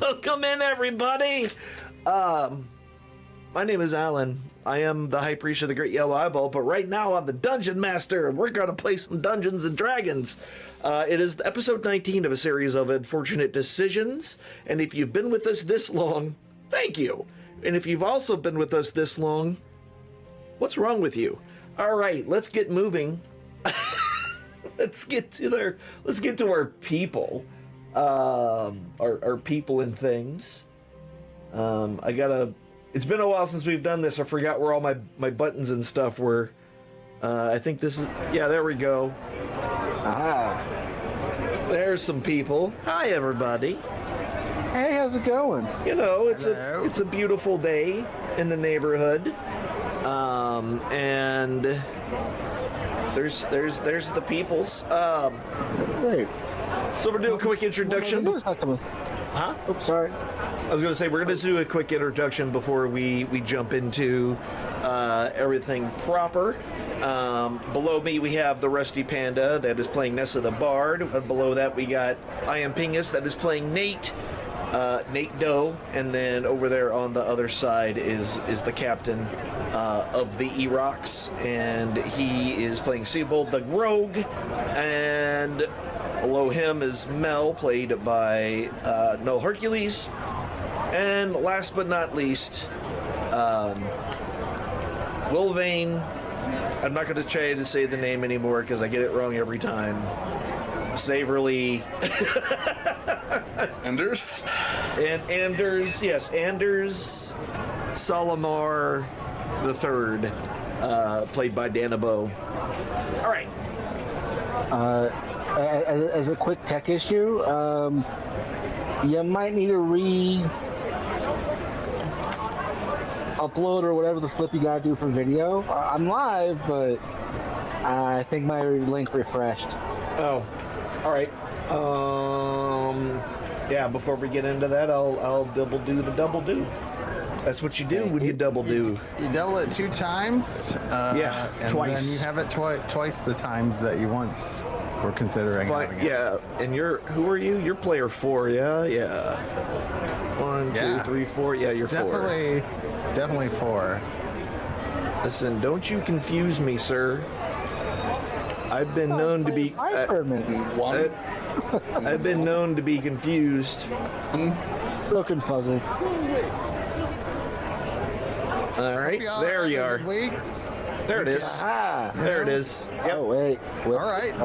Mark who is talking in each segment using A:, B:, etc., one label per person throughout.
A: Welcome in, everybody. My name is Alynn. I am the High Priest of the Great Yellow Eyeball, but right now I'm the Dungeon Master, and we're going to play some Dungeons and Dragons. It is episode 19 of a series of unfortunate decisions, and if you've been with us this long, thank you. And if you've also been with us this long, what's wrong with you? All right, let's get moving. Let's get to our people. Our people and things. It's been a while since we've done this. I forgot where all my buttons and stuff were. I think this is, yeah, there we go. There's some people. Hi, everybody.
B: Hey, how's it going?
A: You know, it's a beautiful day in the neighborhood. And there's the peoples.
B: Great.
A: So we're doing a quick introduction.
B: Huh? Oops, sorry.
A: I was going to say, we're going to do a quick introduction before we jump into everything proper. Below me, we have the Rusty Panda that is playing Nessa the Bard. And below that, we got I Am Pingus that is playing Nate Doe. And then over there on the other side is the captain of the Erox. And he is playing Seabold the Rogue. And below him is Mel, played by Null Hercules. And last but not least, Wylvain. I'm not going to try to say the name anymore because I get it wrong every time. Saverly.
C: Anders?
A: And Anders, yes, Anders Solomar III, played by Danabo. All right.
B: As a quick tech issue, you might need to upload or whatever the flip you gotta do for video. I'm live, but I think my link refreshed.
A: Oh, all right. Yeah. Before we get into that, I'll double do the double do. That's what you do when you double do.
D: You double it 2 times.
A: Yeah,
D: and
A: twice.
D: Then you have it twice the times that you once were considering. Having it.
A: Yeah, and who are you? You're player 4. Yeah. 1, 2, 3, 4. Yeah, you're 4.
D: Definitely 4.
A: Listen, don't you confuse me, sir. I've been known to be. I've been known to be confused.
B: Looking fuzzy.
A: All right, there you are. There it is. There it is. Yep.
B: Oh wait.
D: All right.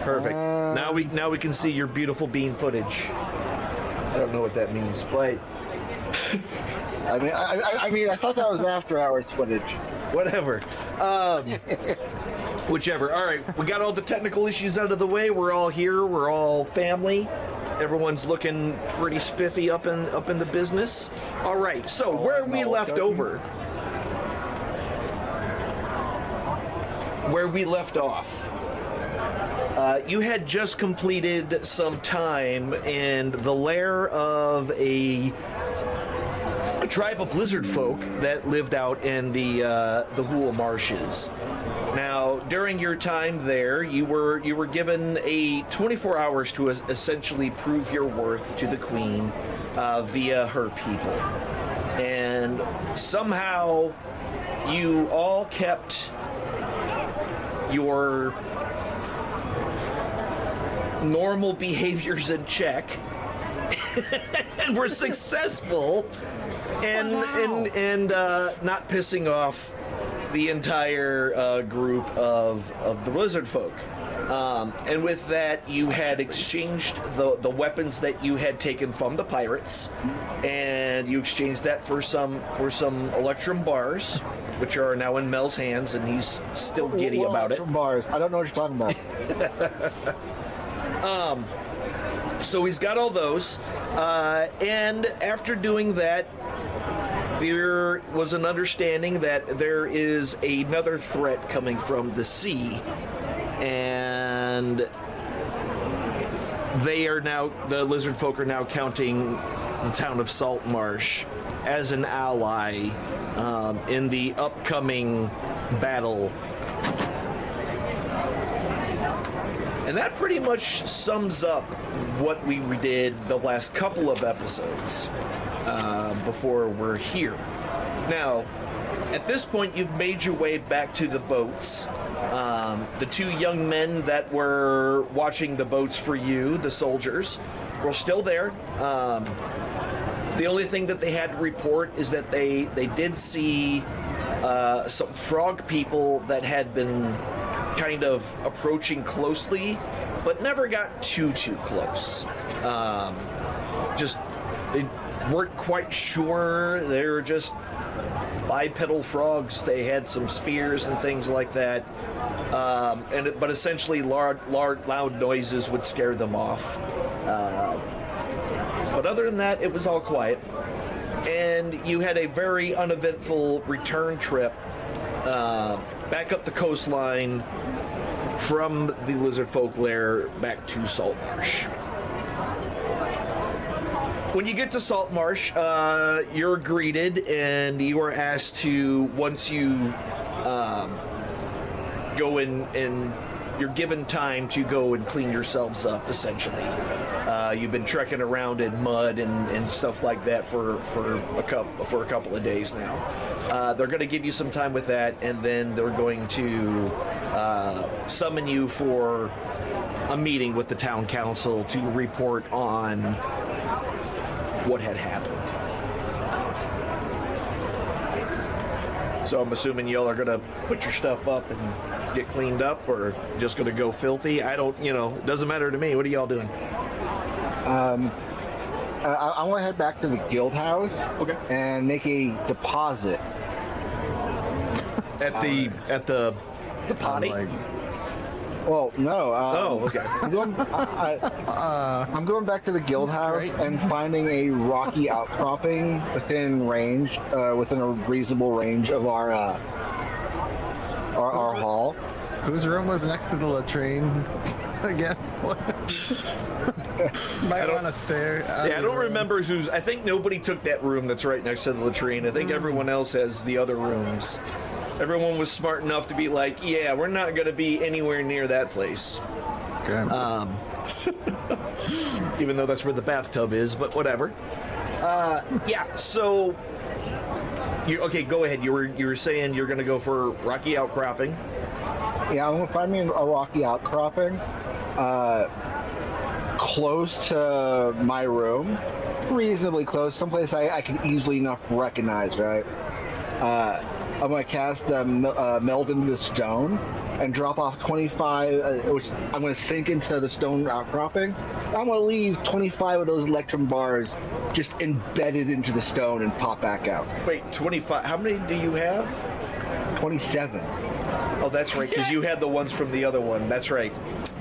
A: Perfect. Now we can see your beautiful bean footage. I don't know what that means, but
B: I mean, I thought that was after hours footage.
A: Whatever. Whichever. All right, we got all the technical issues out of the way. We're all here. We're all family. Everyone's looking pretty spiffy up in the business. All right. So where we left over. Where we left off. You had just completed some time in the lair of a tribe of lizard folk that lived out in the Hula Marshes. Now, during your time there, you were given a 24 hours to essentially prove your worth to the Queen via her people, and somehow you all kept your normal behaviors in check and were successful and not pissing off the entire group of the lizard folk. And with that, you had exchanged the weapons that you had taken from the pirates, and you exchanged that for some electrum bars, which are now in Mel's hands, and he's still giddy about it.
B: Bars. I don't know what you're talking about.
A: So he's got all those, and after doing that, there was an understanding that there is another threat coming from the sea, and the lizard folk are now counting the town of Saltmarsh as an ally in the upcoming battle And that pretty much sums up what we did the last couple of episodes before we're here. Now, at this point, you've made your way back to the boats. The two young men that were watching the boats for you, the soldiers, were still there. The only thing that they had to report is that they did see some frog people that had been kind of approaching closely, but never got too close. Just they weren't quite sure. They were just bipedal frogs. They had some spears and things like that. But essentially, loud noises would scare them off. But other than that, it was all quiet. And you had a very uneventful return trip back up the coastline from the Lizard Folk Lair back to Saltmarsh. When you get to Saltmarsh, you're greeted and you are asked to, once you go in and you're given time to go and clean yourselves up, essentially. You've been trekking around in mud and stuff like that for a couple of days now. They're going to give you some time with that, and then they're going to summon you for a meeting with the town council to report on what had happened. So I'm assuming y'all are going to put your stuff up and get cleaned up, or just going to go filthy. I don't, it doesn't matter to me. What are y'all doing?
B: I want to head back to the guild house. Okay. And make a deposit.
A: At the potty?
B: Well, no.
A: Okay.
B: I'm going back to the guild house and finding a rocky outcropping within a reasonable range of our hall.
D: Whose room was next to the latrine again? Might want to stare.
A: I don't remember who's. I think nobody took that room that's right next to the latrine. I think everyone else has the other rooms. Everyone was smart enough to be like, yeah, we're not going to be anywhere near that place.
D: Okay.
A: Even though that's where the bathtub is, but whatever. Yeah, so... Okay, go ahead. You were saying you're going to go for rocky outcropping.
B: Yeah, I'm going to find me a rocky outcropping close to my room. Reasonably close. Someplace I can easily enough recognize, right? I'm going to cast Meld into the stone and drop off 25, which I'm going to sink into the stone outcropping. I'm going to leave 25 of those electrum bars just embedded into the stone and pop back out.
A: Wait, 25? How many do you have?
B: 27.
A: Oh, that's right, because you had the ones from the other one. That's right.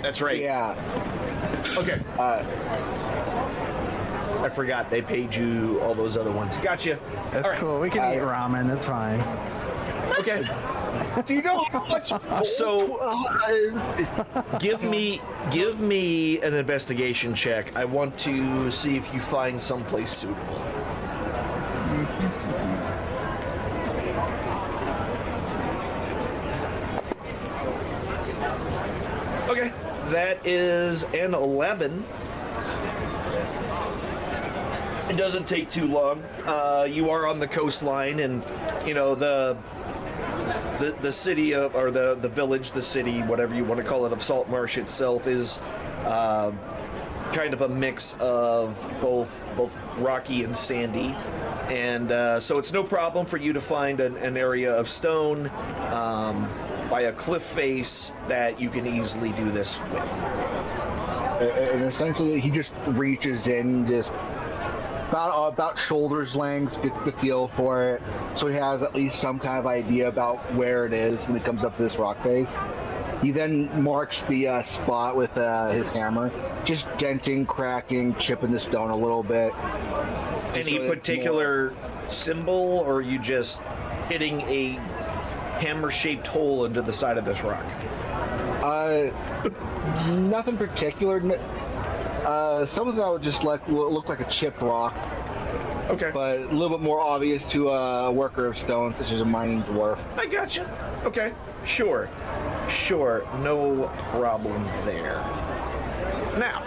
A: That's right.
B: Yeah.
A: Okay. I forgot they paid you all those other ones. Gotcha.
D: That's cool. We can eat ramen. It's fine.
A: Okay.
B: Do you know how much?
A: So, give me an investigation check. I want to see if you find someplace suitable. Okay, that is an 11. It doesn't take too long. You are on the coastline, and the city of, or the village, the city, whatever you want to call it, of Saltmarsh itself is kind of a mix of both rocky and sandy, and so it's no problem for you to find an area of stone by a cliff face that you can easily do this with.
B: And essentially, he just reaches in, just about shoulder's length, gets the feel for it, so he has at least some kind of idea about where it is when it comes up to this rock face. He then marks the spot with his hammer, just denting, cracking, chipping the stone a little bit.
A: Any particular symbol, or are you just hitting a hammer-shaped hole into the side of this rock?
B: Nothing particular. Some of that would just look like a chipped rock.
A: Okay.
B: But a little bit more obvious to a worker of stone, such as a mining dwarf.
A: I gotcha. Okay, sure. Sure, no problem there. Now,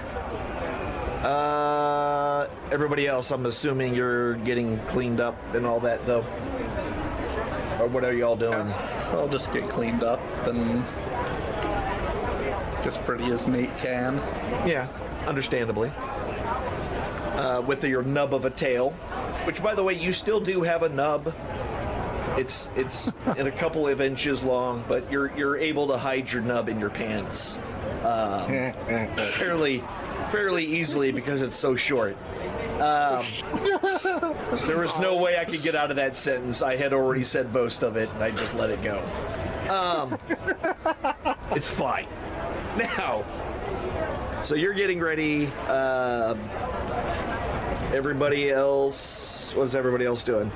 A: everybody else, I'm assuming you're getting cleaned up and all that, though. Or what are y'all doing?
C: I'll just get cleaned up and just pretty as Nate can.
A: Yeah, understandably. With your nub of a tail, which, by the way, you still do have a nub. It's in a couple of inches long, but you're able to hide your nub in your pants fairly easily because it's so short. There was no way I could get out of that sentence. I had already said most of it, and I just let it go. It's fine. Now, so you're getting ready. Everybody else, what is everybody else doing?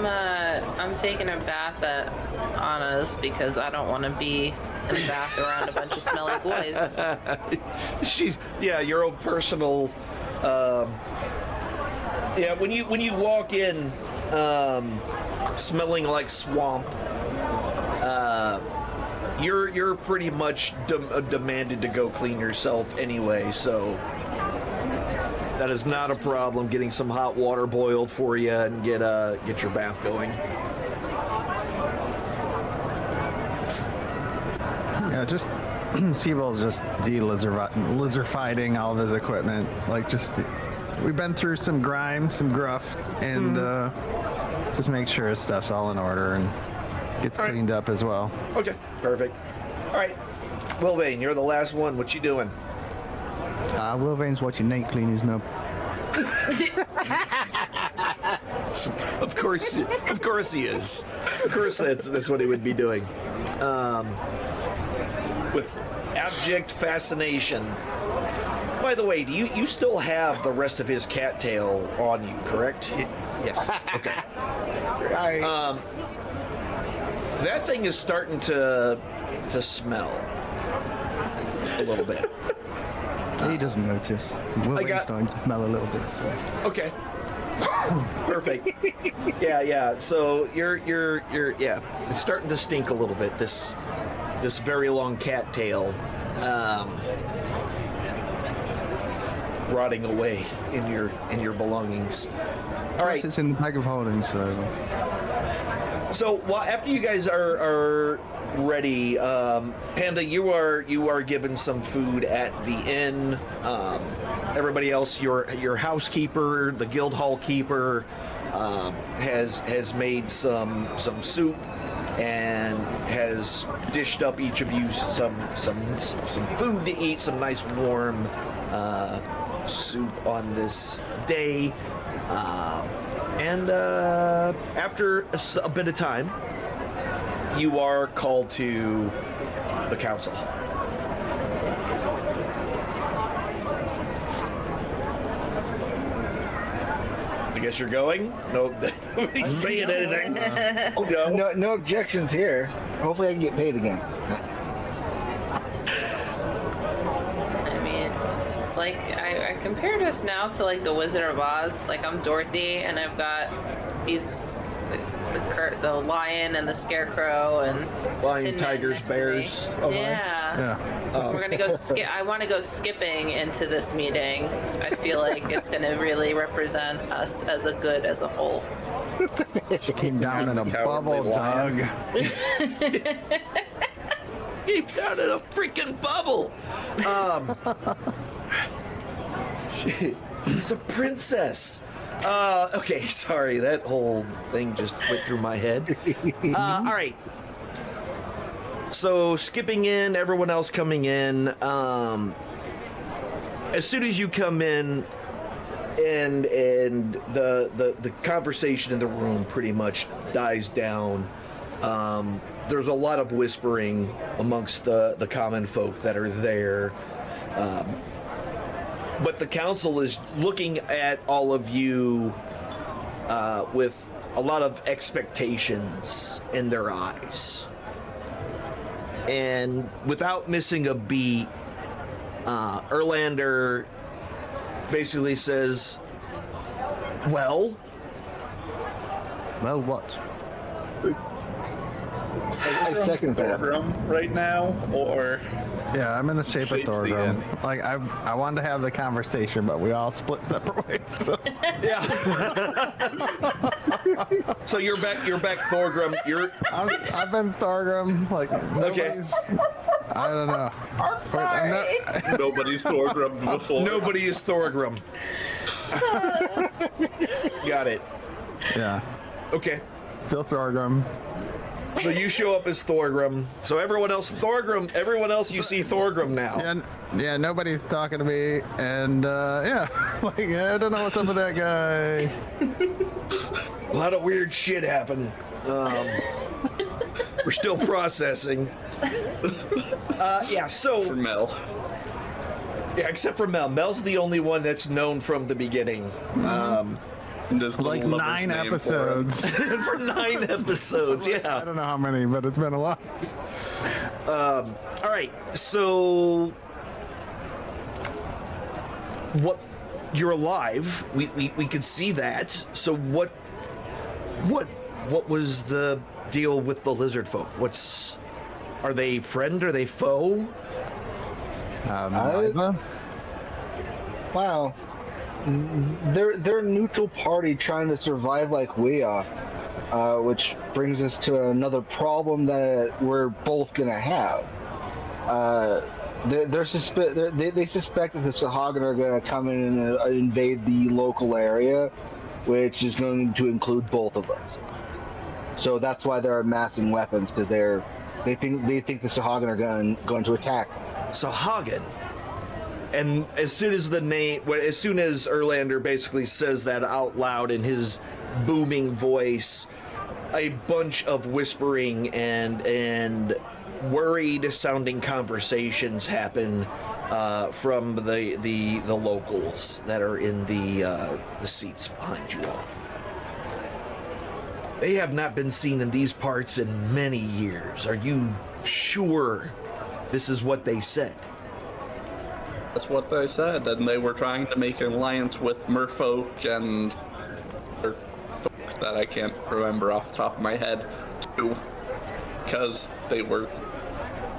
E: I'm taking a bath at Anna's because I don't want to be in a bath around a bunch of smelly boys.
A: Your own personal. When you walk in, smelling like swamp, you're pretty much demanded to go clean yourself anyway. So that is not a problem. Getting some hot water boiled for you and get your bath going.
D: Yeah, just Seabull's just lizardfighting all of his equipment. Like, we've been through some grime, some gruff, and just make sure his stuff's all in order and gets cleaned up as well.
A: Okay, perfect. All right, Wylvain, you're the last one. What you doing?
F: Wylvain's watching Nate clean his nub.
A: Of course he is. Of course that's what he would be doing. With abject fascination. By the way, do you still have the rest of his cattail on you, correct?
F: Yes.
A: Okay. That thing is starting to smell a little bit.
F: He doesn't notice. Wylvain's starting to smell a little bit. So.
A: Okay. Perfect. Yeah. So you're it's starting to stink a little bit. This very long cattail rotting away in your belongings. All right.
F: It's in the bag of holding, so.
A: So after you guys are ready, Panda, you are given some food at the inn. Everybody else, your housekeeper, the guild hall keeper, has made some soup and has dished up each of you some food to eat, some nice warm soup on this day. And after a bit of time, you are called to the council hall. I guess you're going? No, nobody's saying anything. I'll go.
B: No objections here. Hopefully I can get paid again.
E: I mean, it's like I compare this now to like the Wizard of Oz. Like I'm Dorothy, and I've got these the lion and the scarecrow and
A: Lion,
E: Tin Man
A: tigers,
E: next to
A: bears.
E: me.
A: Oh,
E: Yeah. We're gonna go I want to go skipping into this meeting. I feel like it's gonna really represent us as a whole.
D: She came down in a bubble, Doug.
A: Came down in a freaking bubble. She's a princess. Okay, sorry, that whole thing just went through my head. All right. So skipping in, everyone else coming in. As soon as you come in, and the conversation in the room pretty much dies down. There's a lot of whispering amongst the common folk that are there. But the council is looking at all of you with a lot of expectations in their eyes. And without missing a beat, Erlander basically says,
F: Well, what?
B: I second that.
C: Thorgrim right now, or
D: Yeah, I'm in the shape of
C: Shapes the
D: Thorgrim.
C: end.
D: Like I wanted to have the conversation, but we all split separate ways. So.
A: Yeah. So you're back, Thorgrim.
D: I've been Thorgrim. Like nobody's. I don't know.
E: I'm sorry.
C: nobody's Thorgrim before.
A: Nobody is Thorgrim. Got it.
D: Yeah,
A: Okay.
D: still Thorgrim.
A: So you show up as Thorgrim. So everyone else you see Thorgrim now.
D: Yeah, nobody's talking to me, and yeah, like I don't know what's up with that guy.
A: A lot of weird shit happened. We're still processing. Yeah, so
C: For Mel.
A: yeah, except for Mel. Mel's the only one that's known from the beginning.
C: There's the
D: Like
C: lover's
D: 9
C: name for him.
D: episodes.
A: For 9 episodes,
D: I
A: yeah.
D: don't know how many, but it's been a lot.
A: All right, so what? You're alive. We could see that. So what was the deal with the lizard folk? Are they friend? Are they foe?
B: Wow. They're a neutral party trying to survive like we are, which brings us to another problem that we're both gonna have. They suspect that the Sahagin are gonna come in and invade the local area, which is going to include both of us. So that's why they're amassing weapons, because they think the Sahagin are going to attack.
A: Sahagin. And as soon as Erlander basically says that out loud in his booming voice, a bunch of whispering and worried-sounding conversations happen from the locals that are in the seats behind you all. They have not been seen in these parts in many years. Are you sure this is what they said?
C: That's what they said, and they were trying to make an alliance with merfolk and other folk that I can't remember off the top of my head, too, because they were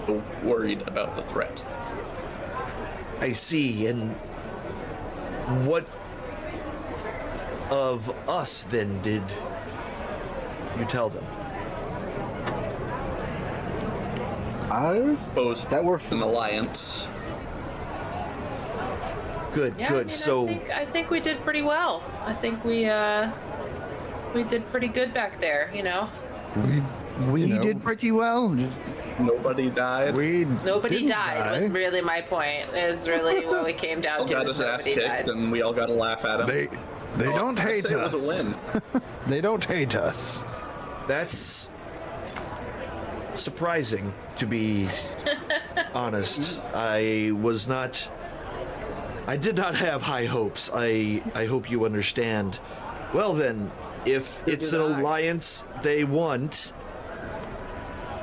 C: so worried about the threat.
A: I see, and what of us then did you tell them?
C: Suppose
B: That were
C: an alliance.
A: Good,
E: Yeah,
A: good. So
E: I think we did pretty well. I think we did pretty good back there. You know,
F: We
D: You know.
F: did pretty well. Just,
C: Nobody died.
E: nobody
D: didn't
E: died. Was
D: die.
E: really my point. Is really what we came down
C: All
E: to.
C: got
E: Is
C: his ass
E: nobody
C: kicked,
E: died.
C: and we all got to laugh at him.
D: They don't
C: I'd
D: hate
C: say it was
D: us.
C: a win.
D: They don't hate us.
A: that's surprising, to be honest. I did not have high hopes. I hope you understand. Well then, if it's an alliance they want,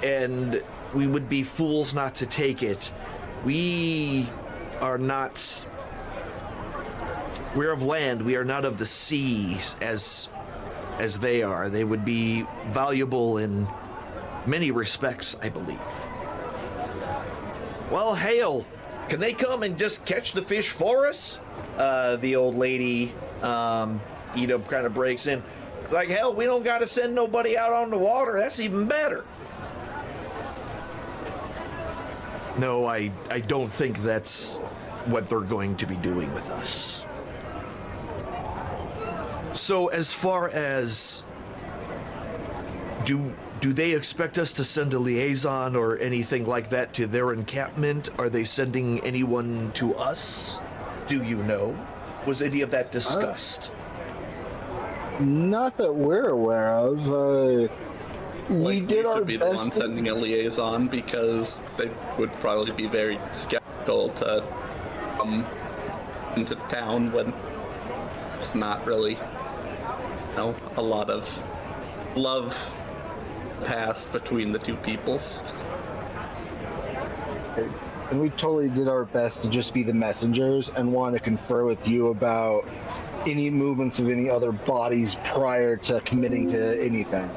A: and we would be fools not to take it, we're of land, we are not of the seas as they are. They would be valuable in many respects, I believe. Well, hail. Can they come and just catch the fish for us? The old lady, Edom, kind of breaks in. It's like, hell, we don't got to send nobody out on the water. That's even better. No, I don't think that's what they're going to be doing with us. So as far as do they expect us to send a liaison or anything like that to their encampment? Are they sending anyone to us? Do you know? Was any of that discussed?
B: Not that we're aware of. We
C: Like,
B: did our
C: should be the one
B: best.
C: sending a liaison because they would probably be very skeptical to come into town when there's not really, a lot of love passed between the two peoples.
B: And we totally did our best to just be the messengers and want to confer with you about any movements of any other bodies prior to committing to anything.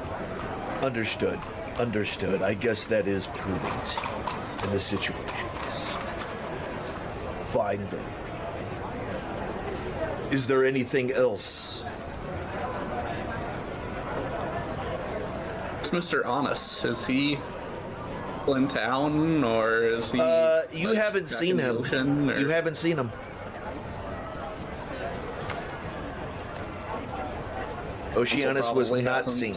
A: Understood. Understood. I guess that is prudent in this situation. Fine then. Is there anything else?
C: It's Mr. Honest. Is he in town, or is he?
A: You haven't seen him. You haven't seen him. Oceanus was
C: probably
A: not
C: hasn't.
A: seen.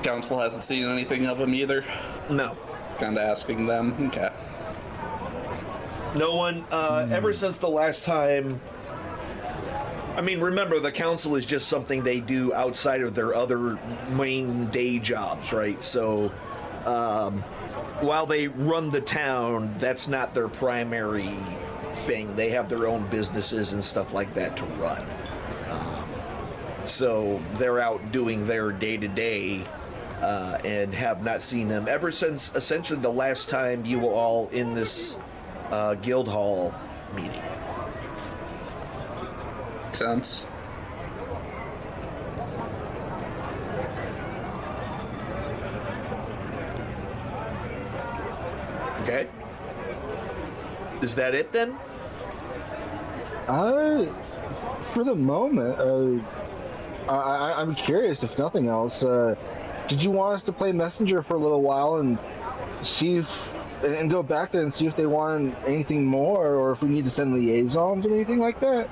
C: Council hasn't seen anything of him either.
A: No.
C: Kind of asking them. Okay.
A: No one, ever since the last time. I mean, remember, the council is just something they do outside of their other main day jobs, right? So, while they run the town, that's not their primary thing. They have their own businesses and stuff like that to run. So, they're out doing their day-to-day, and have not seen them ever since, essentially, the last time you were all in this guild hall meeting.
C: Makes sense.
A: Okay. Is that it then?
B: For the moment, I'm curious, if nothing else. Did you want us to play messenger for a little while and see if, and go back there and see if they want anything more, or if we need to send liaisons or anything like that?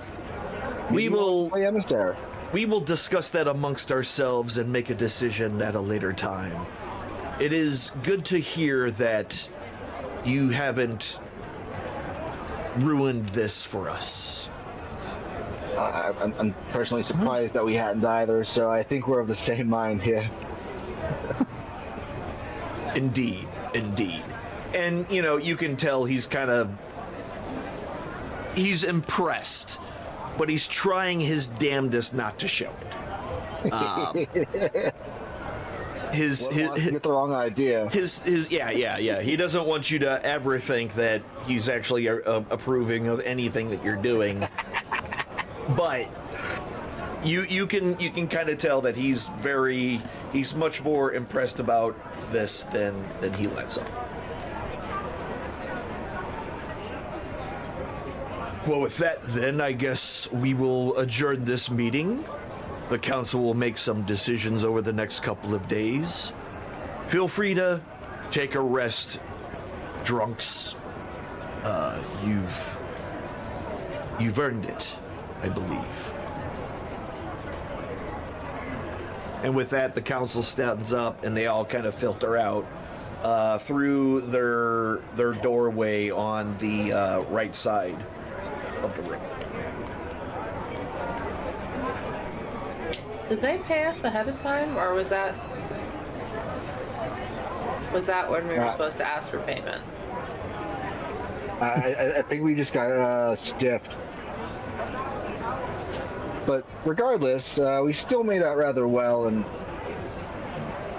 A: We will
B: play emissary.
A: We will discuss that amongst ourselves and make a decision at a later time. It is good to hear that you haven't ruined this for us.
B: I'm personally surprised that we hadn't either, so I think we're of the same mind here.
A: Indeed, indeed. And, you know, you can tell he's impressed, but he's trying his damnedest not to show it. His
B: get the wrong idea.
A: Yeah. He doesn't want you to ever think that he's actually approving of anything that you're doing. But you can kind of tell that he's much more impressed about this than he lets on. Well, with that, then, I guess we will adjourn this meeting. The council will make some decisions over the next couple of days. Feel free to take a rest, drunks. You've earned it, I believe. And with that, the council stands up, and they all kind of filter out through their doorway on the right side of the room.
E: Did they pay us ahead of time, or was that when we were supposed to ask for payment?
B: I think we just got stiffed. But regardless, we still made out rather well, and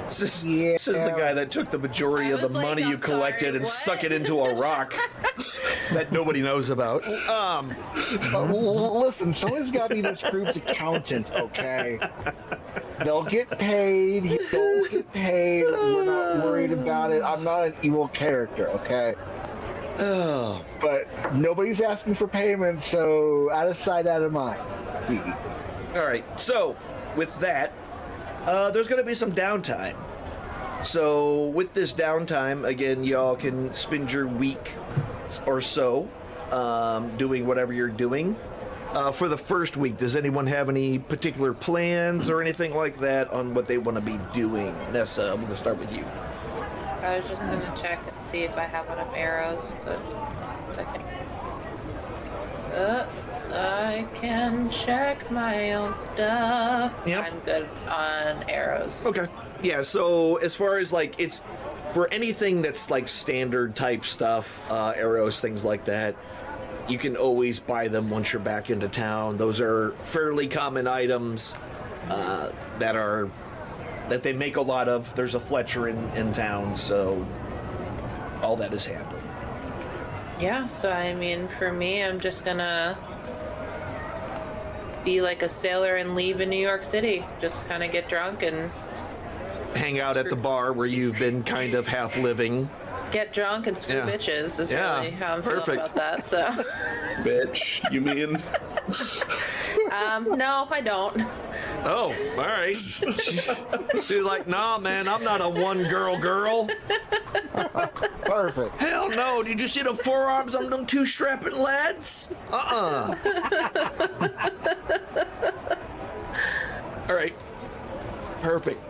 A: This is the guy that took the majority of the money you collected and stuck it into a rock that nobody knows about.
B: Listen, someone's got to be this group's accountant, okay? They'll get paid. They'll get paid. We're not worried about it. I'm not an evil character, okay?
A: Oh.
B: But nobody's asking for payment, so out of sight, out of mind.
A: All right. So with that, there's going to be some downtime. So with this downtime, again, y'all can spend your week or so doing whatever you're doing. For the first week, does anyone have any particular plans or anything like that on what they want to be doing? Nessa, I'm going to start with you.
E: I was just gonna check and see if I have enough arrows to second. I can check my own stuff.
A: Yep.
E: I'm good on arrows.
A: Okay. Yeah, so as far as like it's for anything that's like standard type stuff, arrows, things like that, you can always buy them once you're back into town. Those are fairly common items that they make a lot of. There's a Fletcher in town, so all that is handled.
E: Yeah, so I mean, for me, I'm just gonna be like a sailor and leave in New York City. Just kind of get drunk and
A: hang out at the bar where you've been kind of half living.
E: Get drunk and screw
A: Yeah.
E: bitches is
A: Yeah,
E: really how I'm feeling
A: perfect.
E: about that. So,
C: Bitch, you mean?
E: no, I don't.
A: Oh, all right. She's like, nah, man, I'm not a one-girl girl.
B: Perfect.
A: Hell no. Did you see the forearms on them two strapping lads? Uh-uh. All right. Perfect.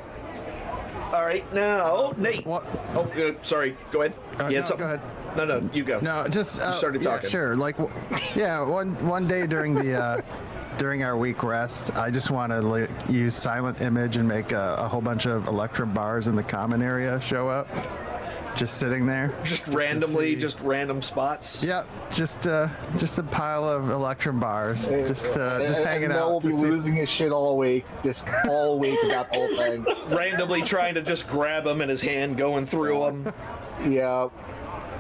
A: All right, now, Nate.
D: What?
A: Oh, sorry. Go ahead. You had
D: no,
A: something?
D: go ahead.
A: No, you go.
D: No, just
A: You started
D: yeah,
A: talking.
D: Sure, like, yeah, one day during the during our week rest, I just want to use silent image and make a whole bunch of Electrum bars in the common area show up, just sitting there.
A: Just
D: to
A: randomly,
D: see.
A: just random spots.
D: Yep, just a pile of Electrum bars, just hanging
B: Mel will
D: out.
B: be
D: to see-
B: losing his shit all week, just all week about the whole thing.
A: Randomly trying to just grab them in his hand, going through them.
B: Yeah,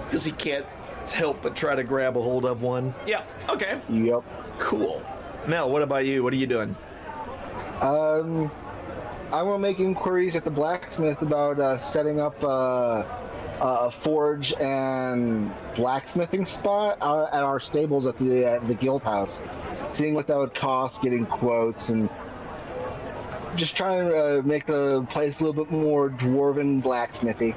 A: Because he can't help but try to grab a hold of one. Yeah, okay.
B: yep.
A: Cool. Mel, what about you? What are you doing?
B: I want to make inquiries at the blacksmith about setting up a forge and blacksmithing spot at our stables at the guild house. Seeing what that would cost, getting quotes, and just trying to make the place a little bit more dwarven blacksmithy.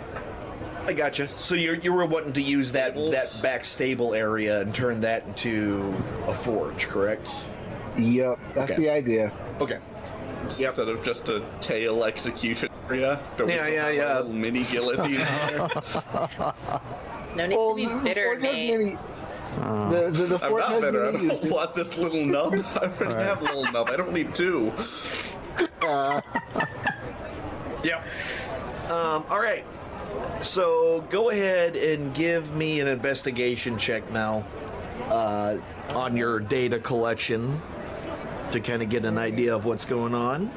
A: I gotcha. So you were wanting to use that back stable area and turn that into a forge, correct?
B: Yep, that's
A: Okay.
B: the idea.
A: Okay. Yep.
C: Instead of just a tail execution area. Don't we
A: Yeah,
C: still
A: yeah,
C: have a
A: yeah.
C: little mini guillotine there?
E: No need to be
B: the
E: bitter,
B: forge has
E: Nate.
B: many. The
C: I'm
B: forge
C: not
B: has
C: better. I
B: many
C: don't
B: uses.
C: want this little nub. I already have a little nub. I don't need two.
A: Yep. All right. So go ahead and give me an investigation check, Mel, on your data collection to kind of get an idea of what's going on.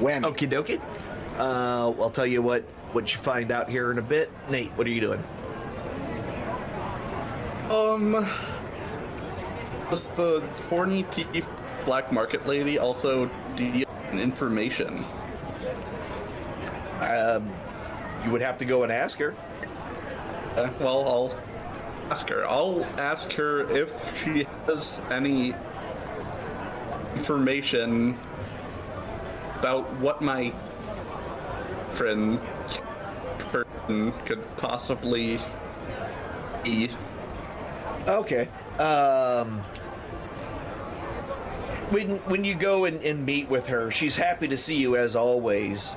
B: Whammy.
A: Okie dokie. I'll tell you what you find out here in a bit. Nate, what are you doing?
C: Does the horny teeth black market lady also deal in information?
A: You would have to go and ask her.
C: Well, I'll ask her. I'll ask her if she has any information about what my friend person could possibly be.
A: Okay. When you go and meet with her, she's happy to see you as always.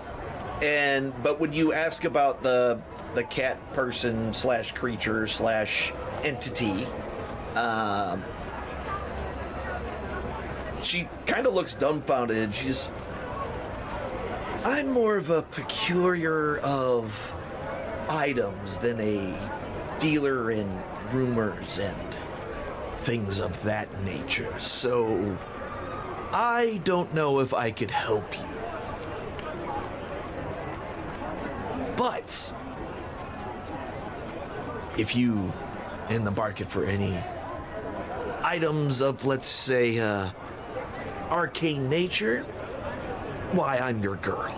A: But when you ask about the cat person / creature / entity, she kind of looks dumbfounded. I'm more of a peculiar of items than a dealer in rumors and things of that nature. So I don't know if I could help you. But if you in the market for any items of, let's say, arcane nature, why, I'm your girl.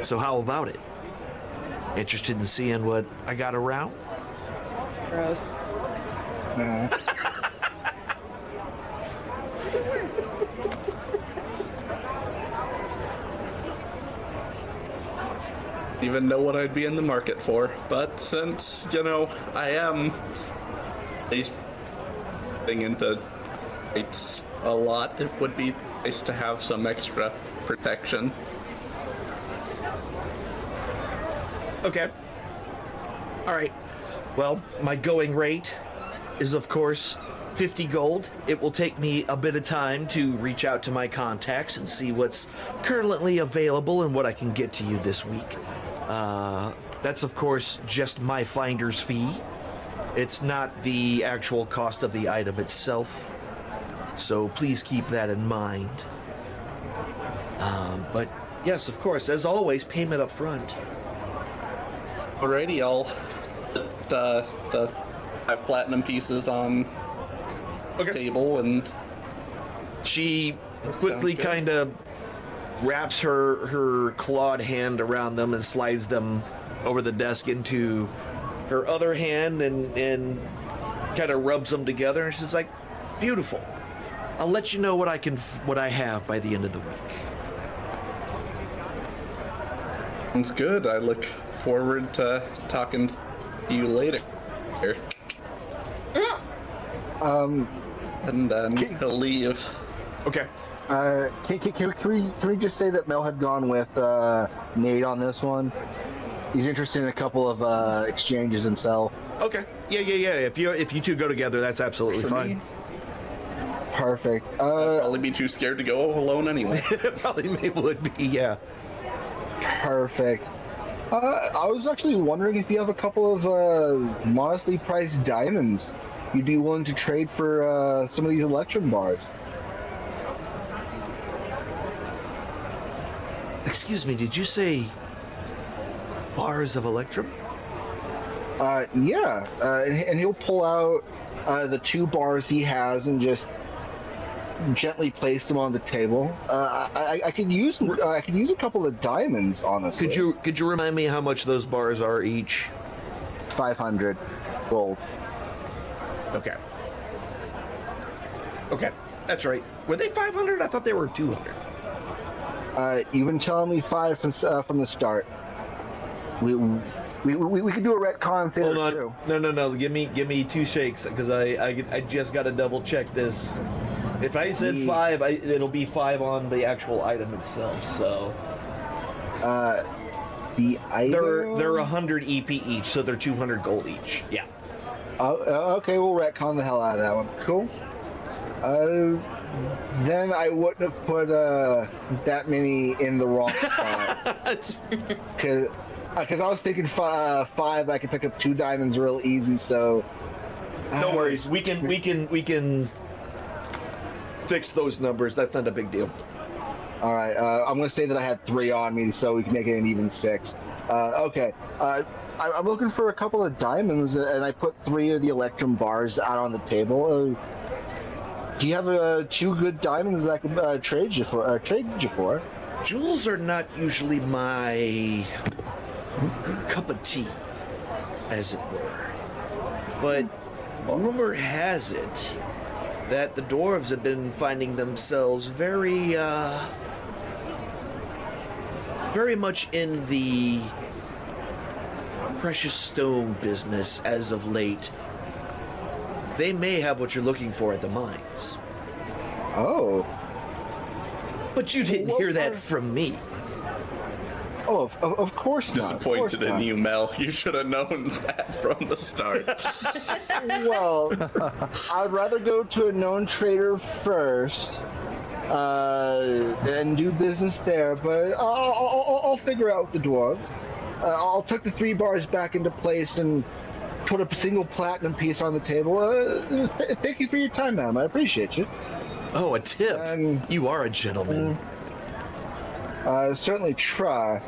A: So how about it? Interested in seeing what I got around?
E: Gross.
C: Even know what I'd be in the market for, but since, I am getting into rates a lot, it would be nice to have some extra protection.
A: Okay. All right. Well, my going rate is, of course, 50 gold. It will take me a bit of time to reach out to my contacts and see what's currently available and what I can get to you this week. That's, of course, just my finder's fee. It's not the actual cost of the item itself. So please keep that in mind. But yes, of course, as always, payment up front.
C: Alrighty, I'll put the 5 platinum pieces on the table and
A: She quickly kind of wraps her clawed hand around them and slides them over the desk into her other hand and kind of rubs them together. And she's like, beautiful. I'll let you know what I have by the end of the week.
C: Sounds good. I look forward to talking to you later. And then he'll leave.
A: Okay.
B: Can we just say that Mel had gone with Nate on this one? He's interested in a couple of exchanges himself.
A: Okay. Yeah. If you two go together, that's absolutely
C: For
A: fine.
C: me.
B: Perfect.
C: I'd probably be too scared to go alone anyway.
A: Probably would be, yeah.
B: Perfect. I was actually wondering if you have a couple of modestly priced diamonds you'd be willing to trade for some of these electrum bars.
A: Excuse me, did you say bars of electrum?
B: Yeah. And he'll pull out the 2 bars he has and just gently place them on the table. I could use a couple of diamonds, honestly.
A: Could you remind me how much those bars are each?
B: 500 gold.
A: Okay. Okay, that's right. Were they 500? I thought they were 200.
B: You've been telling me 5 from the start. We could do a retcon and say
A: Hold
B: they're
A: on.
B: 2.
A: No. Give me 2 shakes because I just got to double check this. If I said 5, it'll be 5 on the actual item itself. So
B: The item?
A: they're 100 EP each, so they're 200 gold each. Yeah.
B: Okay, we'll retcon the hell out of that one. Cool. Then I wouldn't have put that many in the wrong spot. Because I was thinking 5, I could pick up 2 diamonds real easy. So
A: No worries. We can fix those numbers. That's not a big deal.
B: All right. I'm gonna say that I had 3 on me, so we can make it an even 6. Okay. I'm looking for a couple of diamonds, and I put 3 of the electrum bars out on the table. Do you have 2 good diamonds that I could trade you for?
A: Jewels are not usually my cup of tea, as it were. But rumor has it that the dwarves have been finding themselves very much in the precious stone business as of late. They may have what you're looking for at the mines.
B: Oh.
A: But you didn't hear that from me.
B: Oh, of course not.
C: Disappointed in you, Mel. You should have known that from the start.
B: Well, I'd rather go to a known trader first and do business there, but I'll figure out with the dwarves. I'll tuck the 3 bars back into place and put a single platinum piece on the table. Thank you for your time, ma'am. I appreciate you.
A: Oh, a tip. You are a gentleman.
B: Certainly try.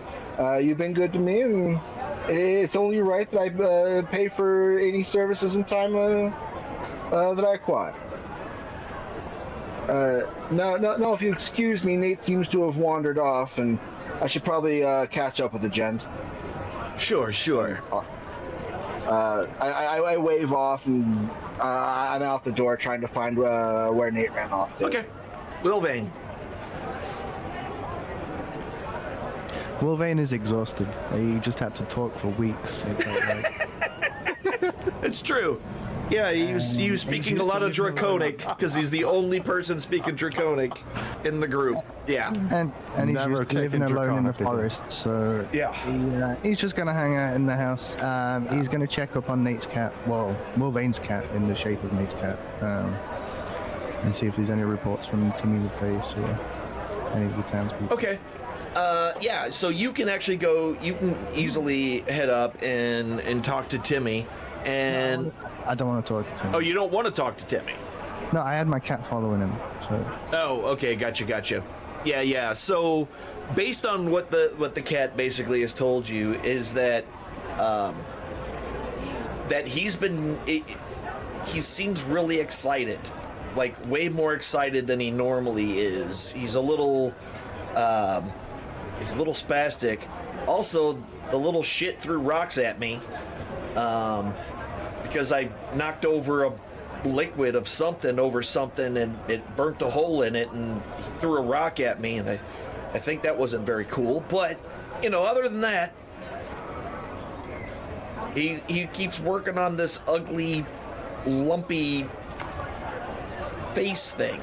B: You've been good to me, and it's only right that I pay for any services and time that I acquire. No, if you excuse me, Nate seems to have wandered off, and I should probably catch up with the gent.
A: Sure.
B: I wave off, and I'm out the door trying to find where Nate ran off to.
A: Okay. Wylvain.
F: Wylvain is exhausted. He just had to talk for weeks. It felt like.
A: It's true. Yeah, he was speaking a lot of Draconic because he's the only person speaking Draconic in the group. Yeah.
F: And he's
D: Never
F: just living
D: taken
F: alone in the
D: Draconic again.
F: forest, so
A: Yeah.
F: he's just going to hang out in the house. He's going to check up on Nate's cat, well, Wylvain's cat in the shape of Nate's cat, and see if there's any reports from Timmy the Face or any of the townspeople.
A: Okay. Yeah, so you can actually go, you can easily head up and talk to Timmy. And
F: I don't want to talk to him.
A: oh, you don't want to talk to Timmy?
F: No, I had my cat following him, so.
A: Oh, okay, gotcha. Yeah. So, based on what the cat basically has told you is that that he seems really excited like way more excited than he normally is. He's a little spastic. Also, the little shit threw rocks at me because I knocked over a liquid of something over something, and it burnt a hole in it, and he threw a rock at me, and I think that wasn't very cool. But other than that, he keeps working on this ugly, lumpy face thing.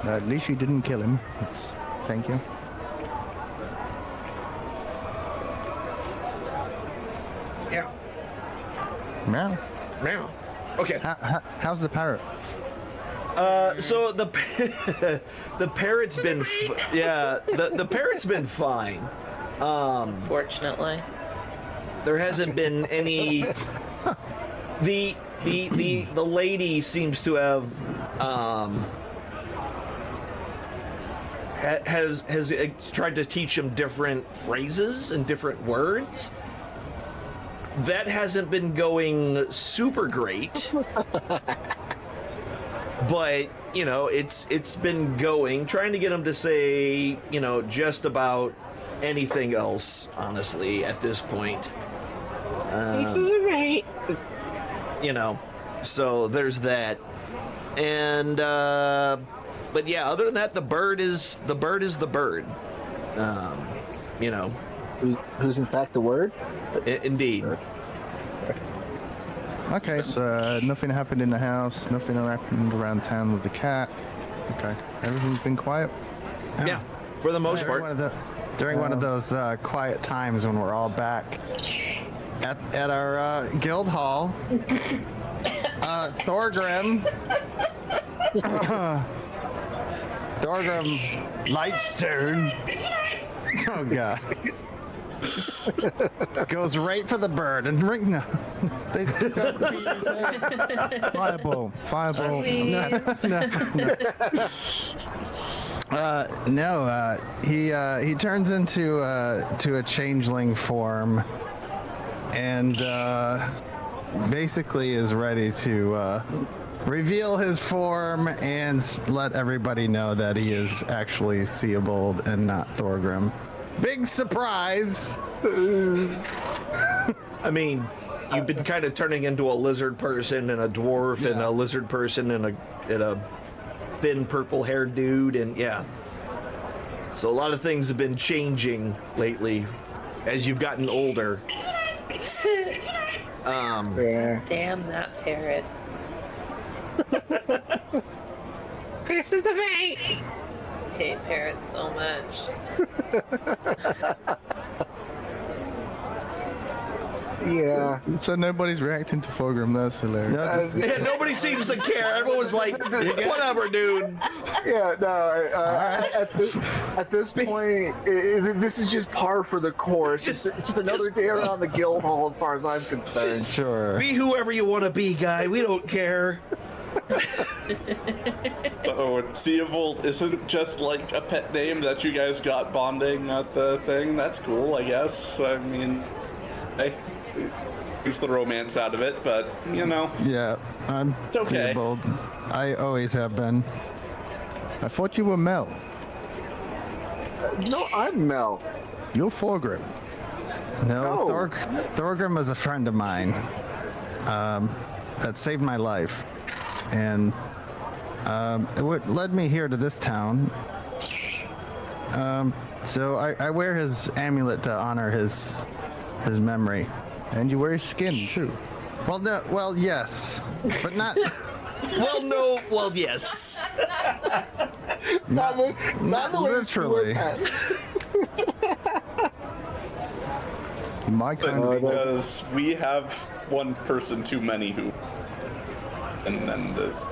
F: At least you didn't kill him. Thank you.
A: Yeah.
F: Meow.
A: Meow. Okay.
F: How's the parrot?
A: So the the parrot's been the parrot's been fine.
E: Fortunately.
A: There hasn't been any. The lady seems to have has tried to teach him different phrases and different words. That hasn't been going super great. But, it's been going, trying to get him to say, just about anything else, honestly, at this point.
B: Right.
A: So there's that. And, but yeah, other than that, the bird is the bird.
B: Who's in fact the word?
A: Indeed.
F: Okay, so nothing happened in the house, nothing happened around town with the cat. Okay, everything's been quiet.
A: Yeah, for the most part.
D: During one of those quiet times when we're all back at our guild hall, Thorgrim Lightstone. Oh god. Goes right for the bird and ring. No,
F: Fireball. He turns into a changeling form, and basically is ready to reveal his form and let everybody know that he is actually Seabold and not Thorgrim. Big surprise!
A: I mean, you've been kind of turning into a lizard person and a dwarf and a lizard person and a thin purple-haired dude, and yeah. So a lot of things have been changing lately as you've gotten older.
B: Yeah.
E: Damn that parrot.
B: This is the fate.
E: I hate parrots so much.
B: Yeah.
F: So nobody's reacting to Thorgrim. That's hilarious.
A: Yeah, nobody seems to care. Everyone was like, whatever, dude.
B: Yeah, no. At this point, this is just par for the course. It's just another day around the guild hall, as far as I'm concerned.
D: Sure.
A: Be whoever you want to be, guy. We don't care.
C: Oh, Seavold isn't just like a pet name that you guys got bonding at the thing. That's cool, I guess. I mean, hey, keeps the romance out of it, but
D: Yeah, I'm
C: It's okay.
D: Seabold. I always have been.
F: I thought you were Mel.
B: No, I'm Mel.
F: You're Thorgrim.
D: No,
B: No.
D: Thorgrim was a friend of mine that saved my life, and led me here to this town. So I wear his amulet to honor his memory.
F: And you wear his skin, too.
D: Well, no, well, yes, but not.
A: Well, no. Well, yes.
B: Not
D: literally.
F: My kind
C: but
F: of...
C: because we have one person too many who, and then just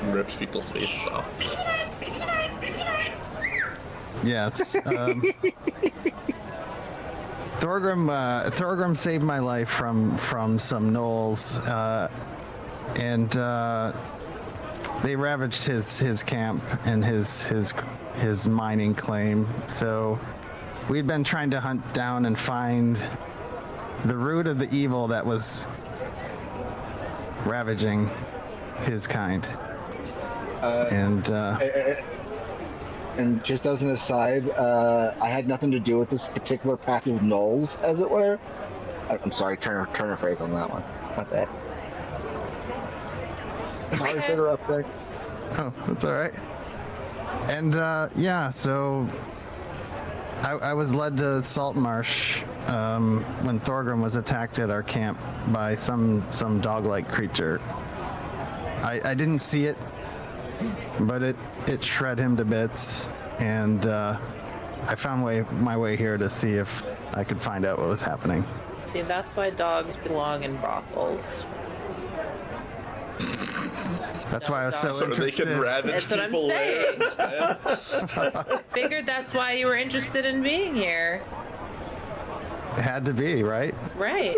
C: rips people's faces off.
D: Yeah, it's, Thorgrim saved my life from some gnolls, and they ravaged his camp and his mining claim. So we'd been trying to hunt down and find the root of the evil that was ravaging his kind. And
B: And just as an aside, I had nothing to do with this particular pack of gnolls, as it were. I'm sorry, turn a phrase on that one. Not that. Sorry for interrupting.
D: oh, that's all right. And yeah, so I was led to Salt Marsh when Thorgrim was attacked at our camp by some dog-like creature. I didn't see it, but it shred him to bits, and I found my way here to see if I could find out what was happening.
E: See, that's why dogs belong in brothels.
D: That's why I was so
C: So they
D: interested.
C: can ravage
E: That's what I'm
C: people
E: saying.
C: instead.
E: Figured that's why you were interested in being here.
D: It had to be, right?
E: Right.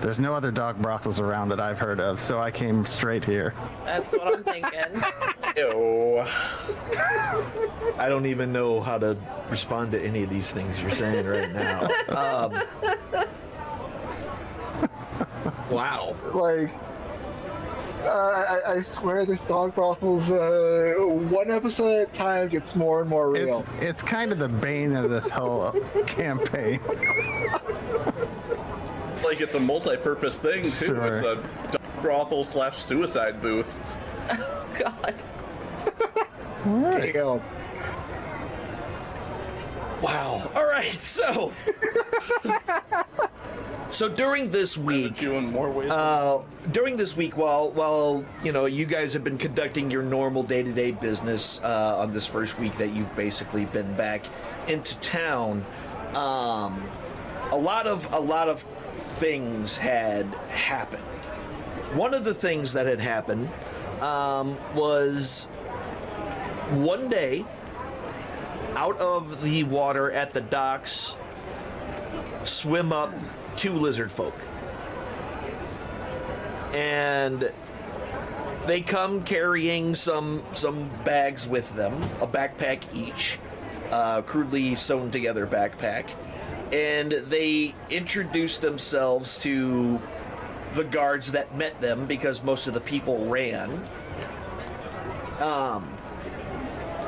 D: There's no other dog brothels around that I've heard of, so I came straight here.
E: That's what I'm thinking.
C: Ew.
A: I don't even know how to respond to any of these things you're saying right now. Wow.
B: Like, I swear this dog brothel's one episode at a time gets more and more real.
D: It's kind of the bane of this whole campaign.
C: Like it's a multi-purpose thing too.
D: Sure.
C: It's a dog brothel / suicide booth.
E: God.
B: Damn.
A: Wow. All right. So during this week,
C: You in more ways.
A: while you guys have been conducting your normal day-to-day business on this first week that you've basically been back into town, a lot of things had happened. One of the things that had happened was one day out of the water at the docks swim up 2 lizard folk, and they come carrying some bags with them, a backpack each, crudely sewn together backpack, and they introduce themselves to the guards that met them because most of the people ran.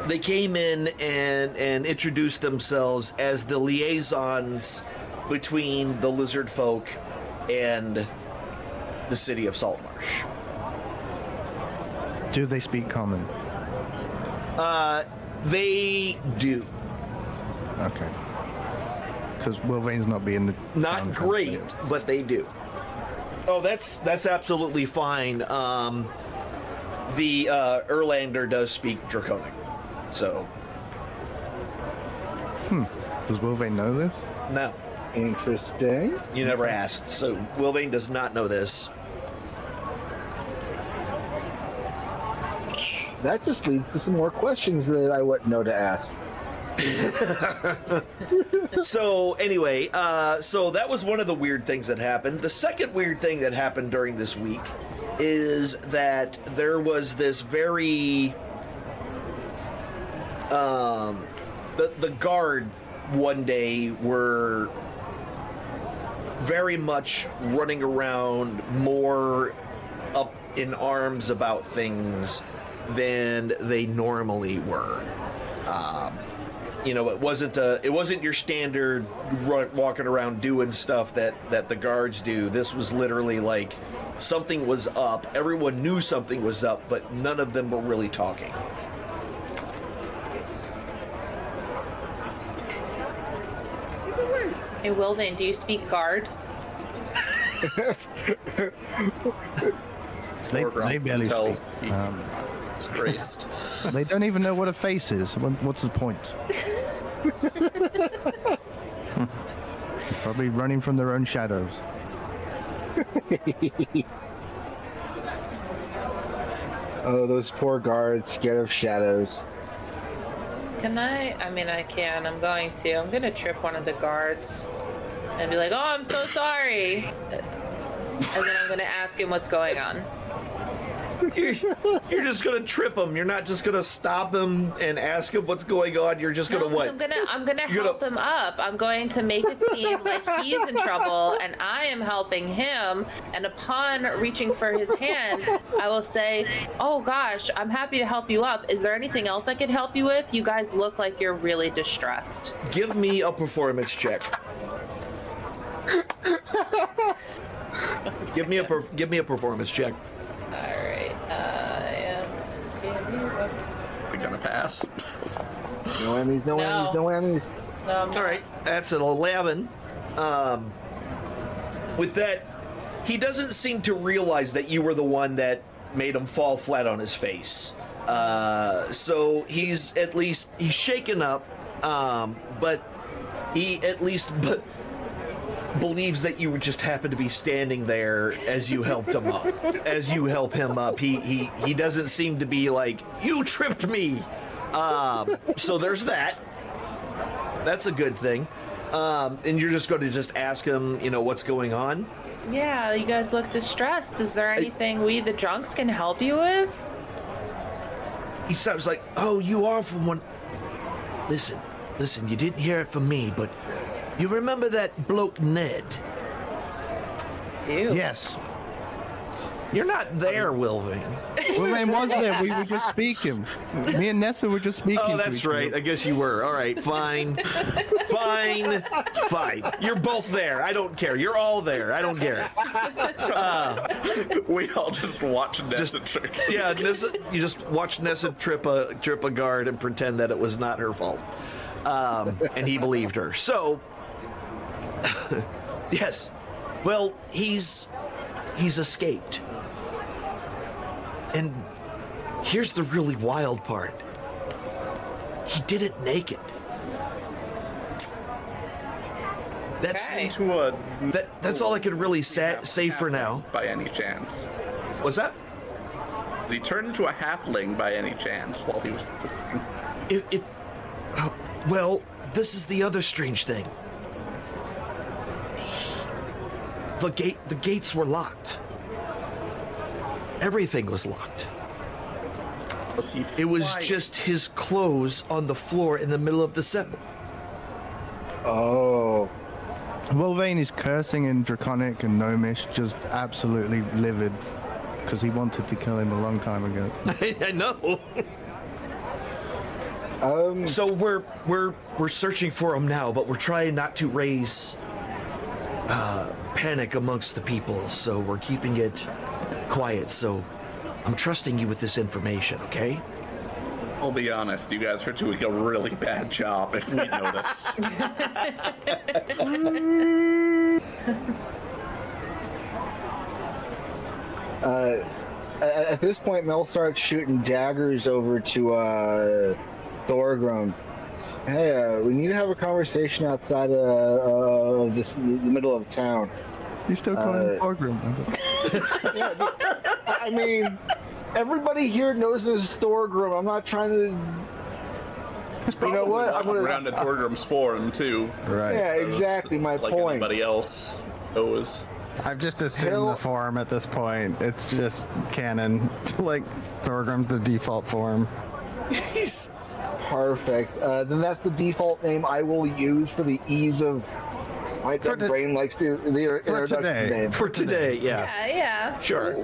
A: They came in and introduced themselves as the liaisons between the lizard folk and the city of Saltmarsh.
F: Do they speak common?
A: They do.
F: Okay. Because Wylvain's not being the
A: Not
F: town
A: great,
F: council.
A: but they do. Oh, that's absolutely fine. The Erlander does speak Draconic, so
F: Does Wylvain know this?
A: no,
B: Interesting.
A: you never asked. So Wylvain does not know this.
B: That just leads to some more questions that I wouldn't know to ask.
A: So anyway, so that was one of the weird things that happened. The second weird thing that happened during this week is that there was this very the guard one day were very much running around more up in arms about things than they normally were. It wasn't your standard walking around doing stuff that the guards do. This was literally like something was up. Everyone knew something was up, but none of them were really talking.
E: Hey, Wylvain, do you speak guard?
F: They barely
C: Tell
F: speak.
C: It's graced.
F: They don't even know what a face is. What's the point? Probably running from their own shadows.
B: Oh, those poor guards scared of shadows.
E: Can I? I mean, I can. I'm going to. I'm going to trip one of the guards and be like, oh, I'm so sorry. And then I'm going to ask him what's going on.
A: You're just gonna trip him. You're not just gonna stop him and ask him what's going on. You're just gonna
E: No, 'cause
A: what?
E: I'm gonna help him up. I'm going to make it seem like he's in trouble and I am helping him. And upon reaching for his hand, I will say, "Oh gosh, I'm happy to help you up. Is there anything else I can help you with? You guys look like you're really distressed."
A: Give me a performance check. Give me a performance check.
E: All right. Yeah.
C: We're gonna pass.
B: No whammies, no whammies, no whammies.
A: All right, that's an 11. With that, he doesn't seem to realize that you were the one that made him fall flat on his face. So he's shaken up, but he at least believes that you just happened to be standing there as you helped him up. As you help him up, he doesn't seem to be like, "You tripped me." So there's that. That's a good thing. And you're just going to just ask him, what's going on?
E: Yeah, you guys look distressed. Is there anything we, the drunks, can help you with?
A: He sounds like, "Oh, you are from one." Listen, you didn't hear it from me, but you remember that bloke Ned?
E: Dude.
F: Yes.
A: You're not there, Wylvain.
F: Wylvain was there. We were just speaking. Me and Nessa were just speaking.
A: Oh,
F: to
A: that's
F: each
A: right.
F: other.
A: I guess you were. All right, fine. Fine. You're both there. I don't care. You're all there. I don't care.
C: We all just watch Nessa trick.
A: Yeah, Nessa, you just watch Nessa trip a guard and pretend that it was not her fault. And he believed her. So, yes. Well, he's escaped. And here's the really wild part. He did it naked. That's
E: Okay.
A: that's all I can really say for now.
C: By any chance?
A: What's that?
C: Did he turn into a halfling by any chance while he was just...
A: Well, this is the other strange thing. The gates were locked. Everything was locked.
C: Was he
A: It was
C: flying?
A: just his clothes on the floor in the middle of the cell.
B: Oh.
F: Wylvain is cursing in Draconic and Gnomish, just absolutely livid, because he wanted to kill him a long time ago.
A: I know. So we're searching for him now, but we're trying not to raise panic amongst the people. So we're keeping it quiet. So I'm trusting you with this information, okay?
C: I'll be honest, you guys are doing a really bad job if we notice.
B: At this point, Mel starts shooting daggers over to Thorgrim. Hey, we need to have a conversation outside of the middle of town.
F: You still calling him Thorgrim?
B: Yeah, I mean, everybody here knows this is Thorgrim. I'm not trying to. You know what? I'm gonna.
C: Around at Thorgrim's forum too.
D: Right.
B: Yeah, exactly my
C: Like
B: point.
C: anybody else knows.
D: I've just assumed
B: Hill-
D: the form at this point. It's just canon. Like, Thorgrim's the default form.
A: He's
B: Perfect. Then that's the default name I will use for the ease of. My
D: For
B: dumb brain likes the introduction
D: today.
B: name.
A: for today, yeah.
E: Yeah.
A: Sure.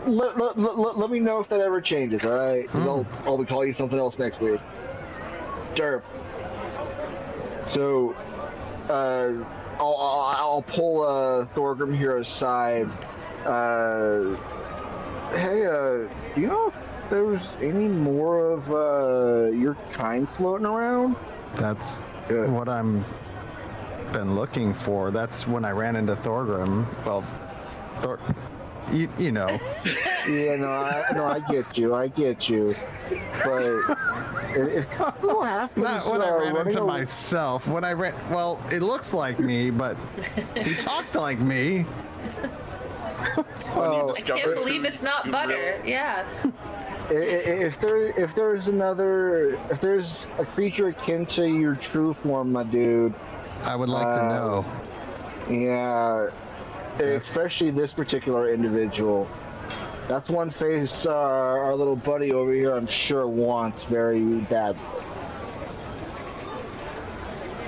B: Let me know if that ever changes, all right? 'Cause I'll be calling you something else next week. Derp. So, I'll pull Thorgrim here aside. Hey, do you know if there's any more of your kind floating around?
D: That's
B: Good.
D: what I'm been looking for. That's when I ran into Thorgrim. Well, you know.
B: Yeah, I get you. But if little half
D: Not when I ran into myself. When I ran, well, it looks like me, but he talked like me.
B: Oh,
E: I can't believe it's not butter. Yeah.
B: if there's a creature akin to your true form, my dude,
D: I would like to know.
B: yeah, especially this particular individual. That's one face our little buddy over here, I'm sure, wants very badly.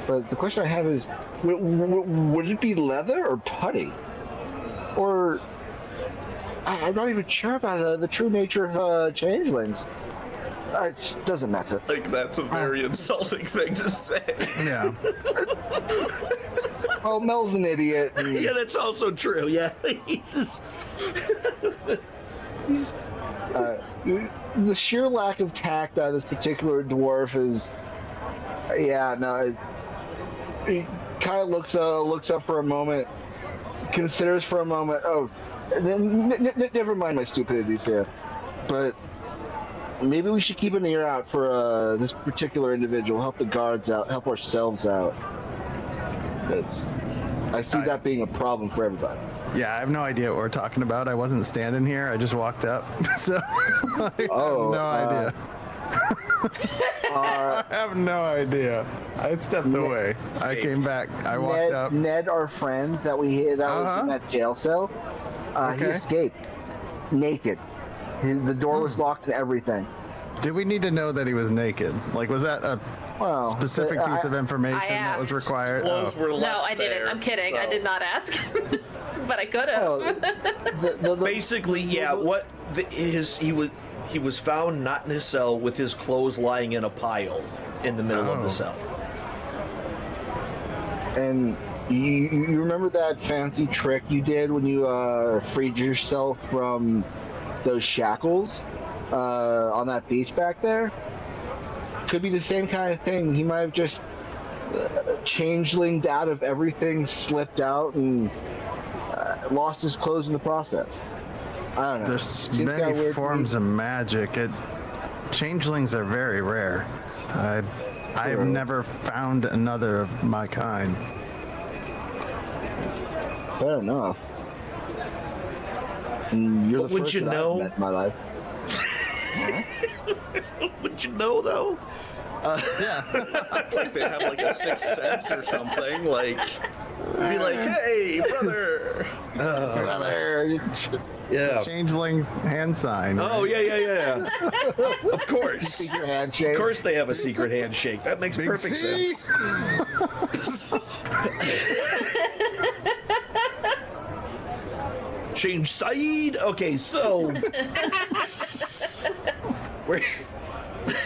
B: But the question I have is, would it be leather or putty? Or I'm not even sure about the true nature of changelings. It doesn't matter.
C: Like, that's a very insulting thing to say.
D: Yeah.
B: Well, Mel's an idiot.
A: Yeah, that's also true. Yeah, he's
B: The sheer lack of tact out of this particular dwarf is, yeah, no. He kind of looks up for a moment, considers for a moment. Oh, never mind my stupidities here, but maybe we should keep an ear out for this particular individual. Help the guards out. Help ourselves out. I see that being a problem for everybody.
D: Yeah, I have no idea what we're talking about. I wasn't standing here. I just walked up. So I have no idea. I have no idea. I stepped away. I came back. I walked up.
B: Ned, our friend that was in that jail cell, he escaped naked. The door was locked and everything.
D: Did we need to know that he was naked? Like, was that a specific piece of information that was required?
C: Clothes were left
E: No, I didn't.
C: there,
E: I'm kidding.
C: so-
E: I did not ask. But I could have.
A: basically, yeah. He was found not in his cell with his clothes lying in a pile in the middle of the cell.
B: And you remember that fancy trick you did when you freed yourself from those shackles on that beach back there? Could be the same kind of thing. He might have just changelinged out of everything, slipped out, and lost his clothes in the process. I don't know.
D: There's
B: Seems kinda
D: many
B: weird to
D: forms
B: me.
D: of magic. Changelings are very rare. I've never found another of my kind.
B: Fair enough. And you're
A: But
B: the
A: would
B: first
A: you
B: that I've
A: know?
B: met in my life.
A: Would you know though?
C: It's like they have like a sixth sense or something. Like, be like, hey, brother.
A: Yeah.
D: Changeling hand sign.
A: Oh yeah. Of course.
B: Secret handshake.
A: Of course they have a secret handshake. That makes perfect
D: C.
A: sense. Change side. Okay, so we're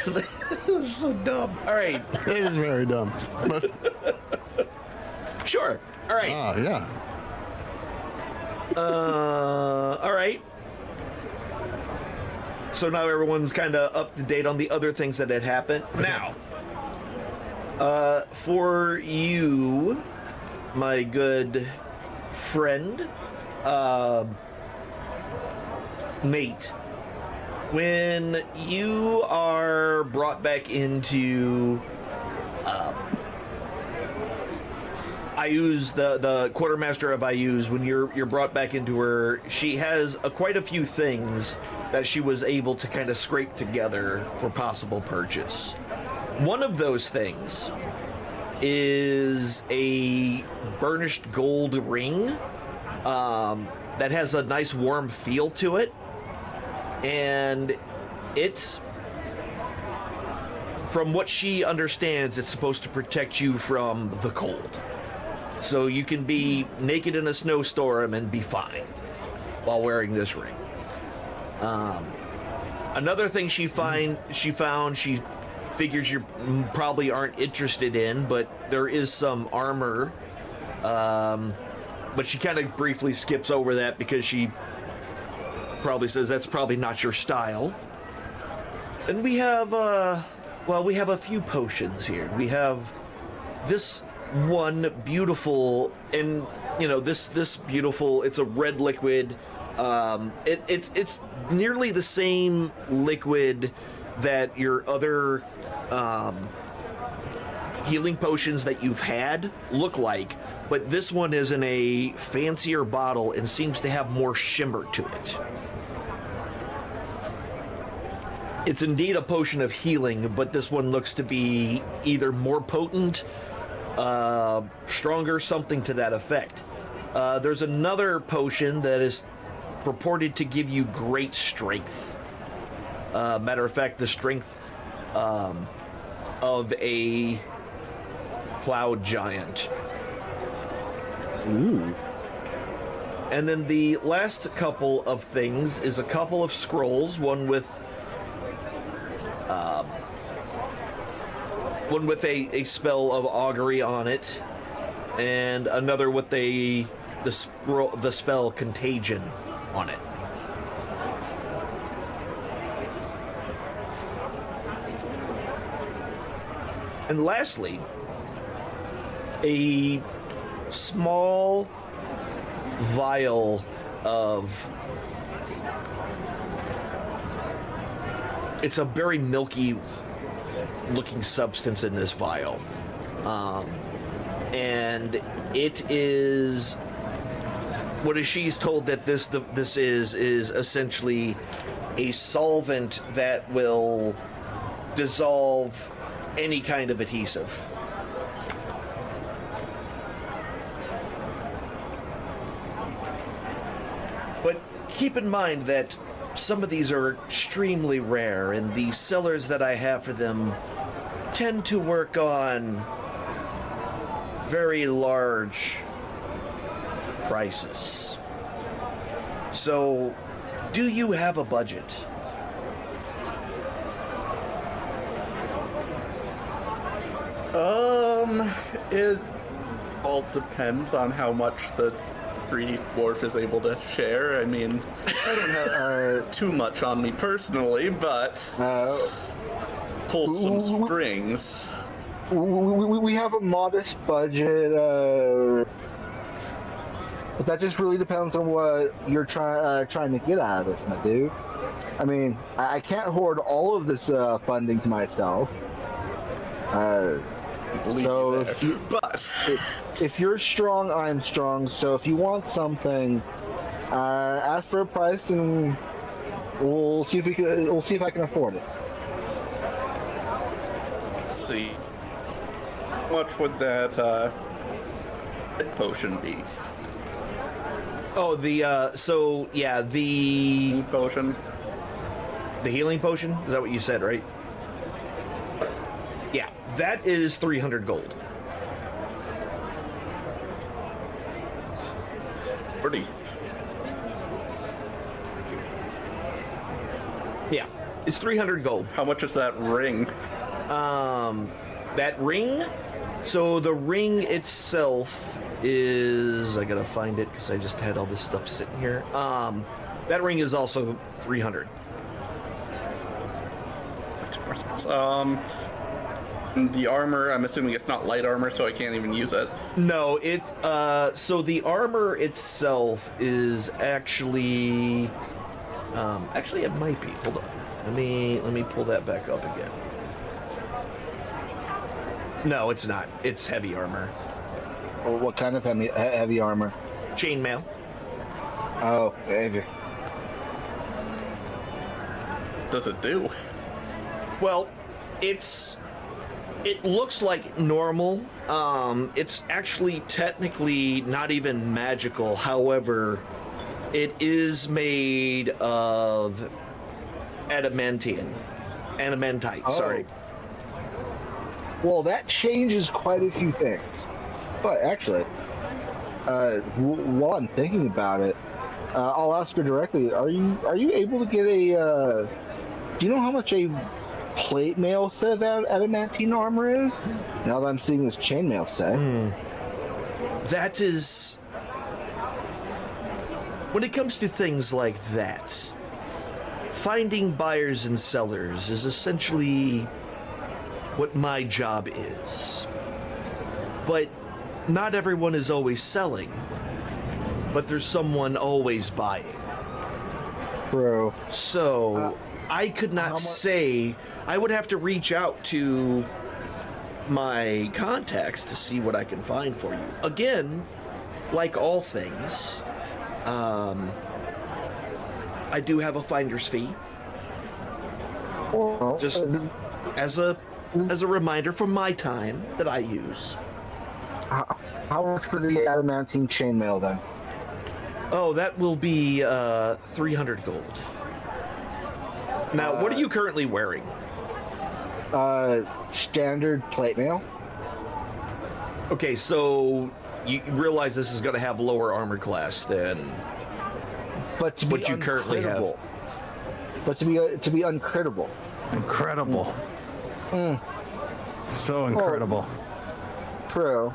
A: this is so dumb. All right,
F: It is very dumb. But,
A: sure. All right.
F: yeah.
A: All right. So now everyone's kind of up to date on the other things that had happened. Now, for you, my good friend, mate, when you are brought back into Ayu's, the quartermaster of Ayu's, when you're brought back into her, she has quite a few things that she was able to kind of scrape together for possible purchase. One of those things is a burnished gold ring that has a nice warm feel to it, and it's, from what she understands, it's supposed to protect you from the cold. So you can be naked in a snowstorm and be fine while wearing this ring. Another thing she found, she figures you probably aren't interested in, but there is some armor. But she kind of briefly skips over that because she probably says that's probably not your style. And we have, we have a few potions here. We have this one beautiful, and this beautiful. It's a red liquid. It's nearly the same liquid that your other healing potions that you've had look like, but this one is in a fancier bottle and seems to have more shimmer to it. It's indeed a potion of healing, but this one looks to be either more potent, stronger, something to that effect. There's another potion that is purported to give you great strength. Matter of fact, the strength of a cloud giant.
B: Ooh.
A: And then the last couple of things is a couple of scrolls, one with a spell of augury on it, and another with the spell contagion on it. And lastly, a small vial of, it's a very milky looking substance in this vial, and it is what she's told that this is essentially a solvent that will dissolve any kind of adhesive. But keep in mind that some of these are extremely rare, and the sellers that I have for them tend to work on very large prices. So, do you have a budget?
C: It all depends on how much the greedy dwarf is able to share. I mean, I don't have too much on me personally, but pull some strings.
B: We have a modest budget, but that just really depends on what you're trying to get out of this, my dude. I mean, I can't hoard all of this funding to myself. So if you're strong, I'm strong. So if you want something, ask for a price, and we'll see if I can afford it.
C: Let's see. How much would that potion be?
A: Oh, the
C: Potion.
A: the healing potion. Is that what you said, right? Yeah, that is 300 gold.
C: 40.
A: Yeah, it's 300 gold.
C: How much is that ring?
A: That ring. So the ring itself is, I gotta find it because I just had all this stuff sitting here. That ring is also 300.
C: The armor, I'm assuming it's not light armor, so I can't even use it.
A: No, so the armor itself is actually, actually it might be. Hold on. Let me pull that back up again. No, it's not. It's heavy armor.
B: Or what kind of heavy armor?
A: Chainmail.
B: Oh, heavy.
C: Does it do?
A: Well, it looks like normal. It's actually technically not even magical. However, it is made of adamantite. Sorry.
B: Well, that changes quite a few things. But actually, while I'm thinking about it, I'll ask her directly. Are you able to get a? Do you know how much a plate mail set of adamantine armor is? Now that I'm seeing this chainmail set.
A: That is, when it comes to things like that, finding buyers and sellers is essentially what my job is. But not everyone is always selling, but there's someone always buying.
B: True.
A: So I could not say. I would have to reach out to my contacts to see what I can find for you. Again, like all things, I do have a finder's fee.
B: Well,
A: Just as a reminder for my time that I use.
B: how much for the adamantine chainmail then?
A: Oh, that will be 300 gold. Now, what are you currently wearing?
B: Standard plate mail.
A: Okay, so you realize this is going to have lower armor class than
B: But to be
A: what you currently have.
B: uncrittable. But to be uncrittable.
D: Incredible. So incredible.
B: True.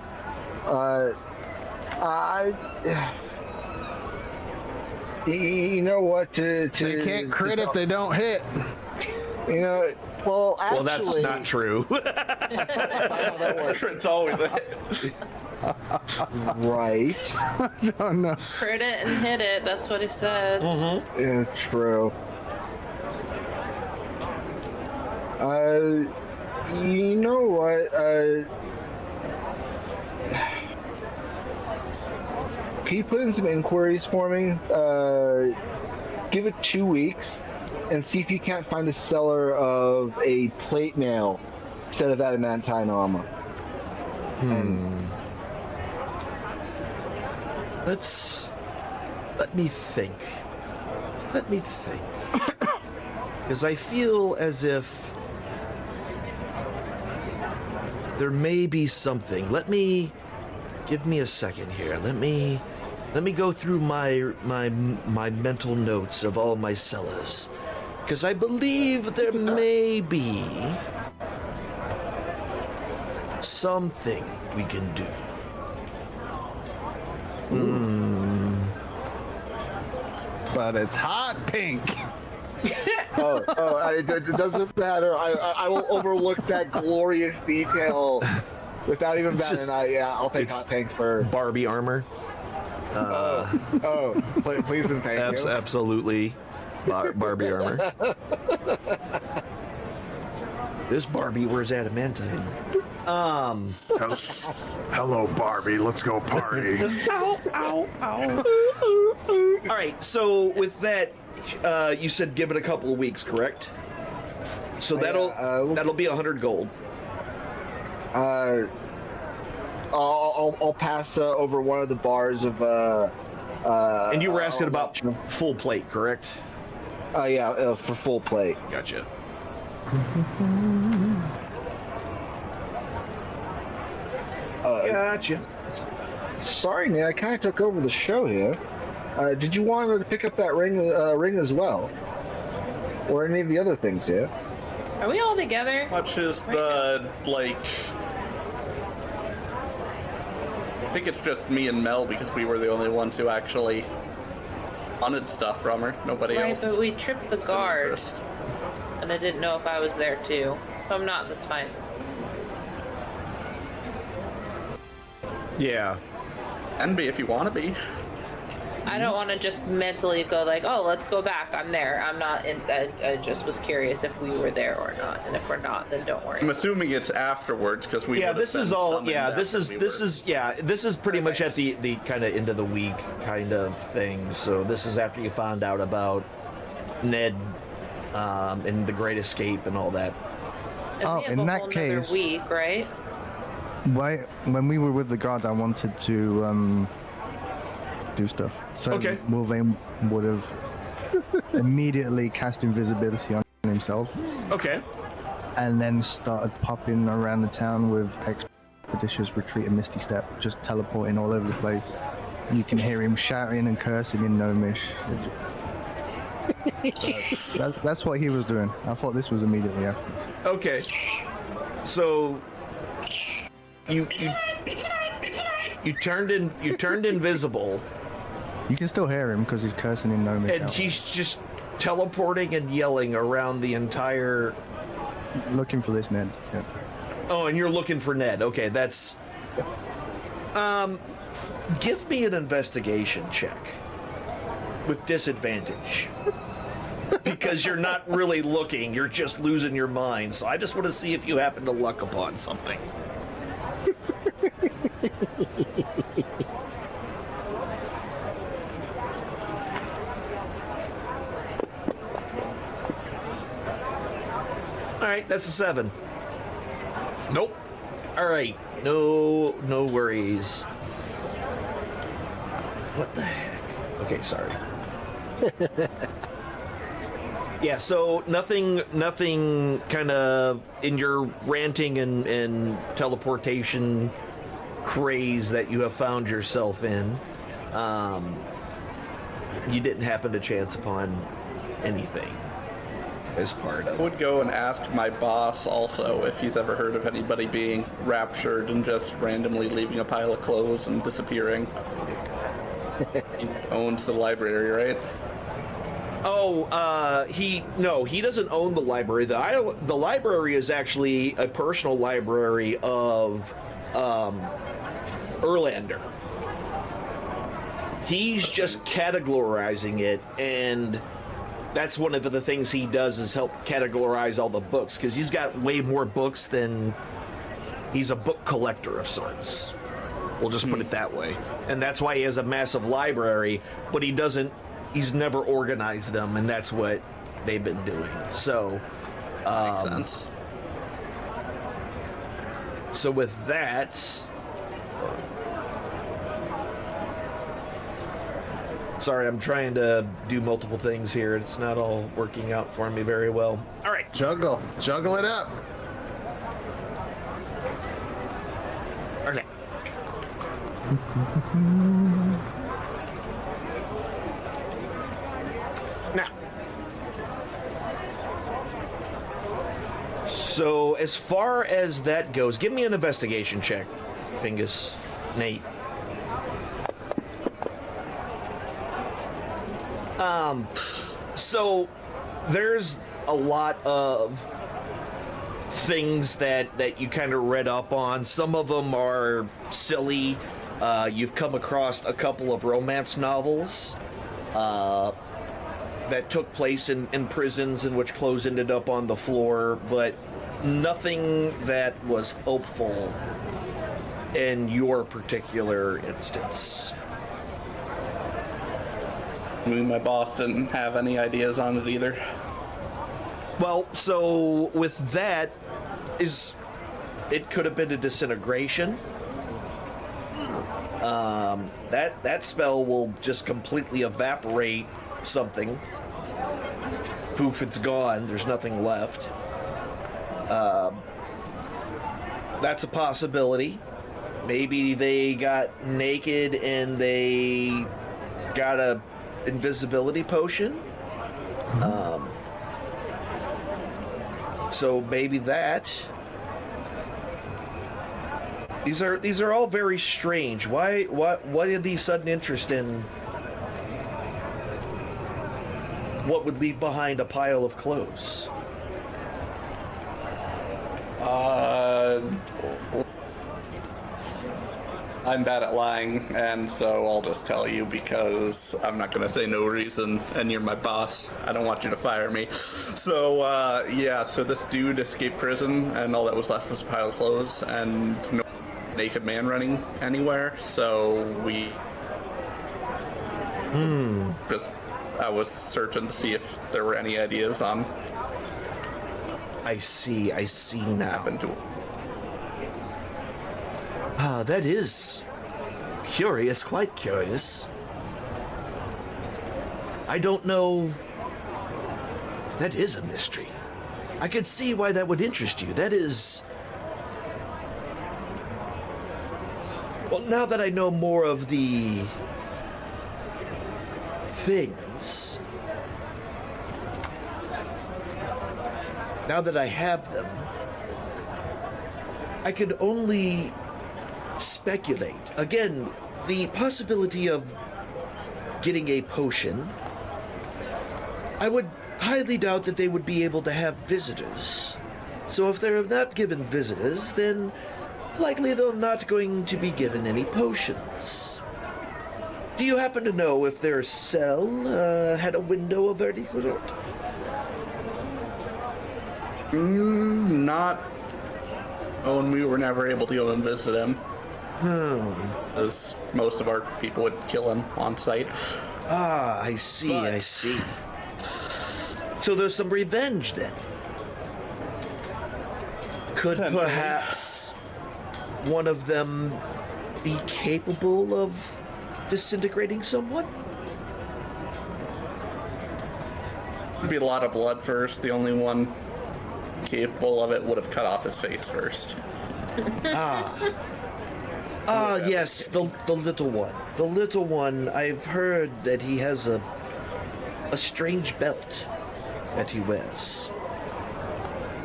B: You know what?
D: They can't crit if they don't hit.
B: You know. Well, actually,
A: Well, that's not true.
C: It's always a hit.
B: right.
D: Oh no.
E: Crit it and hit it. That's what he said.
B: Yeah, true. You know what? Can you put in some inquiries for me? Give it 2 weeks and see if you can't find a seller of a plate mail instead of adamantine armor.
A: Let me think. Because I feel as if there may be something. Give me a second here. Let me go through my mental notes of all my sellers. Because I believe there may be something we can do.
D: But it's hot pink.
B: It doesn't matter. I will overlook that glorious detail without even batting
A: just-
B: an eye. Yeah, I'll take
A: it's-
B: hot pink for.
A: Barbie armor.
B: Please and thank you.
A: Absolutely. Barbie armor. This Barbie wears adamantine.
G: Hello, Barbie. Let's go party.
A: All right, so with that, you said give it a couple of weeks, correct? So that'll be 100 gold.
B: I'll pass over one of the bars of.
A: And you were asking about full plate, correct?
B: Yeah, for full plate.
A: Gotcha. Gotcha.
B: Sorry, Nate, I kind of took over the show here. Did you want to pick up that ring as well, or any of the other things here?
E: Are we all together?
C: Much as the, like... I think it's just me and Mel because we were the only ones who actually wanted stuff from her. Nobody
E: Right,
C: else.
E: but we tripped the
C: showed
E: guard,
C: interest.
E: and I didn't know if I was there too. If I'm not, that's fine.
A: Yeah.
C: And be if you want to be.
E: I don't want to just mentally go like, oh, let's go back. I'm there. I'm not in. I just was curious if we were there or not, and if we're not, then don't worry.
C: I'm assuming it's afterwards because we.
A: Yeah,
C: would've
A: this is
C: been
A: all.
C: summoned
A: Yeah, this
C: after
A: is
C: we were-
A: this is pretty much at the kind of end of the week kind of thing. So this is after you found out about Ned and the Great Escape and all that.
E: And
F: Oh,
E: we have
F: in
E: a
F: that
E: whole nother
F: case-
E: week, right?
F: When we were with the guard, I wanted to do stuff. So
A: Okay.
F: Wylvain would have immediately cast invisibility on himself
A: Okay.
F: and then started popping around the town with expeditious retreat and misty step, just teleporting all over the place. You can hear him shouting and cursing in Gnomish. That's what he was doing. I thought this was immediately after.
A: Okay. So you turned invisible,
F: You can still hear him because he's cursing in Gnomish.
A: and she's just teleporting and yelling around the entire.
F: Looking for this Ned. Yeah.
A: Oh, and you're looking for Ned. Okay, that's. Give me an investigation check with disadvantage. Because you're not really looking, you're just losing your mind. So I just want to see if you happen to luck upon something. All right, that's a 7. Nope. All right, no worries. What the heck? Okay, sorry. Yeah, so nothing kind of in your ranting and teleportation craze that you have found yourself in. You didn't happen to chance upon anything as part of.
C: I would go and ask my boss also if he's ever heard of anybody being raptured and just randomly leaving a pile of clothes and disappearing. He owns the library, right?
A: Oh, he doesn't own the library. The library is actually a personal library of Erlander. He's just categorizing it, and that's one of the things he does is help categorize all the books, because he's got way more books than he's a book collector of sorts. We'll just put it that way. And that's why he has a massive library, but he's never organized them, and that's what they've been doing. So,
C: Makes sense.
A: So with that, sorry, I'm trying to do multiple things here. It's not all working out for me very well. All right.
D: Juggle it up.
A: Okay. Now, so as far as that goes, give me an investigation check, Pingus, Nate. So there's a lot of things that you kind of read up on. Some of them are silly. You've come across a couple of romance novels that took place in prisons in which clothes ended up on the floor, but nothing that was hopeful in your particular instance.
C: I mean, my boss didn't have any ideas on it either.
A: Well, so with that, it could have been a disintegration. That spell will just completely evaporate something. Poof, it's gone. There's nothing left. That's a possibility. Maybe they got naked and they got a invisibility potion. So maybe that. These are all very strange. Why did these sudden interest in what would leave behind a pile of clothes?
C: I'm bad at lying, and so I'll just tell you because I'm not going to say no reason, and you're my boss. I don't want you to fire me. So, so this dude escaped prison, and all that was left was a pile of clothes, and no naked man running anywhere, so I was searching to see if there were any ideas on...
A: I see now.
C: Happened to
A: That is curious, quite curious. I don't know. That is a mystery. I could see why that would interest you. That is... Well, now that I know more of the things, now that I have them, I could only speculate. Again, the possibility of getting a potion, I would highly doubt that they would be able to have visitors. So if they're not given visitors, then likely they're not going to be given any potions. Do you happen to know if their cell had a window of any sort?
C: Not... Oh, and we were never able to go and visit him. As most of our people would kill him on sight.
A: Ah, I see, I see. So there's some revenge then. Could perhaps one of them be capable of disintegrating someone?
C: be a lot of blood first. The only one capable of it would have cut off his face first.
A: Yes, the little one. The little one, I've heard that he has a strange belt that he wears.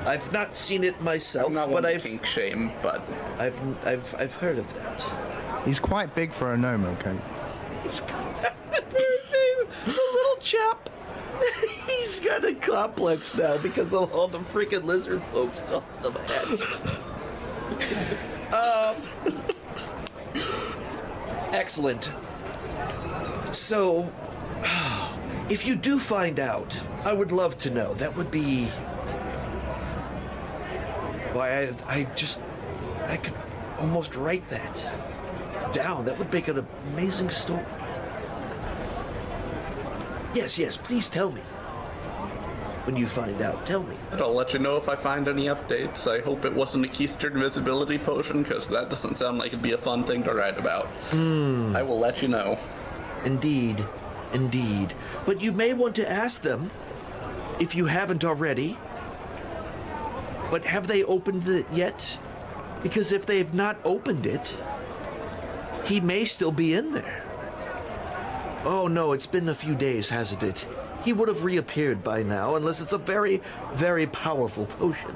A: I've not seen it myself,
C: I'm not
A: but
C: one to
A: I've
C: kink shame, but
A: I've heard of that.
F: He's quite big for a gnome, okay?
A: The little chap. He's got a complex now because of all the freaking lizard folks on the head. Excellent. So, if you do find out, I would love to know. That would be... Why, I could almost write that down. That would make an amazing story. Yes, please tell me. When you find out, tell me.
C: I'll let you know if I find any updates. I hope it wasn't a Keystern invisibility potion, because that doesn't sound like it'd be a fun thing to write about. I will let you know.
A: Indeed. But you may want to ask them, if you haven't already, but have they opened it yet? Because if they've not opened it, he may still be in there. Oh no, it's been a few days, hasn't it? He would have reappeared by now, unless it's a very, very powerful potion.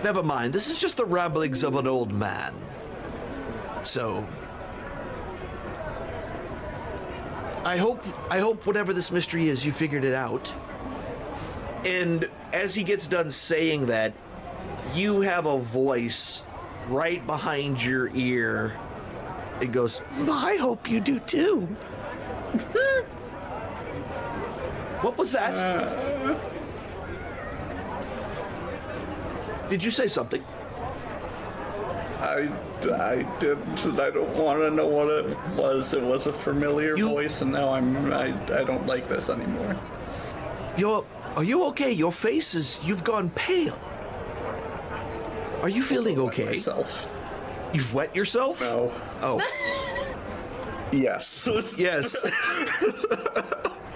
A: Never mind, this is just the ramblings of an old man. So... I hope whatever this mystery is, you figured it out. And as he gets done saying that, you have a voice right behind your ear. It goes, I hope you do too. What was that? Did you say something?
C: I didn't, and I don't want to know what it was. It was a familiar voice, and now I don't like this anymore.
A: Are you okay? Your face is, you've gone pale. Are you feeling okay?
C: Myself.
A: You've wet yourself?
C: No.
A: Oh.
C: Yes.
A: Yes.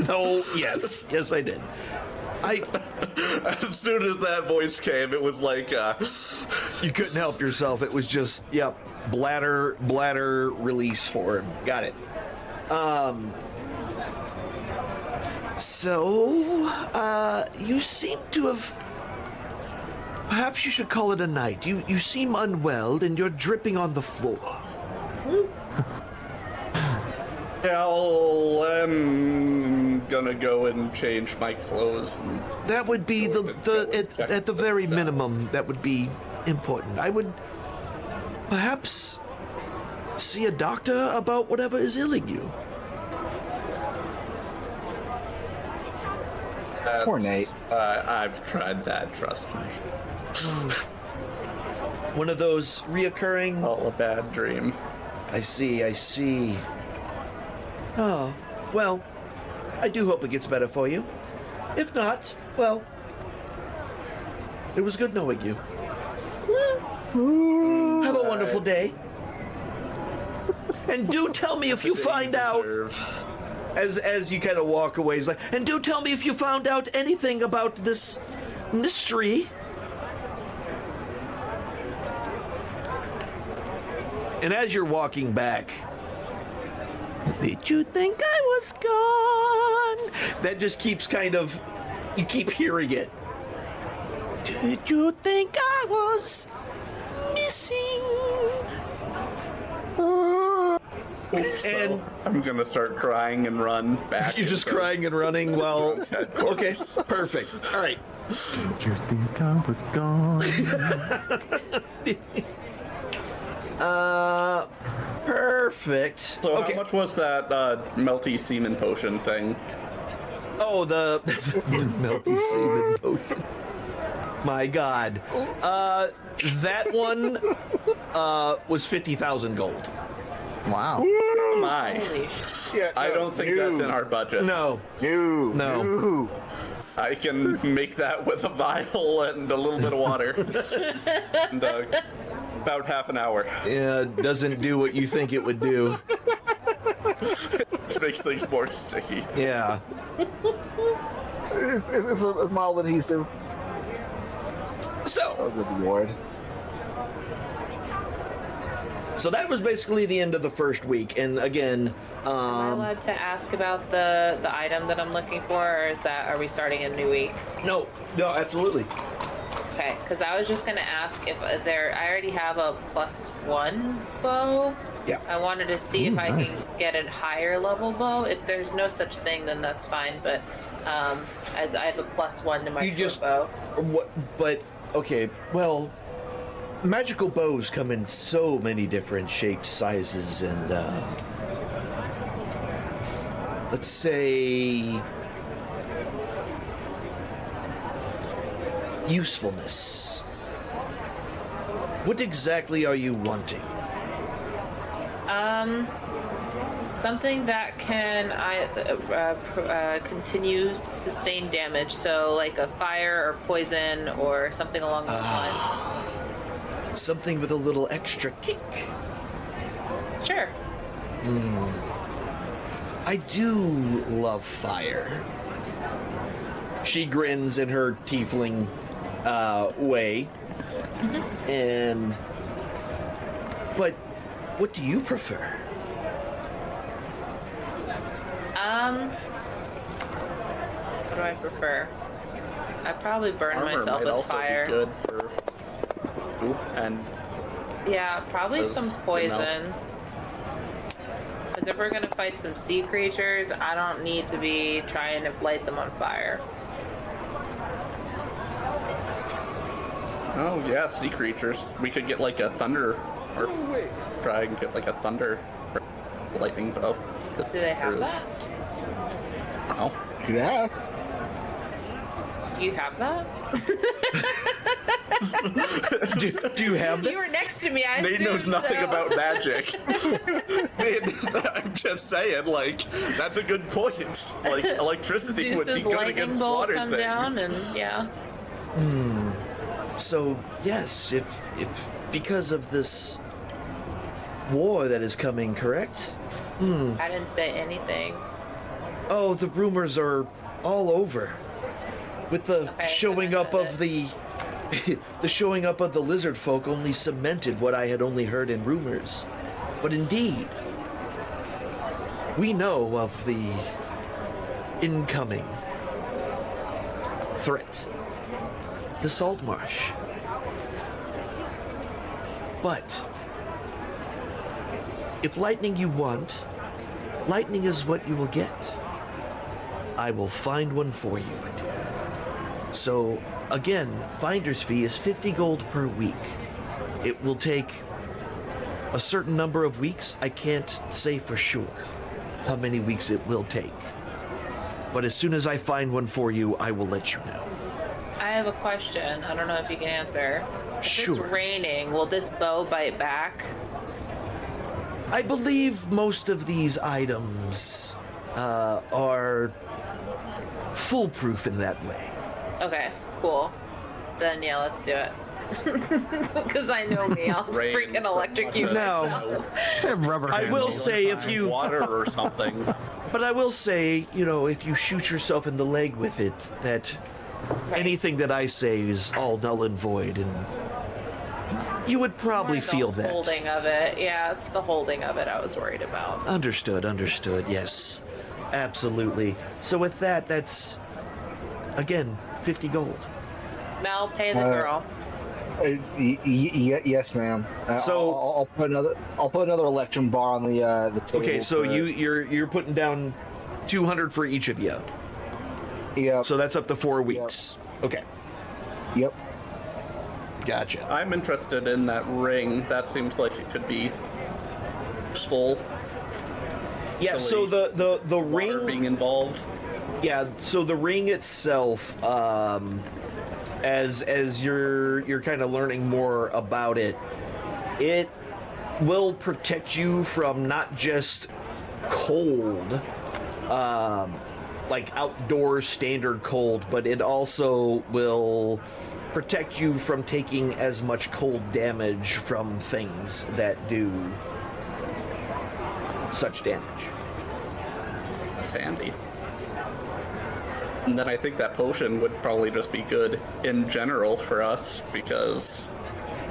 A: No, yes. Yes, I did.
C: As soon as that voice came, it was like,
A: You couldn't help yourself. It was just, yep, bladder release for him. Got it. So, you seem to have... Perhaps you should call it a night. You seem unwell and you're dripping on the floor.
C: Well, I'm gonna go and change my clothes. And
A: That would be at the very minimum, that would be important. I would perhaps see a doctor about whatever is ailing you.
B: Poor Nate.
C: I've tried that, trust me.
A: One of those reoccurring...
C: All a bad dream.
A: I see. Oh, well, I do hope it gets better for you. If not, well, it was good knowing you. Have a wonderful day. And do tell me if you find out, as you kind of walk away, he's like, and do tell me if you found out anything about this mystery. And as you're walking back, did you think I was gone? That just keeps kind of, you keep hearing it. Did you think I was missing? And
C: I'm gonna start crying and run back.
A: you're just crying and running while... Okay, perfect. All right.
F: Did you think I was gone?
A: Perfect.
C: So
A: Okay.
C: how much was that melty semen potion thing?
A: Oh, the melty semen potion. My God. That one was 50,000 gold.
F: Wow.
C: Oh my.
E: Holy sh-
B: Yeah,
C: I don't think that's in our budget.
A: No.
B: No.
C: I can make that with a vial and a little bit of water. And, about half an hour.
A: Yeah, doesn't do what you think it would do.
C: It's just makes things more sticky.
A: Yeah.
B: It's a mild adhesive.
A: So,
B: Oh, good lord.
A: so that was basically the end of the first week. And again,
E: Am I allowed to ask about the item that I'm looking for, or are we starting a new week?
A: no, absolutely.
E: Okay, because I was just gonna ask if I already have a +1 bow.
A: Yeah.
E: I wanted to see if I
D: nice.
E: can get a higher level bow. If there's no such thing, then that's fine. But as I have a +1 to my
A: You
E: short
A: just
E: bow.
A: what? But okay, well, magical bows come in so many different shapes, sizes, and let's say usefulness. What exactly are you wanting?
E: Something that can continue sustained damage. So like a fire or poison or something along those lines.
A: Something with a little extra kick.
E: Sure.
A: I do love fire. She grins in her tiefling way. But what do you prefer?
E: What do I prefer? I probably burn
C: Armor
E: myself
C: might
E: with
C: also
E: fire.
C: be good for. Ooh, and
E: Yeah, probably some
C: Those,
E: poison. Because if we're gonna fight some sea creatures, I don't need to be trying to light them on fire.
C: oh yeah, sea creatures. We could get like a thunder, or try and get like a thunder lightning bow.
E: Do they have that?
C: Oh,
B: Yeah.
E: Do you have that?
A: Do you have
E: You were next to me. I
C: Nate knows
E: assumed
C: nothing
E: so.
C: about magic. I'm just saying, like, that's a good point. Like, electricity would be
E: Zeus's
C: good
E: lightning
C: against
E: bolt
C: water
E: come
C: things.
E: down, and yeah.
A: So yes, if because of this war that is coming, correct?
E: I didn't say anything.
A: Oh, the rumors are all over. With the
E: Okay,
A: showing
E: then I
A: up
E: said
A: of the the showing up of the lizard folk only cemented what I had only heard in rumors. But indeed, we know of the incoming threat. The salt marsh. But if lightning you want, lightning is what you will get. I will find one for you, my dear. So, again, finder's fee is 50 gold per week. It will take a certain number of weeks. I can't say for sure how many weeks it will take. But as soon as I find one for you, I will let you know.
E: I have a question. I don't know if you can answer. If
A: Sure.
E: it's raining, will this bow bite back?
A: I believe most of these items are foolproof in that way.
E: Okay, cool. Then yeah, let's do it. Because I know me, I'll
C: Rain
E: freaking
C: from
E: electrocute
C: under.
A: Now,
E: myself.
D: They have rubber
A: I will
D: handles.
A: say if you,
C: water or something.
A: but I will say, you know, if you shoot yourself in the leg with it, that anything that I say is all null and void, and you would probably
E: More the
A: feel that.
E: holding of it. Yeah, it's the holding of it I was worried about.
A: Understood, yes. Absolutely. So with that, that's, again, 50 gold.
E: Mel, pay the girl.
B: Yes, ma'am.
A: So-
B: I'll put another electrum bar on the table.
A: Okay, so
B: for-
A: you're putting down 200 for each of you.
B: Yep.
A: So that's up to 4 weeks. Okay,
B: Yep.
A: gotcha.
C: I'm interested in that ring. That seems like it could be useful.
A: Yeah, so the
C: Water
A: ring
C: being involved.
A: Yeah, so the ring itself, as you're kind of learning more about it, it will protect you from not just cold, like outdoor standard cold, but it also will protect you from taking as much cold damage from things that do such damage.
C: It's handy. And then I think that potion would probably just be good in general for us because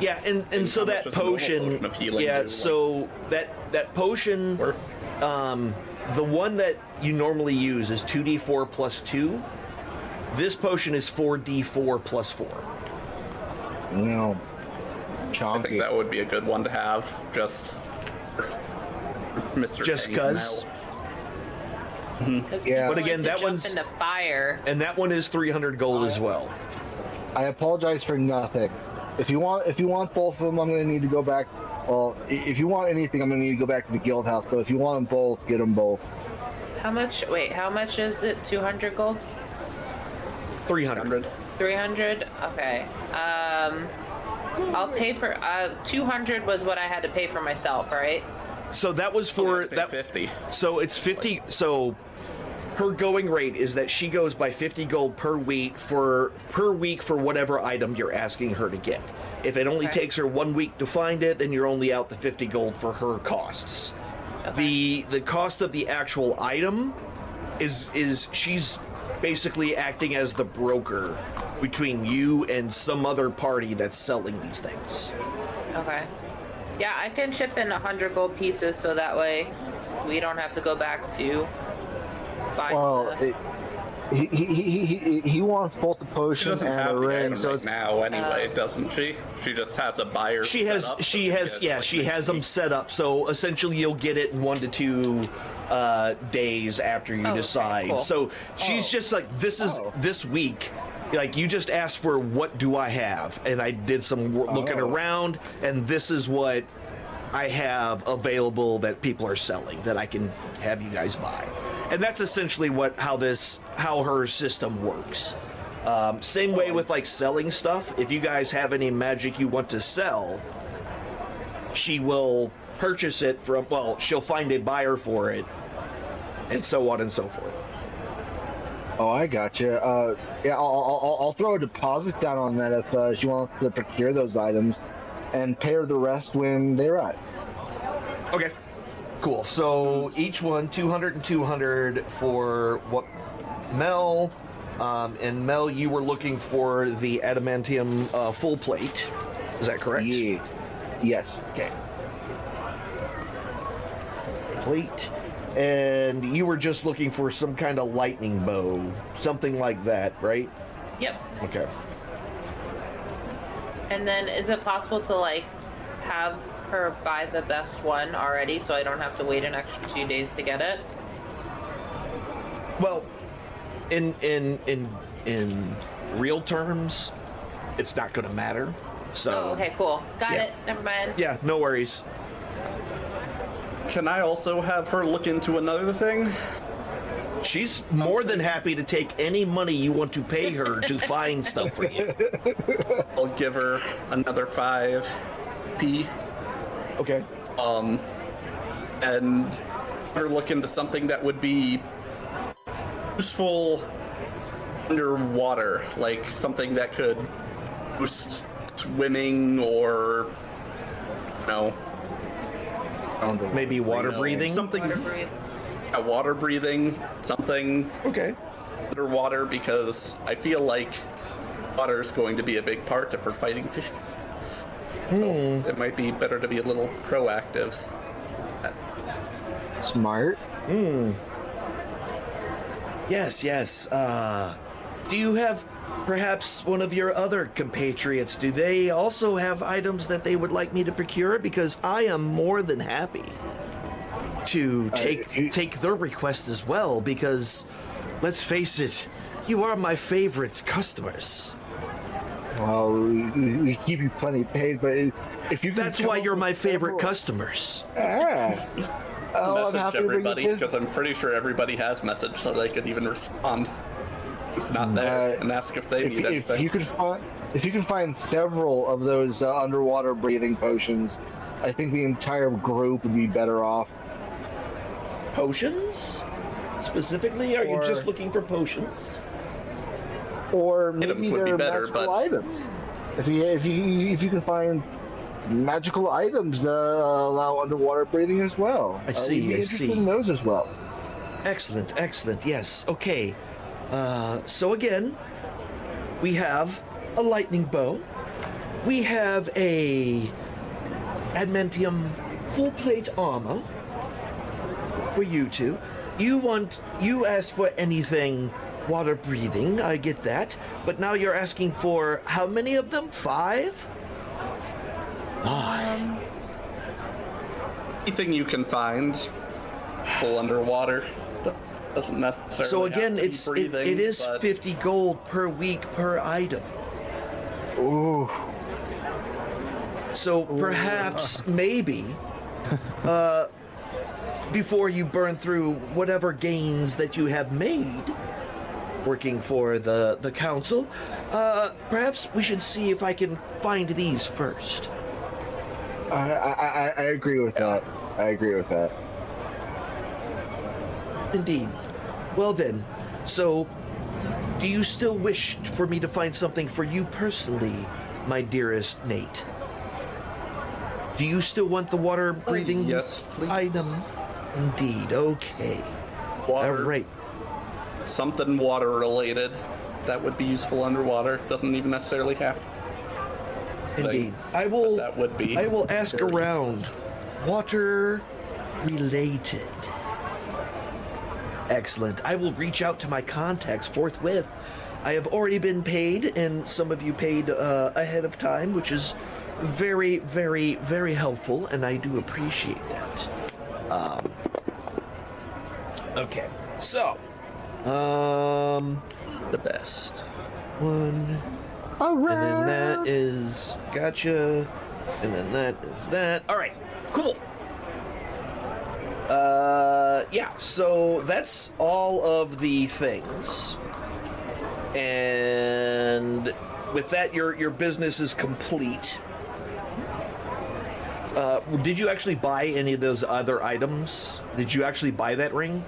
A: Yeah, and so
C: how much
A: that
C: does a normal
A: potion,
C: potion of healing
A: yeah,
C: do?
A: so that potion,
C: or
A: the one that you normally use is 2d4 plus 2. This potion is 4d4 plus 4.
B: You know,
C: I
B: chonky.
C: think that would be a good one to have just for Mr.
A: Just
C: Tank
A: 'cause?
C: now.
E: Because
B: Yeah.
E: people
A: But again,
E: like to
A: that
E: jump
A: one's-
E: into fire.
A: And that one is 300 gold as well.
B: I apologize for nothing. If you want both of them, I'm going to need to go back. Well, if you want anything, I'm going to need to go back to the guild house. But if you want them both, get them both.
E: How much? Wait, how much is it? 200 gold?
A: 300.
E: 300? Okay. I'll pay for 200 was what I had to pay for myself, right?
A: So that was for that.
C: 50.
A: So it's 50. So her going rate is that she goes by 50 gold per week for whatever item you're asking her to get. If it only
E: Okay.
A: takes her 1 week to find it, then you're only out the 50 gold for her costs.
E: Okay.
A: The cost of the actual item is she's basically acting as the broker between you and some other party that's selling these things.
E: Okay. Yeah, I can chip in 100 gold pieces so that way we don't have to go back to buying
B: Well,
E: the...
B: he wants both the
C: She
B: potion
C: doesn't
B: and
C: have
B: a
C: the
B: ring,
C: item
B: so
C: right
B: it's
C: now anyway, doesn't she? She just has a buyer.
A: She
C: set
A: has
C: up, so
A: she has
C: gets, like,
A: them set up, so essentially you'll get it in 1 to 2 days after you
E: okay,
A: decide.
E: cool.
A: So she's just like, this is this week. Like, you just asked for what do I have, and I did some looking around, and this is what I have available that people are selling that I can have you guys buy. And that's essentially how her system works. Same way with like selling stuff. If you guys have any magic you want to sell, she will purchase it from, well, she'll find a buyer for it, and so on and so forth.
B: Oh, I gotcha. Yeah, I'll throw a deposit down on that if she wants to procure those items, and pay her the rest when they arrive.
A: Okay, cool. So each one 200 and 200 for what Mel, and Mel, you were looking for the adamantium full plate. Is that correct?
B: Yeah. Yes.
A: Okay. Plate. And you were just looking for some kind of lightning bow, something like that, right?
E: Yep.
A: Okay.
E: And then is it possible to like have her buy the best one already so I don't have to wait an extra 2 days to get it?
A: Well, in real terms, it's not going to matter. So
E: Oh, okay, cool. Got
A: yeah.
E: it. Never mind.
A: Yeah, no worries.
C: Can I also have her look into another thing?
A: She's more than happy to take any money you want to pay her to find stuff for you.
C: I'll give her another 5p.
A: Okay.
C: And her look into something that would be useful underwater, like something that could boost swimming or, you know,
A: Maybe water breathing.
C: something,
E: Water breathe.
C: water breathing, something
A: Okay.
C: underwater, because I feel like water is going to be a big part if we're fighting fish. So it might be better to be a little proactive.
B: Smart.
A: Yes, yes. Do you have perhaps one of your other compatriots? Do they also have items that they would like me to procure? Because I am more than happy to take their request as well. Because let's face it, you are my favorite customers.
B: Well, we keep you plenty paid, but if you can
A: That's
B: come
A: why
B: up
A: you're
B: with
A: my favorite
B: several-
A: customers.
B: Ah. Oh, I'm
C: Message
B: happy to bring
C: everybody,
B: you
C: because
B: this.
C: I'm pretty sure everybody has message, so they could even respond who's not there and ask if they need anything.
B: If you can find several of those underwater breathing potions, I think the entire group would be better off.
A: Potions? Specifically, are you
B: Or-
A: just looking for potions?
B: Or maybe
C: Items would be
B: they're
C: better,
B: magical
C: but-
B: items. If you can find magical items that allow underwater breathing as well.
A: I see,
B: we'd be
A: I
B: interested
A: see.
B: in those as well.
A: Excellent, excellent. Yes, okay. So again, we have a lightning bow. We have a adamantium full plate armor for you two. You asked for anything water breathing, I get that. But now you're asking for how many of them? 5? My.
C: Anything you can find full underwater doesn't necessarily.
A: So again,
C: have to be breathing,
A: it is
C: but
A: 50 gold per week per item.
B: Ooh.
A: So perhaps, maybe, before you burn through whatever gains that you have made working for the council, perhaps we should see if I can find these first.
B: I agree with that. I agree with that.
A: Indeed. Well then, so do you still wish for me to find something for you personally, my dearest Nate? Do you still want the water breathing
C: Yes, please.
A: item? Indeed, okay.
C: water,
A: All right.
C: something water related that would be useful underwater. Doesn't even necessarily have to.
A: Indeed. I will
C: that would be
A: I will ask
C: very
A: around. Water related. Excellent. I will reach out to my contacts forthwith. I have already been paid, and some of you paid ahead of time, which is very, very, very helpful, and I do appreciate that. Okay. So,
C: the best.
A: 1. And then that is gotcha. And then that is that. All right, cool. Yeah, so that's all of the things. And with that, your business is complete. Did you actually buy any of those other items? Did you actually buy that ring?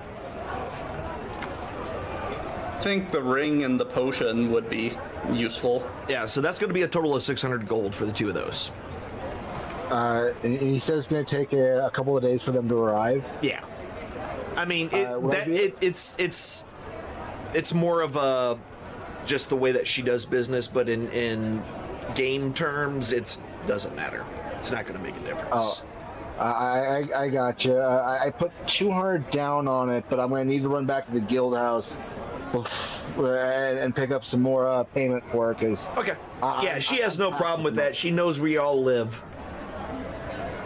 C: I think the ring and the potion would be useful.
A: Yeah, so that's going to be a total of 600 gold for the two of those.
B: And he says it's going to take a couple of days for them to arrive.
A: Yeah, I mean, it's more of a just the way that she does business, but in game terms, it doesn't matter. It's not going to make a difference.
B: Oh, I got you. I put 200 down on it, but I'm going to need to run back to the guild house and pick up some more payment for it. Cause
A: Okay. Yeah, she has no problem with that. She knows where you all live.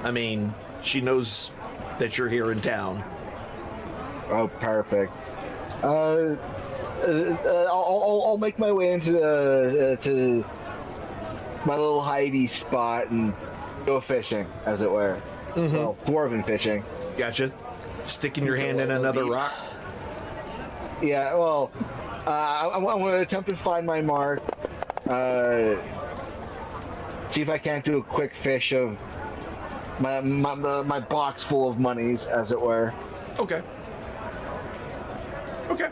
A: I mean, she knows that you're here in town.
B: Oh, perfect. I'll make my way into to my little hidey spot and go fishing, as it were. Well, dwarven fishing.
A: Gotcha. Sticking your hand in another rock.
B: Yeah, well, I'm going to attempt to find my mark. See if I can't do a quick fish of my box full of monies, as it were.
A: Okay. Okay.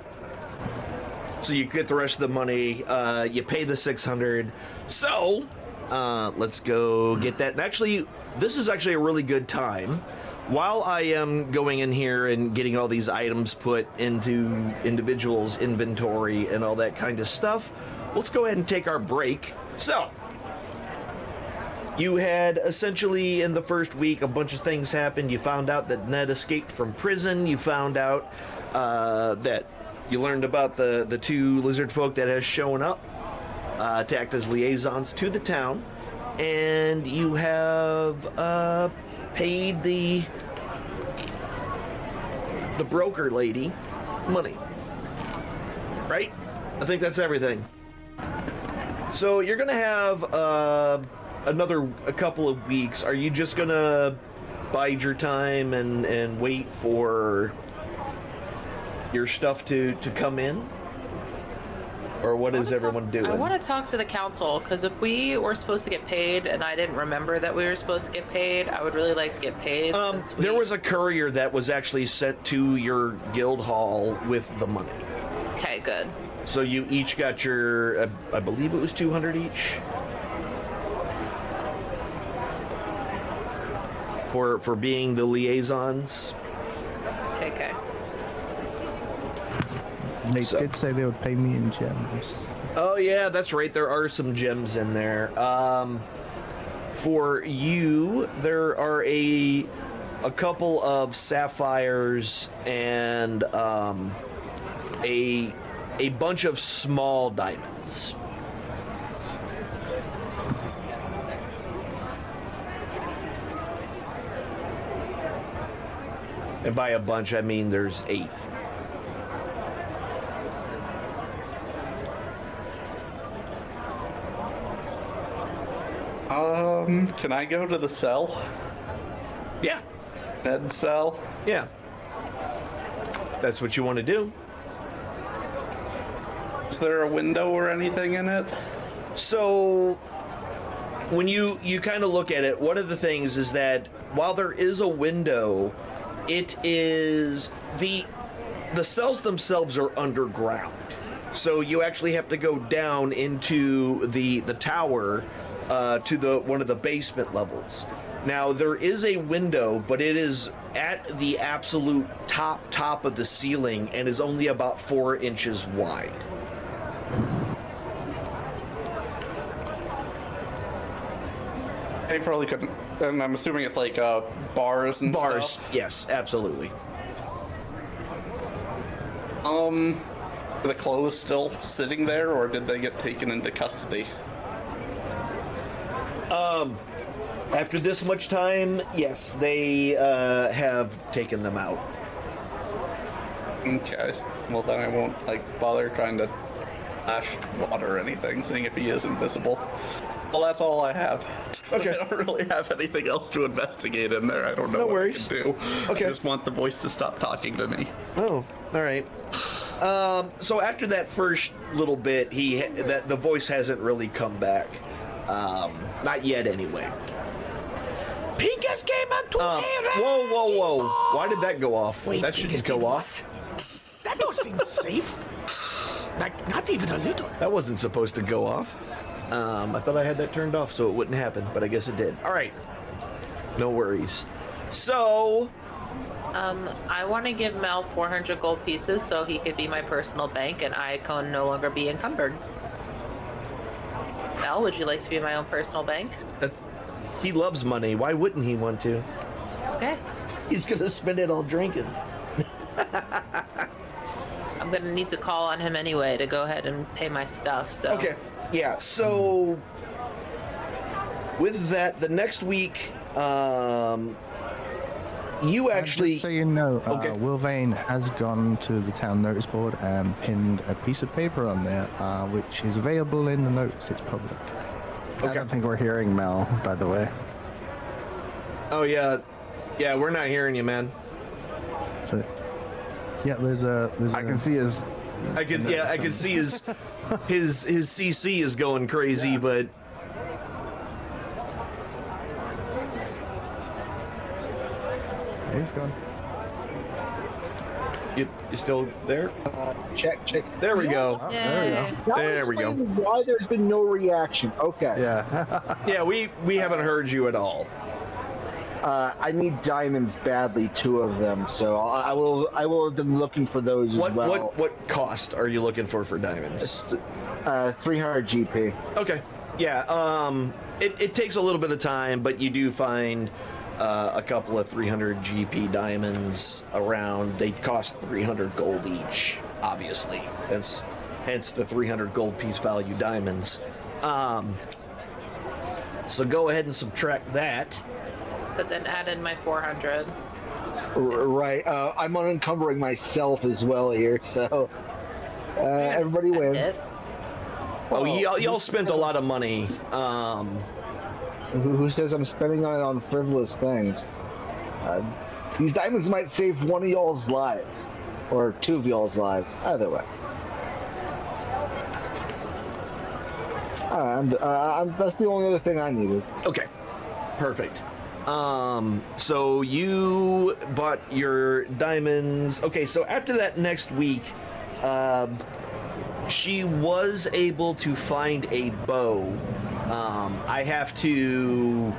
A: So you get the rest of the money. You pay the 600. So let's go get that. And actually, this is actually a really good time. While I am going in here and getting all these items put into individuals' inventory and all that kind of stuff, let's go ahead and take our break. So, you had essentially in the first week a bunch of things happened. You found out that Ned escaped from prison. You found out that you learned about the two lizard folk that has shown up to act as liaisons to the town. And you have paid the broker lady money, right? I think that's everything. So you're gonna have a couple of weeks. Are you just gonna bide your time and wait for your stuff to come in? Or what is everyone doing?
E: I want to talk to the council, because if we were supposed to get paid and I didn't remember that we were supposed to get paid, I would really like to get paid.
A: There was a courier that was actually sent to your guild hall with the money.
E: Okay, good.
A: So you each got your, I believe it was 200 each. For being the liaisons.
E: Okay.
F: They
A: So-
F: did say they would pay me in gems.
A: Oh yeah, that's right. There are some gems in there. For you, there are a couple of sapphires and a bunch of small diamonds. And by a bunch, I mean there's 8.
C: Can I go to the cell?
A: Yeah.
C: Med cell?
A: Yeah. That's what you want to do.
C: Is there a window or anything in it?
A: So when you kind of look at it, one of the things is that while there is a window, it is the cells themselves are underground. So you actually have to go down into the tower to one of the basement levels. Now there is a window, but it is at the absolute top of the ceiling and is only about 4 inches wide.
C: I probably couldn't. And I'm assuming it's like bars and
A: Bars,
C: stuff.
A: yes, absolutely.
C: Are the clothes still sitting there, or did they get taken into custody?
A: After this much time, yes, they have taken them out.
C: Okay. Well, then I won't bother trying to flash water or anything, seeing if he is invisible. Well, that's all I have.
A: Okay.
C: I don't really have anything else to investigate in there. I don't know
A: No
C: what
A: worries.
C: I can do.
A: Okay.
C: I just want the voice to stop talking to me.
A: Oh, all right. So after that first little bit, the voice hasn't really come back. Not yet, anyway.
H: Pincus came into
A: Whoa! Why did that go off?
H: Wait,
A: that shouldn't go off.
H: That don't seem safe. Like, not even a little.
A: That wasn't supposed to go off. I thought I had that turned off so it wouldn't happen, but I guess it did. All right. No worries. So,
E: I want to give Mel 400 gold pieces so he could be my personal bank and I can no longer be encumbered. Mel, would you like to be my own personal bank?
A: he loves money. Why wouldn't he want to?
E: Okay.
A: He's gonna spend it all drinking.
E: I'm gonna need to call on him anyway to go ahead and pay my stuff, so.
A: Okay. Yeah, so with that, the next week, you actually...
F: Just so you know,
A: Okay.
F: Wylvain has gone to the town notice board and pinned a piece of paper on there, which is available in the notes. It's public.
D: I don't think we're hearing Mel, by the way.
A: Oh, yeah. Yeah, we're not hearing you, man.
F: So, yeah, there's
D: I can see his.
A: I can see his CC is going crazy, but
F: He's gone.
A: you still there?
B: Check.
A: There we go.
D: There we go.
B: Now
A: There we go.
B: explain why there's been no reaction. Okay.
D: Yeah.
A: Yeah, we haven't heard you at all.
B: I need diamonds badly, 2 of them, so I will have been looking for those
A: What
B: as well.
A: what cost are you looking for diamonds?
B: 300 GP.
A: Okay. Yeah. It takes a little bit of time, but you do find a couple of 300 GP diamonds around. They cost 300 gold each, obviously. Hence the 300 gold piece value diamonds. So go ahead and subtract that.
E: But then add in my 400.
B: Right. I'm unencumbering myself as well here, so everybody
E: Spend
B: wins.
E: it.
A: Oh, y'all spent a lot of money.
B: Who says I'm spending it on frivolous things? These diamonds might save one of y'all's lives, or 2 of y'all's lives. Either way. That's the only other thing I needed.
A: Okay, perfect. So you bought your diamonds. Okay, so after that next week, she was able to find a bow. I have to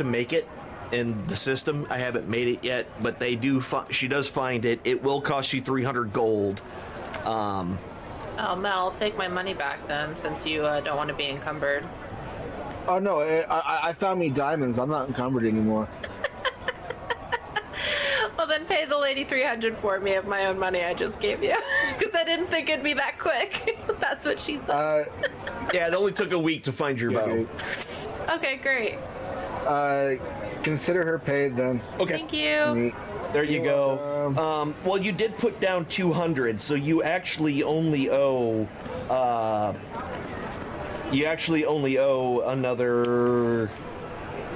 A: make it in the system. I haven't made it yet, but they do. She does find it. It will cost you 300 gold.
E: Oh, Mel, I'll take my money back then, since you don't want to be encumbered.
B: Oh no, I found me diamonds. I'm not encumbered anymore.
E: Well, then pay the lady 300 for me of my own money I just gave you, because I didn't think it'd be that quick. That's what she said.
A: Yeah, it only took a week to find your bow.
E: Okay, great.
B: Consider her paid then.
A: Okay.
E: Thank you.
A: There you go. Well, you did put down 200, so you actually only owe. Another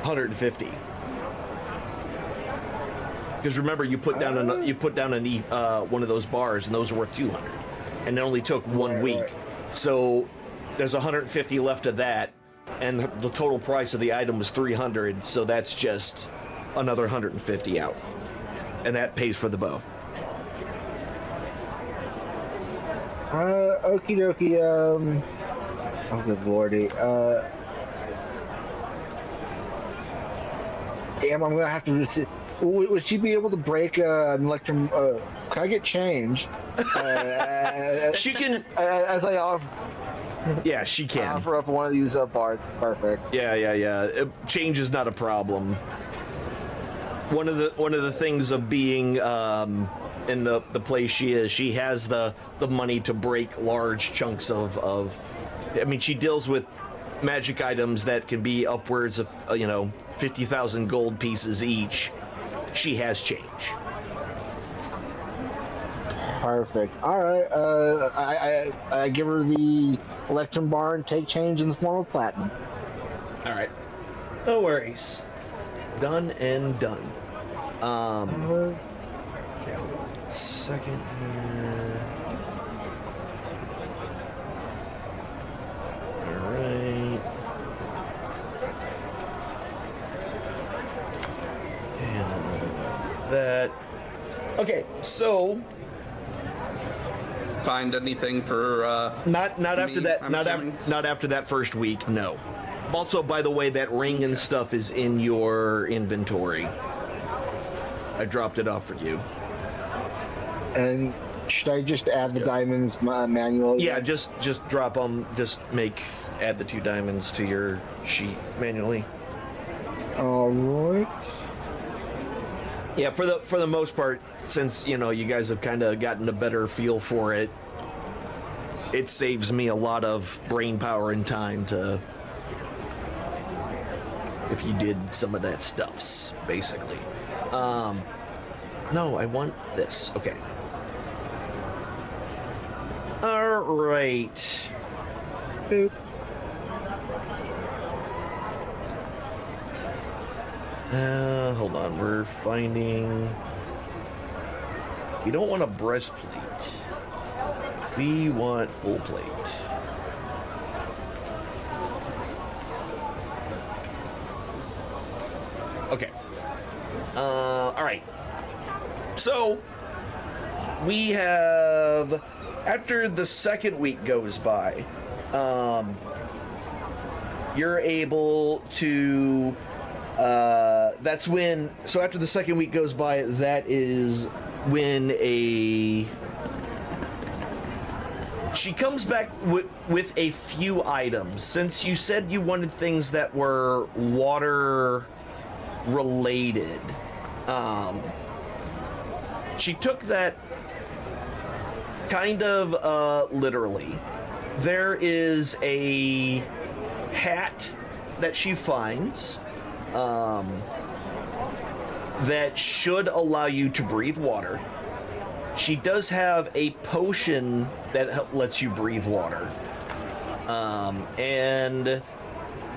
A: 150. Because remember, you put down one of those bars, and those were worth 200, and it only took 1 week.
B: Right.
A: So there's 150 left of that, and the total price of the item was 300. So that's just another 150 out, and that pays for the bow.
B: Okie dokie. Oh, good lordy. Damn, I'm gonna have to. Would she be able to break an electrum? Can I get change?
A: She can.
B: As I offer.
A: Yeah, she can.
B: Offer up one of these bards. Perfect.
A: Yeah. Change is not a problem. One of the things of being in the place she is, she has the money to break large chunks of. I mean, she deals with magic items that can be upwards of 50,000 gold pieces each. She has change.
B: Perfect. All right. I give her the electrum bar and take change in the form of platinum.
A: All right. No worries. Done and done. Okay, hold on a second here. All right. And that. Okay, so
C: Find anything for
A: not after
C: me,
A: that.
C: I'm assuming?
A: Not after that first week. No. Also, by the way, that ring and stuff is in your inventory. I dropped it off for you.
B: And should I just add the diamonds manually?
A: Yeah, just drop them. Add the 2 diamonds to your sheet manually.
B: All right.
A: Yeah, for the most part, since you guys have kind of gotten a better feel for it, it saves me a lot of brain power and time if you did some of that stuffs, basically. No, I want this. Okay. All right.
B: Boop.
A: Hold on. We're finding. We don't want a breastplate. We want full plate. Okay. All right. So we have, after the second week goes by, you're able to. That's when. So after the second week goes by, that is when she comes back with a few items. Since you said you wanted things that were water related, she took that kind of literally. There is a hat that she finds that should allow you to breathe water. She does have a potion that lets you breathe water. And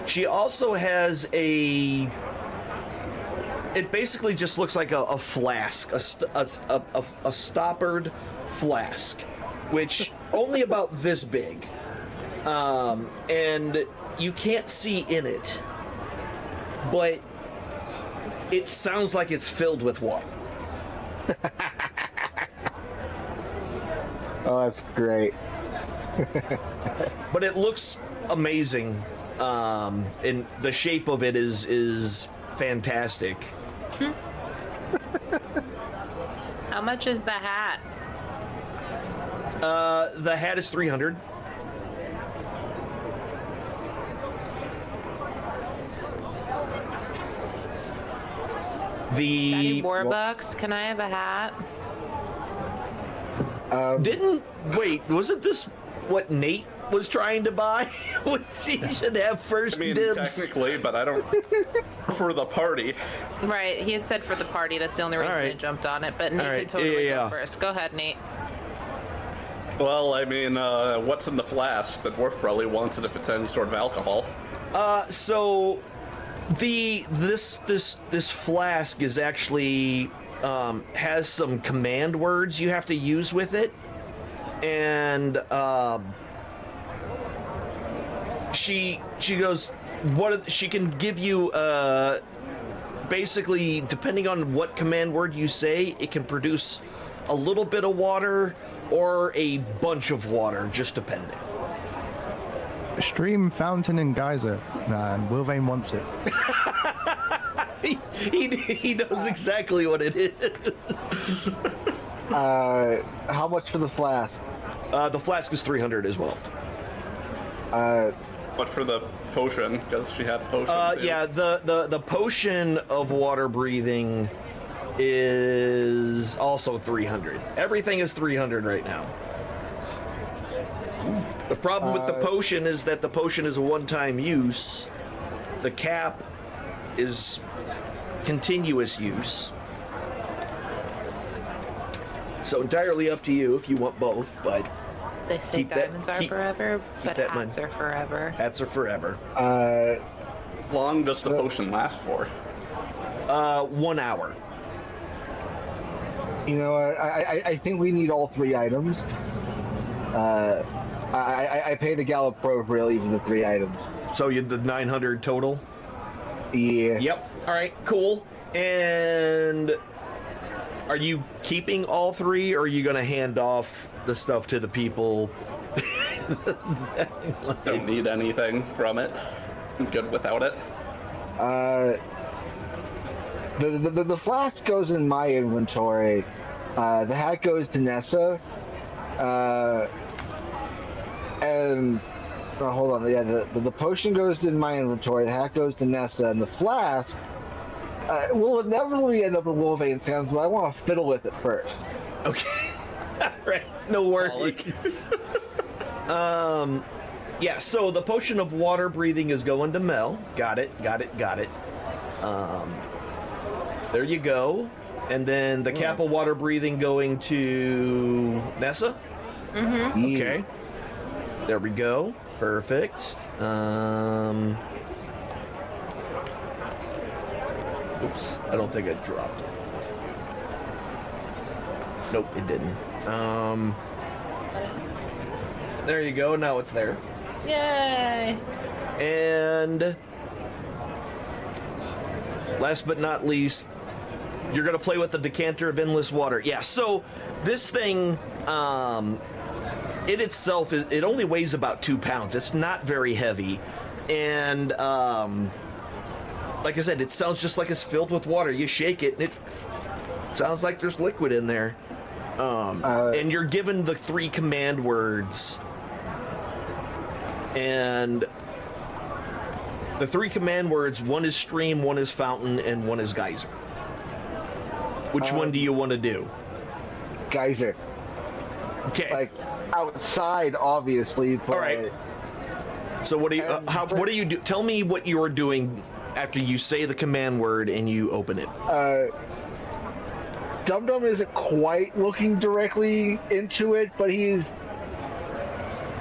A: she also has it basically just looks like a flask, a stoppered flask, which only about this big. And you can't see in it, but it sounds like it's filled with water.
B: Oh, that's great.
A: But it looks amazing. And the shape of it is fantastic.
E: How much is the hat?
A: The hat is 300.
E: Any more bucks? Can I have a hat?
A: Wasn't this what Nate was trying to buy? He should have first dibs.
C: Technically, but I don't for the party.
E: Right, he had said for the party. That's the only reason I jumped on it. But Nate can totally go first. Go ahead, Nate.
C: Well, I mean, what's in the flask? The dwarf probably wants it if it's any sort of alcohol.
A: So this flask is actually has some command words you have to use with it, and she goes, she can give you basically, depending on what command word you say, it can produce a little bit of water or a bunch of water, just depending.
F: Stream, fountain, and geyser. Wylvain wants it.
A: he knows exactly what it is.
B: How much for the flask?
A: The flask is 300 as well.
C: What for the potion? Because she had a potion. Too.
A: Yeah, the potion of water breathing is also 300. Everything is 300 right now. The problem with the potion is that the potion is a one-time use. The cap is continuous use. So entirely up to you if you want both, but
E: they say diamonds are forever, but hats are forever.
A: Hats are forever.
C: How long does the potion last for?
A: 1 hour.
B: You know what? I think we need all 3 items. I pay the gal appropriately for the 3 items.
A: So you the 900 total?
B: Yeah.
A: Yep. All right. Cool. And are you keeping all 3, or are you going to hand off the stuff to the people?
C: Don't need anything from it. I'm good without it.
B: The flask goes in my inventory. The hat goes to Nessa. And hold on. Yeah, the potion goes in my inventory. The hat goes to Nessa, and the flask will inevitably end up in Wylvain's hands, but I want to fiddle with it first.
A: Okay. All right. No worries. Yeah. So the potion of water breathing is going to Mel. Got it. There you go. And then the cap of water breathing going to Nessa.
E: Mm-hmm.
A: Okay. There we go. Perfect. Oops. I don't think it dropped it. Nope, it didn't. There you go. Now it's there.
E: Yay!
A: And last but not least, you're going to play with the decanter of endless water. Yeah, so this thing, it itself, it only weighs about 2 pounds. It's not very heavy. And like I said, it sounds just like it's filled with water. You shake it, and it sounds like there's liquid in there. And you're given the 3 command words. And the 3 command words, one is stream, one is fountain, and one is geyser. Which one do you want to do?
B: Geyser.
A: Okay.
B: Like outside, obviously. But
A: all right. So what do you? What do you do? Tell me what you are doing after you say the command word and you open it.
B: Dum Dum isn't quite looking directly into it, but he's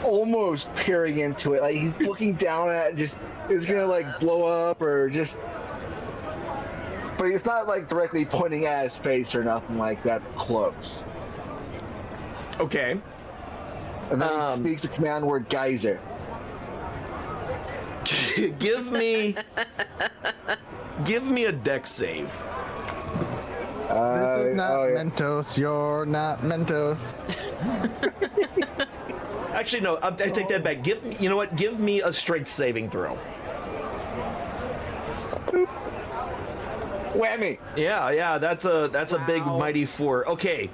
B: almost peering into it. Like he's looking down at it, just is gonna like blow up or just. But he's not like directly pointing at his face or nothing like that close.
A: Okay.
B: And then he speaks the command word geyser.
A: give me a dex save.
D: This is not Mentos. You're not Mentos.
A: Actually, no. I take that back. You know what? Give me a strength saving throw.
B: Whammy.
A: Yeah, that's a big mighty 4. Okay.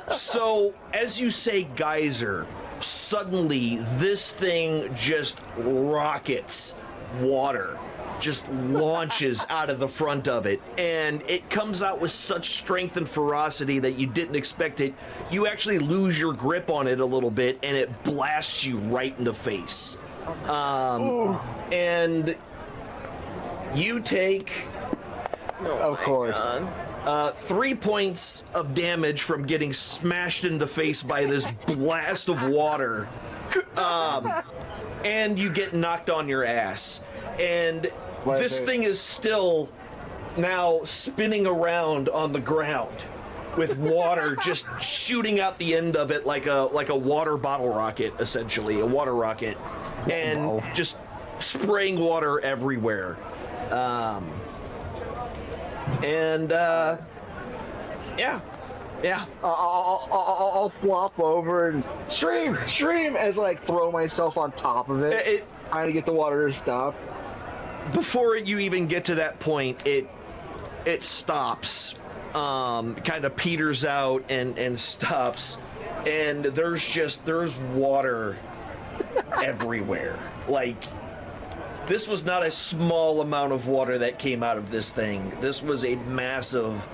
A: So, as you say geyser, suddenly this thing just rockets water, just launches out of the front of it, and it comes out with such strength and ferocity that you didn't expect it. You actually lose your grip on it a little bit, and it blasts you right in the face. And you take...
B: Of course.
A: 3 points of damage from getting smashed in the face by this blast of water. And you get knocked on your ass. And this thing is still now spinning around on the ground with water just shooting out the end of it like a water bottle rocket, essentially, a water rocket. And just spraying water everywhere. Yeah.
B: I'll flop over and stream as like throw myself on top of it, trying to get the water to stop.
A: Before you even get to that point, it stops, kind of peters out and stops, and there's water everywhere. Like, this was not a small amount of water that came out of this thing. This was a massive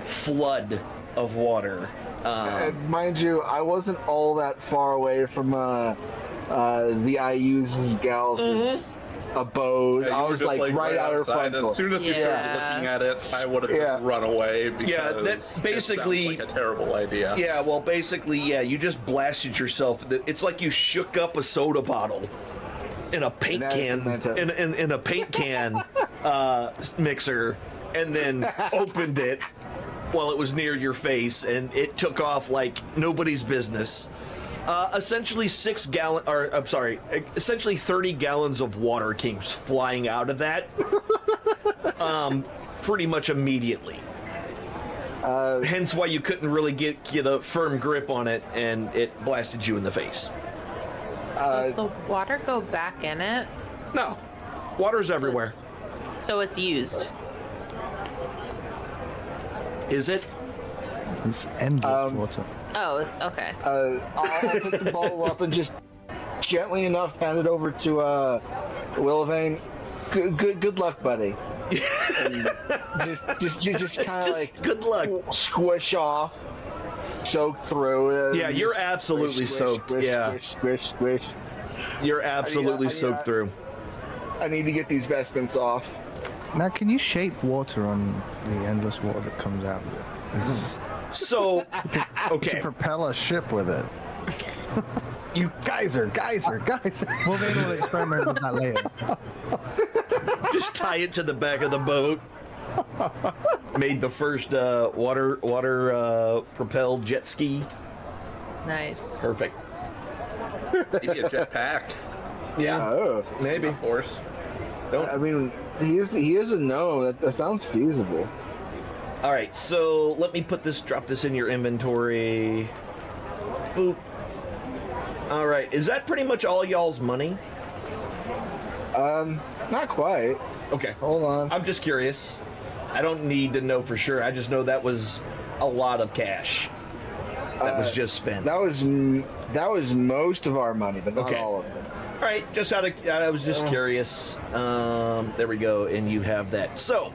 A: flood of water.
B: Mind you, I wasn't all that far away from the IU's gal's abode.
C: Yeah,
B: I was like right out of front door.
C: As soon as we started looking at it, I would have just run away because
A: that's basically
C: it sounds like a terrible idea.
A: Yeah, well, basically, you just blasted yourself. It's like you shook up a soda bottle in a paint can, in a paint can mixer, and then opened it while it was near your face, and it took off like nobody's business. Essentially 30 gallons of water came flying out of that, pretty much immediately. Hence why you couldn't really get a firm grip on it, and it blasted you in the face.
E: Does the water go back in it?
A: No, water's everywhere.
E: So it's used.
A: Is it?
F: It's endless water.
E: Oh, okay.
B: I'll pick the bottle up and just gently enough hand it over to Wylvain. Good luck, buddy. And just kind of like
A: good luck.
B: Squish off, soak through.
A: Yeah, you're absolutely soaked.
B: Squish.
A: You're absolutely soaked through.
B: I need to get these vestments off.
F: Now, can you shape water on the endless water that comes out of it?
A: So, okay.
D: To propel a ship with it.
A: You
F: geyser. We'll be able to experiment with that later.
A: just tie it to the back of the boat. Made the first water propelled jet ski.
E: Nice.
A: Perfect.
C: Maybe a jetpack.
A: Yeah, maybe.
C: Force.
B: I mean, he is a gnome. That sounds feasible.
A: All right, so let me drop this in your inventory. Boop. All right, is that pretty much all y'all's money?
B: Not quite.
A: Okay.
B: Hold on.
A: I'm just curious. I don't need to know for sure. I just know that was a lot of cash that was just spent.
B: That was most of our money, but not all of it.
A: All right, I was just curious. There we go, and you have that. So,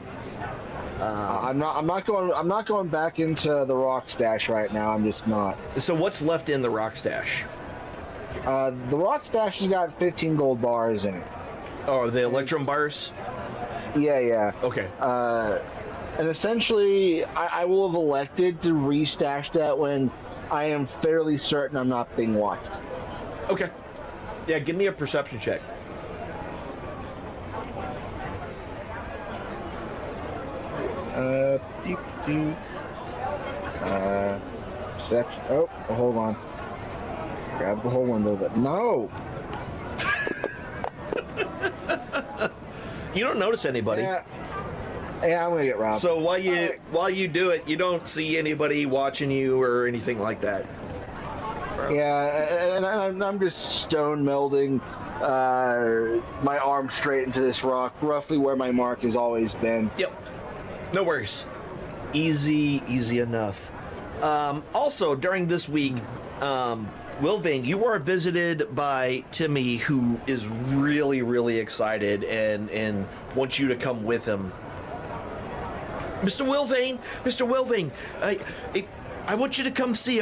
B: I'm not going back into the rock stash right now. I'm just not.
A: So what's left in the rock stash?
B: The rock stash has got 15 gold bars in it.
A: Oh, the electrum bars?
B: Yeah.
A: Okay.
B: And essentially, I will have elected to restash that when I am fairly certain I'm not being watched.
A: Okay. Yeah, give me a perception check.
B: Perception. Oh, hold on. Grab the whole window. But no.
A: You don't notice anybody.
B: Yeah, I'm gonna get robbed.
A: So while you do it, you don't see anybody watching you or anything like that.
B: Yeah, and I'm just stone melding my arm straight into this rock, roughly where my mark has always been.
A: Yep. No worries. Easy enough. Also, during this week, Wylvain, you are visited by Timmy, who is really excited and wants you to come with him. Mr. Wylvain, I want you to come see.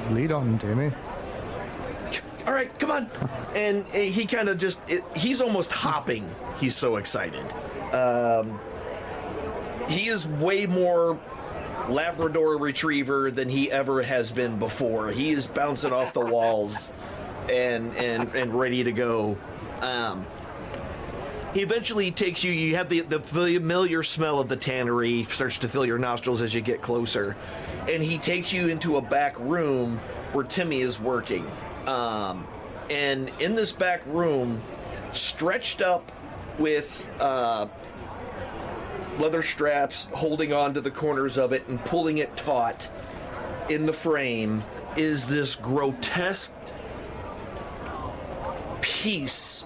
F: Lead on, Timmy.
A: All right, come on. And he kind of he's almost hopping. He's so excited. He is way more Labrador Retriever than he ever has been before. He is bouncing off the walls and ready to go. He eventually takes you. You have the familiar smell of the tannery starts to fill your nostrils as you get closer, and he takes you into a back room where Timmy is working. And in this back room, stretched up with leather straps holding on to the corners of it and pulling it taut in the frame, is this grotesque pieces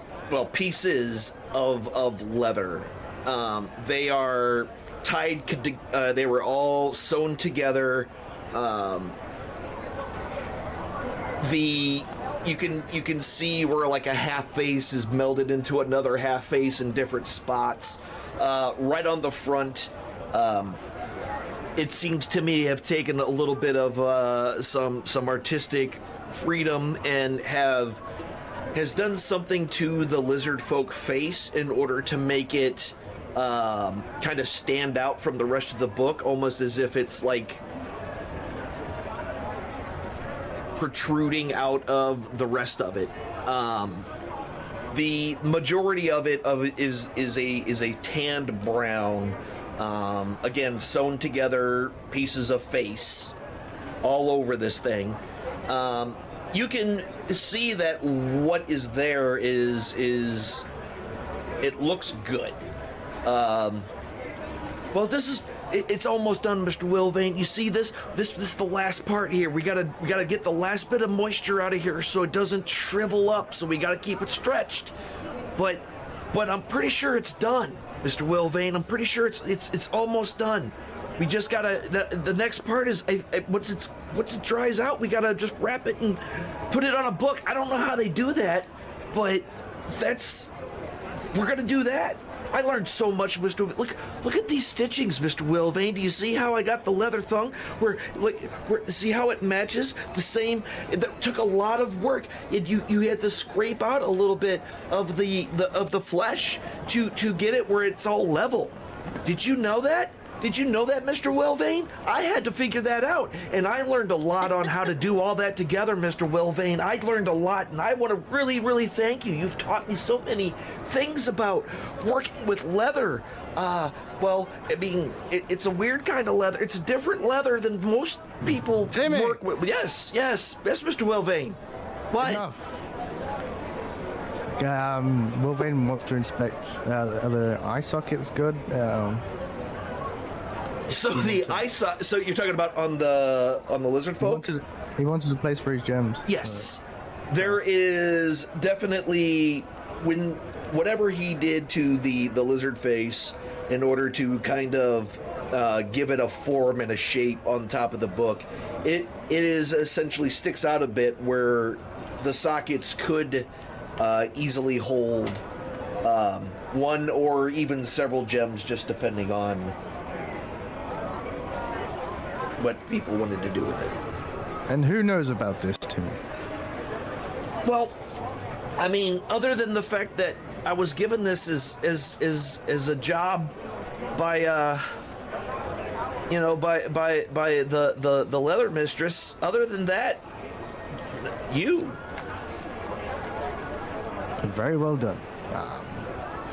A: of leather. They are tied. They were all sewn together. You can see where like a half face is melded into another half face in different spots. Right on the front, it seems to me have taken a little bit of some artistic freedom and has done something to the lizard folk face in order to make it kind of stand out from the rest of the book, almost as if it's like protruding out of the rest of it. The majority of it is a tanned brown, again sewn together pieces of face all over this thing. You can see that what is there is it looks good. Well, it's almost done, Mr. Wylvain. You see this is the last part here. We gotta get the last bit of moisture out of here so it doesn't shrivel up, so we gotta keep it stretched. But I'm pretty sure it's done, Mr. Wylvain. I'm pretty sure it's almost done. We just gotta, the next part is, once it dries out, we gotta just wrap it and put it on a book. I don't know how they do that, but we're gonna do that. I learned so much, Mr. Look at these stitchings, Mr. Wylvain. Do you see how I got the leather thong? See how it matches the same? That took a lot of work. You had to scrape out a little bit of the flesh to get it where it's all level. Did you know that? Did you know that, Mr. Wylvain? I had to figure that out, and I learned a lot on how to do all that together, Mr. Wylvain. I learned a lot, and I want to really thank you. You've taught me so many things about working with leather. Well, I mean, it's a weird kind of leather. It's a different leather than most people work with. Yes, Mr. Wylvain. What?
F: No. Wylvain wants to inspect are the eye sockets good?
A: So the so you're talking about on the lizard folk?
F: He wanted a place for his gems.
A: Yes. There is definitely, whatever he did to the lizard face in order to kind of give it a form and a shape on top of the book, it is essentially sticks out a bit where the sockets could easily hold one or even several gems, just depending on what people wanted to do with it.
F: And who knows about this, Timmy?
A: Well, I mean, other than the fact that I was given this as a job by the leather mistress. Other than that, you.
F: Very well done.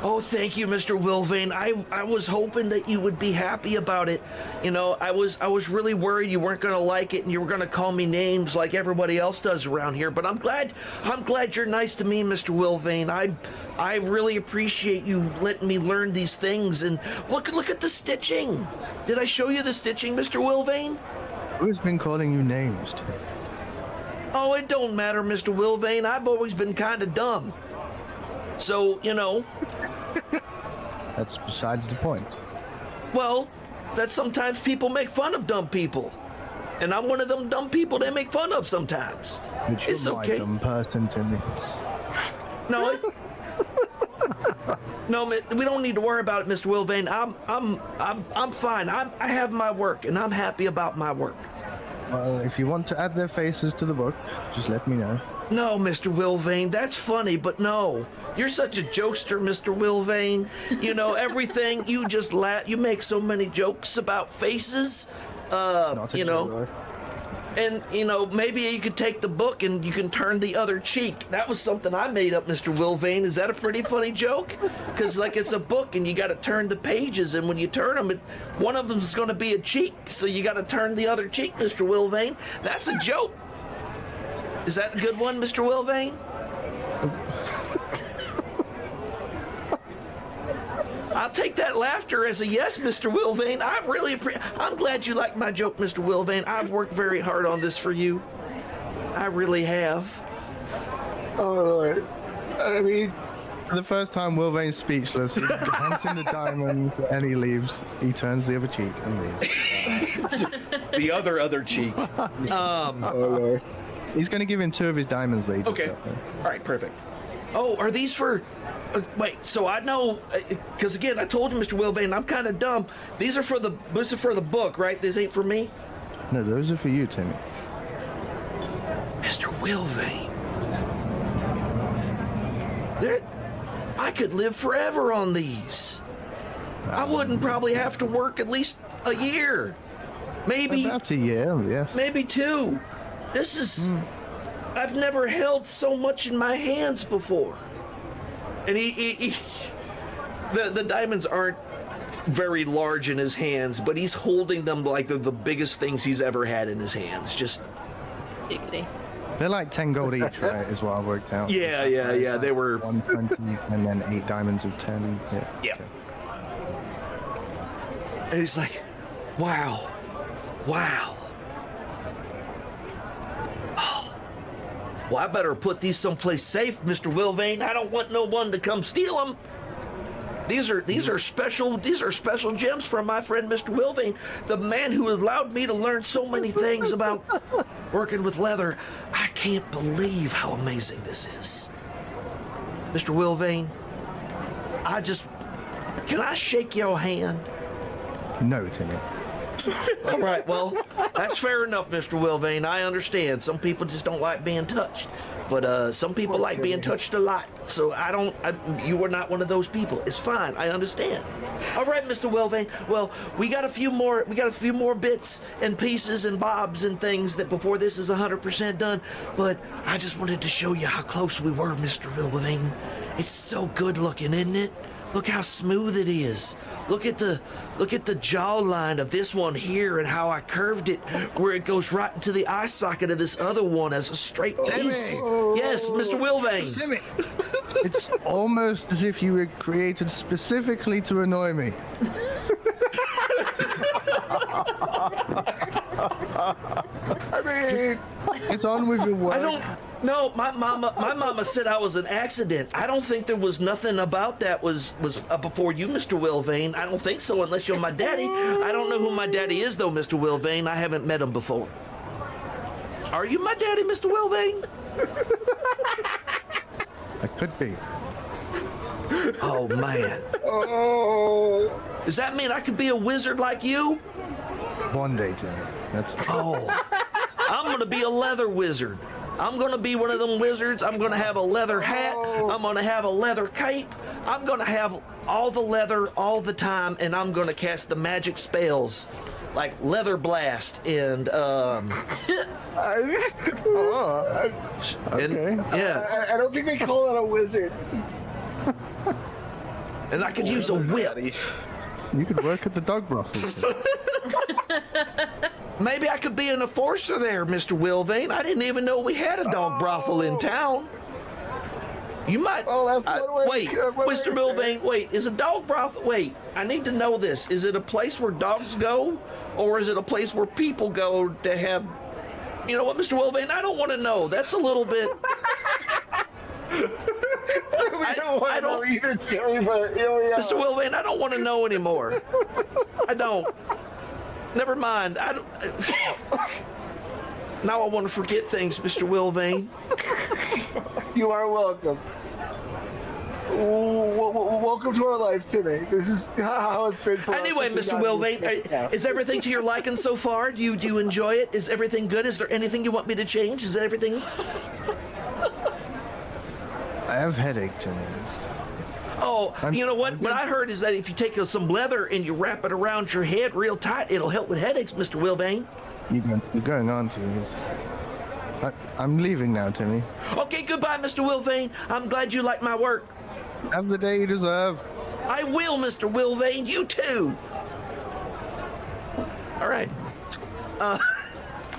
A: Oh, thank you, Mr. Wylvain. I was hoping that you would be happy about it. You know, I was really worried you weren't going to like it and you were going to call me names like everybody else does around here. But I'm glad you're nice to me, Mr. Wylvain. I really appreciate you letting me learn these things. And look at the stitching. Did I show you the stitching, Mr. Wylvain?
F: Who's been calling you names, Tim?
A: Oh, it don't matter, Mr. Wylvain. I've always been kind of dumb. So,
F: That's besides the point.
A: well, that sometimes people make fun of dumb people. And I'm one of them dumb people they make fun of sometimes.
F: But
A: It's
F: you're
A: okay.
F: my dumb person, Timmy.
A: No, no, we don't need to worry about it, Mr. Wylvain. I'm fine. I have my work, and I'm happy about my work.
F: Well, if you want to add their faces to the book, just let me know.
A: No, Mr. Wylvain, that's funny, but no. You're such a jokester, Mr. Wylvain. Everything, you just laugh. You make so many jokes about faces.
F: Not a joke.
A: And, maybe you could take the book and you can turn the other cheek. That was something I made up, Mr. Wylvain. Is that a pretty funny joke? Because, it's a book and you got to turn the pages, and when you turn them, one of them's going to be a cheek, so you got to turn the other cheek, Mr. Wylvain. That's a joke. Is that a good one, Mr. Wylvain? I'll take that laughter as a yes, Mr. Wylvain. I'm glad you like my joke, Mr. Wylvain. I've worked very hard on this for you. I really have.
B: Oh, Lord. I mean,
F: For the first time, Wylvain's speechless. He hands him the diamonds and he leaves. He turns the other cheek and leaves.
A: The other cheek.
B: oh, Lord.
F: He's going to give him 2 of his diamonds that he just
A: Okay.
F: got there.
A: All right, perfect. Oh, are these for... wait, so I know... Because, again, I told you, Mr. Wylvain, I'm kind of dumb. These are for the book, right? This ain't for me?
F: No, those are for you, Timmy.
A: Mr. Wylvain. I could live forever on these. I wouldn't probably have to work at least a year. Maybe...
F: About a year, yes.
A: Maybe 2. This is... I've never held so much in my hands before. And the diamonds aren't very large in his hands, but he's holding them like they're the biggest things he's ever had in his hands. Just...
E: Giggity.
F: They're like 10 gold each, right? Is what I worked out.
A: Yeah. They were...
F: 120 and then 8 diamonds of 10. Yeah.
A: Yeah.
F: Okay.
A: And he's like, wow. Oh. Well, I better put these someplace safe, Mr. Wylvain. I don't want no one to come steal them. These are special gems from my friend Mr. Wylvain, the man who allowed me to learn so many things about working with leather. I can't believe how amazing this is. Mr. Wylvain, can I shake your hand?
F: No, Timmy.
A: All right, well, that's fair enough, Mr. Wylvain. I understand. Some people just don't like being touched, but some people like being touched a lot. So you are not one of those people. It's fine. I understand. All right, Mr. Wylvain. Well, we got a few more bits and pieces and bobs and things that before this is 100% done. But I just wanted to show you how close we were, Mr. Wylvain. It's so good looking, isn't it? Look how smooth it is. Look at the jawline of this one here and how I curved it, where it goes right into the eye socket of this other one as a straight piece. Yes, Mr. Wylvain.
F: Timmy! It's almost as if you were created specifically to annoy me. I mean, it's on with your work.
A: No, my mama said I was an accident. I don't think there was nothing about that was before you, Mr. Wylvain. I don't think so, unless you're my daddy. I don't know who my daddy is, though, Mr. Wylvain. I haven't met him before. Are you my daddy, Mr. Wylvain?
F: I could be.
A: Oh, man.
B: Oh.
A: Does that mean I could be a wizard like you?
F: One day, Timmy. That's
A: Oh, I'm going to be a leather wizard. I'm going to be one of them wizards. I'm going to have a leather hat. I'm going to have a leather cape. I'm going to have all the leather all the time, and I'm going to cast the magic spells like Leather Blast and
F: okay.
A: yeah.
B: I don't think they call that a wizard.
A: And I could use a whip.
F: You could work at the dog brothel.
A: Maybe I could be an enforcer there, Mr. Wylvain. I didn't even know we had a dog brothel in town. You might.
B: Oh, that's one way.
A: Wait, Mr. Wylvain, wait. Is a dog brothel? Wait, I need to know this. Is it a place where dogs go, or is it a place where people go to have You know what, Mr. Wylvain? I don't want to know. That's a little bit.
B: We don't want
A: I
B: to know
A: don't-
B: either, Jerry, but here we are.
A: Mr. Wylvain, I don't want to know anymore. I don't. Never mind. I don't. Now I want to forget things, Mr. Wylvain.
B: You are welcome. Welcome to our life, Timmy. This is how it's been for us
A: Anyway,
B: since we
A: Mr.
B: got
A: Wylvain,
B: this now.
A: is everything to your liking so far? Do you enjoy it? Is everything good? Is there anything you want me to change? Is everything?
F: I have headaches in
A: Oh, you know what? What I heard is that if you take some leather and you wrap it around your head real tight, it'll help with headaches, Mr. Wylvain.
F: You're going on to this. I'm leaving now, Timmy.
A: Okay, goodbye, Mr. Wylvain. I'm glad you like my work.
F: Have the day you deserve.
A: I will, Mr. Wylvain. You too. All right.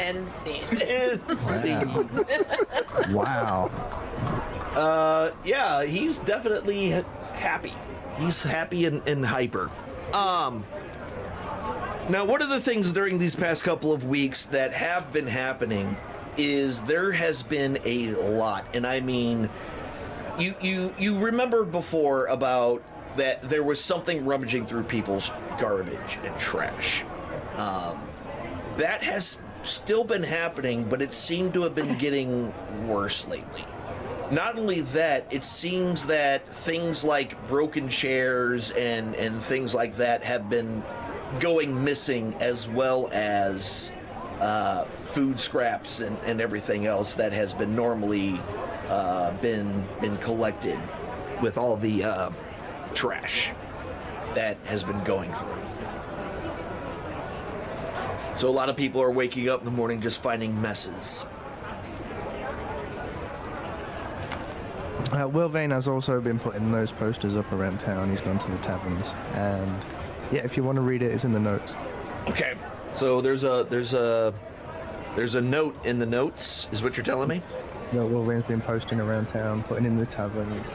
E: End scene.
A: And see.
F: Wow.
A: Yeah, he's definitely happy. He's happy and hyper. Now, one of the things during these past couple of weeks that have been happening is there has been a lot, and I mean, you remembered before about that there was something rummaging through people's garbage and trash. That has still been happening, but it seemed to have been getting worse lately. Not only that, it seems that things like broken chairs and things like that have been going missing, as well as food scraps and everything else that has been normally been collected with all the trash that has been going through. So a lot of people are waking up in the morning just finding messes.
F: Wylvain has also been putting those posters up around town. He's gone to the taverns, and yeah, if you want to read it, it's in the notes.
A: Okay, so there's a note in the notes, is what you're telling me?
F: No, Wylvain's been posting around town, putting in the taverns.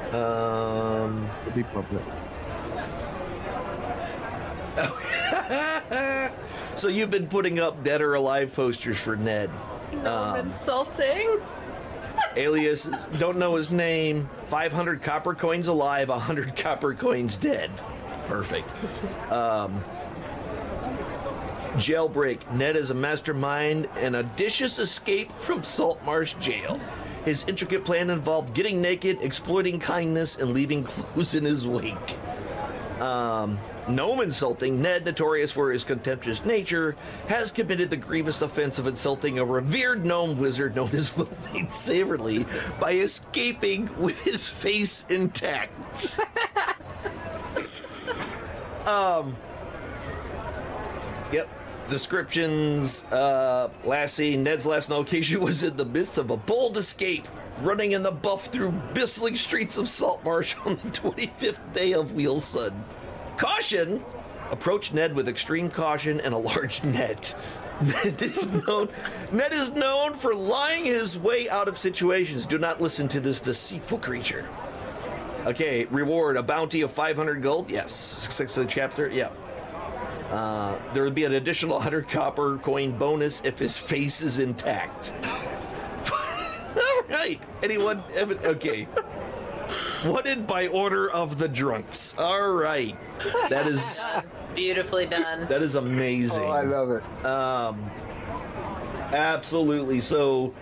F: It'll be public.
A: So you've been putting up dead or alive posters for Ned.
E: Insulting.
A: Alias, don't know his name, 500 copper coins alive, 100 copper coins dead. Perfect. Jailbreak. Ned is a mastermind and audacious escape from Saltmarsh Jail. His intricate plan involved getting naked, exploiting kindness, and leaving clues in his wake. Gnome insulting. Ned, notorious for his contemptuous nature, has committed the grievous offense of insulting a revered gnome wizard known as Wylvain Saverly by escaping with his face intact. Yep. Descriptions. Lassie, Ned's last location was in the midst of a bold escape, running in the buff through bristling streets of Saltmarsh on the 25th day of Wheelsun. Caution! Approach Ned with extreme caution and a large net. Ned is known for lying his way out of situations. Do not listen to this deceitful creature. Okay, reward, a bounty of 500 gold. Yes, 6th of the chapter, yeah. There would be an additional 100 copper coin bonus if his face is intact. All right, anyone? Okay. Wanted by order of the drunks. All right. That is
E: Beautifully done.
A: that is amazing.
B: Oh, I love it.
A: Absolutely. So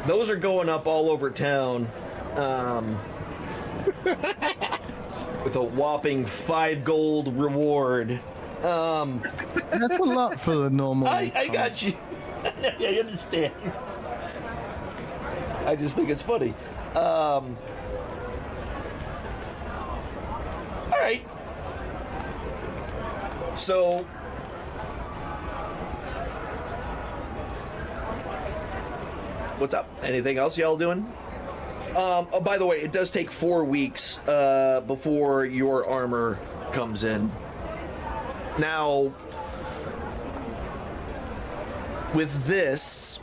A: those are going up all over town. With a whopping 5 gold reward.
F: That's a lot for the normal.
A: I got you. I understand. I just think it's funny. All right. So what's up? Anything else y'all doing? Oh, by the way, it does take 4 weeks before your armor comes in. Now, with this,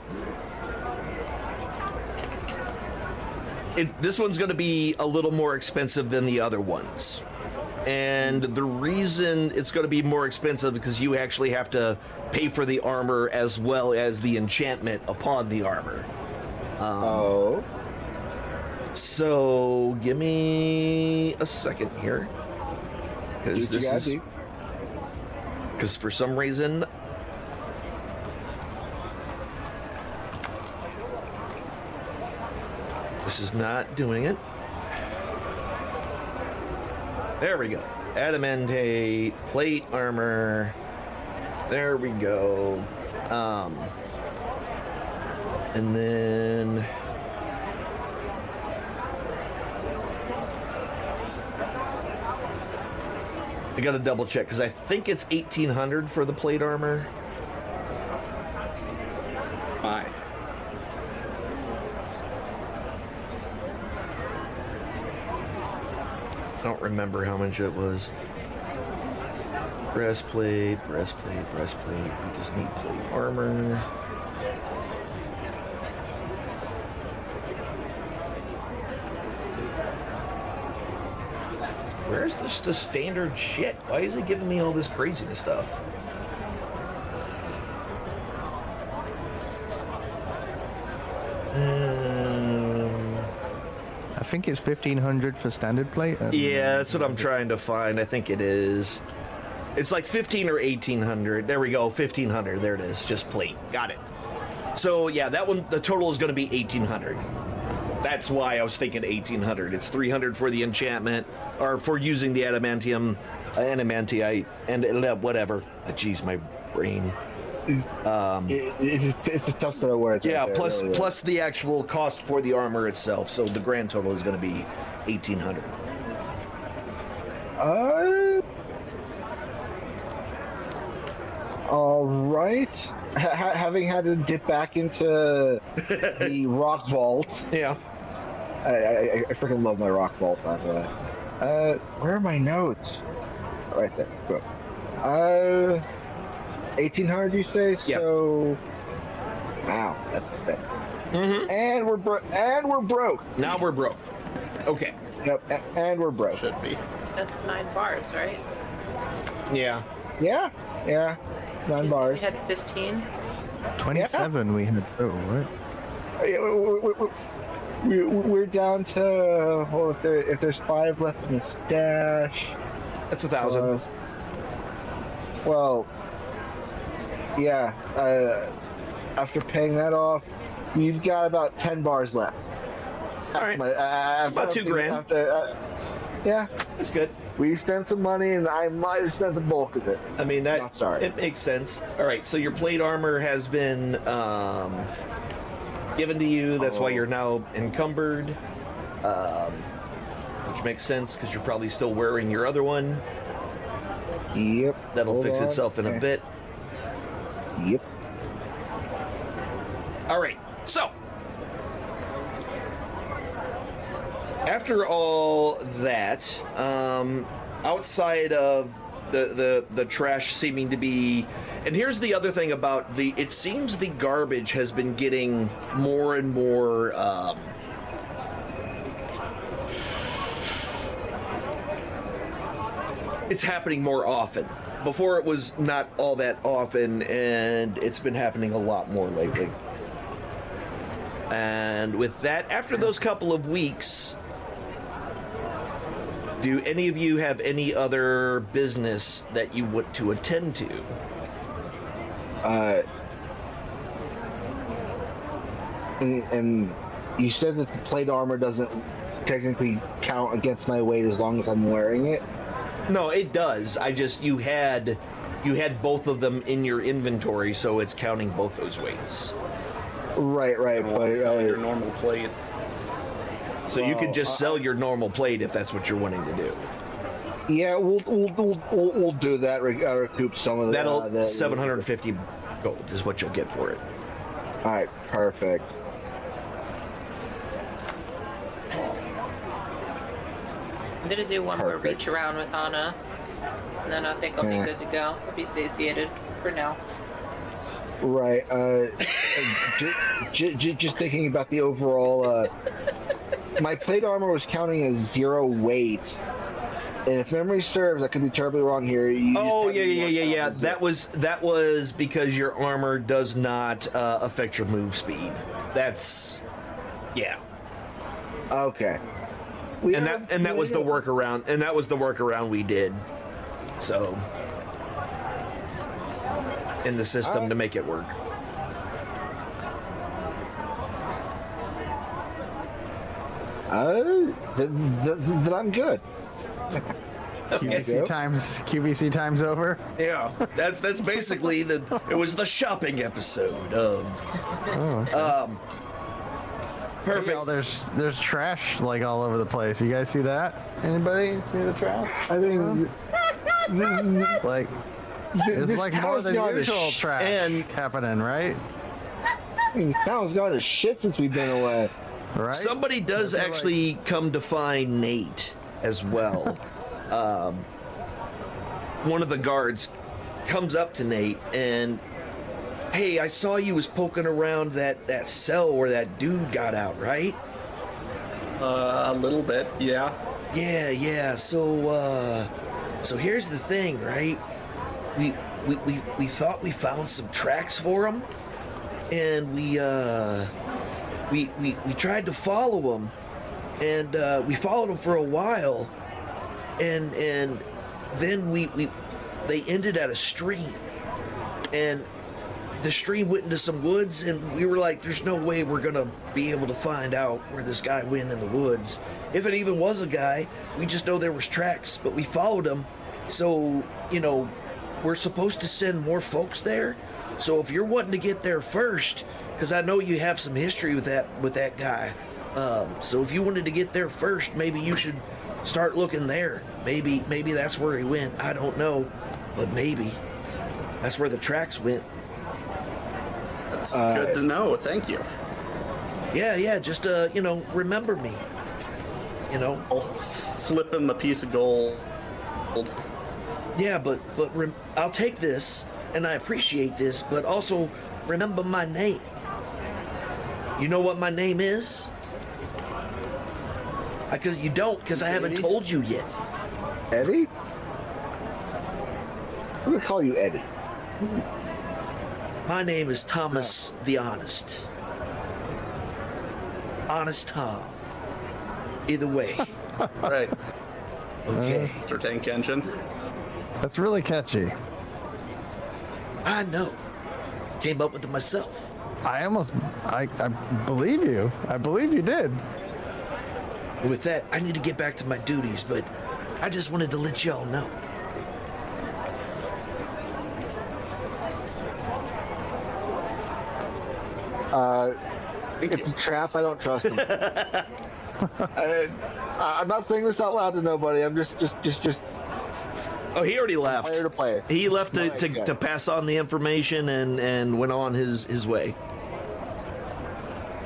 A: this one's going to be a little more expensive than the other ones. And the reason it's going to be more expensive because you actually have to pay for the armor as well as the enchantment upon the armor.
B: Oh.
A: So give me a second here, because this is because for some reason this is not doing it. There we go. Adamantite, plate armor. There we go. And then I gotta double check because I think it's 1800 for the plate armor.
C: My.
A: I don't remember how much it was. Breastplate. We just need plate armor. Where's the standard shit? Why is it giving me all this craziness stuff?
F: I think it's 1500 for standard plate.
A: Yeah, that's what I'm trying to find. I think it is. It's like 15 or 1800. There we go, 1500. There it is. Just plate. Got it. So yeah, that one. The total is going to be 1800. That's why I was thinking 1800. It's 300 for the enchantment, or for using the adamantite, and whatever. Jeez, my brain.
B: It's a tough set of words.
A: Yeah,
B: right there, really
A: plus the actual cost for the armor itself. So the grand total is going to be 1800.
B: All right. Having had to dip back into the rock vault.
A: Yeah.
B: I freaking love my rock vault, by the way. Where are my notes? Right there. Good. 1800, you say?
A: Yep.
B: So. Wow, that's expensive.
A: Mm-hmm.
B: And we're broke.
A: Now we're broke. Okay.
B: Yep. And we're broke.
C: Should be.
E: That's 9 bars, right?
A: Yeah.
B: Yeah. Yeah. 9 bars.
E: We had 15.
F: 27 we had total, right?
B: We're down to, well, if there's 5 left in the stash.
A: That's 1,000.
B: Well, yeah. After paying that off, we've got about 10 bars left.
A: All right. It's about $2,000.
B: Yeah.
A: That's good.
B: We spent some money, and I might have spent the bulk of it.
A: I mean, that
B: No, sorry.
A: it makes sense. All right, so your plate armor has been given to you. That's why you're now encumbered, which makes sense because you're probably still wearing your other one.
B: Yep.
A: That'll
B: Hold
A: fix
B: on.
A: itself in a bit.
B: Yep.
A: All right, so after all that, outside of the trash seeming to be, and here's the other thing about it seems the garbage has been getting more and more it's happening more often. Before it was not all that often, and it's been happening a lot more lately. And with that, after those couple of weeks, do any of you have any other business that you want to attend to?
B: And you said that the plate armor doesn't technically count against my weight as long as I'm wearing it.
A: No, it does. You had both of them in your inventory, so it's counting both those weights.
B: Right. But
C: Your normal plate.
A: So you could just sell your normal plate if that's what you're wanting to do.
B: yeah, we'll do that. Recoup some of
A: That'll
B: that.
A: 750 gold is what you'll get for it.
B: All right, perfect.
E: I'm gonna do one more
B: Perfect.
E: reach around with Anna, and then I think I'll be good to go. I'll be satiated for now.
B: Right. Just thinking about the overall. My plate armor was counting as 0 weight, And if memory serves, I could be terribly wrong here.
A: Oh yeah. That was because your armor does not affect your move speed. That's yeah.
B: Okay.
A: That was the workaround. And that was the workaround we did. So in the system to make it work.
B: Then I'm good.
D: QVC times over.
A: Yeah, that's basically it was the shopping episode of. Perfect.
D: Hey, there's trash like all over the place. You guys see that? Anybody see the trash?
B: I mean,
D: like there's like more than usual trash happening, right?
B: Town's gone to shit since we've been away.
D: Right.
A: Somebody does actually come to find Nate as well. One of the guards comes up to Nate and, hey, I saw you was poking around that cell where that dude got out, right?
C: A little bit, yeah.
A: Yeah. So here's the thing, right? We thought we found some tracks for him, and we tried to follow him, and we followed him for a while, and then they ended at a stream, and the stream went into some woods, and we were like, there's no way we're gonna be able to find out where this guy went in the woods. If it even was a guy, we just know there was tracks, but we followed him. So, we're supposed to send more folks there. So if you're wanting to get there first, because I know you have some history with that guy, so if you wanted to get there first, maybe you should start looking there. Maybe that's where he went. I don't know, but maybe that's where the tracks went.
C: That's good to know. Thank you.
A: Yeah. Just remember me.
C: I'll flip him a piece of gold.
A: Yeah, but I'll take this, and I appreciate this, but also remember my name. You know what my name is? Because you don't, because I haven't told you yet.
B: Eddie? I'm gonna call you Eddie.
A: My name is Thomas the Honest. Honest Tom. Either way.
C: Right.
A: Okay.
C: Mr. Tank Engine.
D: That's really catchy.
A: I know. Came up with it myself.
D: I believe you. I believe you did.
A: With that, I need to get back to my duties, but I just wanted to let y'all know.
B: It's a trap. I don't trust him. I'm not saying this out loud to nobody. I'm just.
A: Oh, he already left.
B: Player to player.
A: He left to pass on the information and went on his way.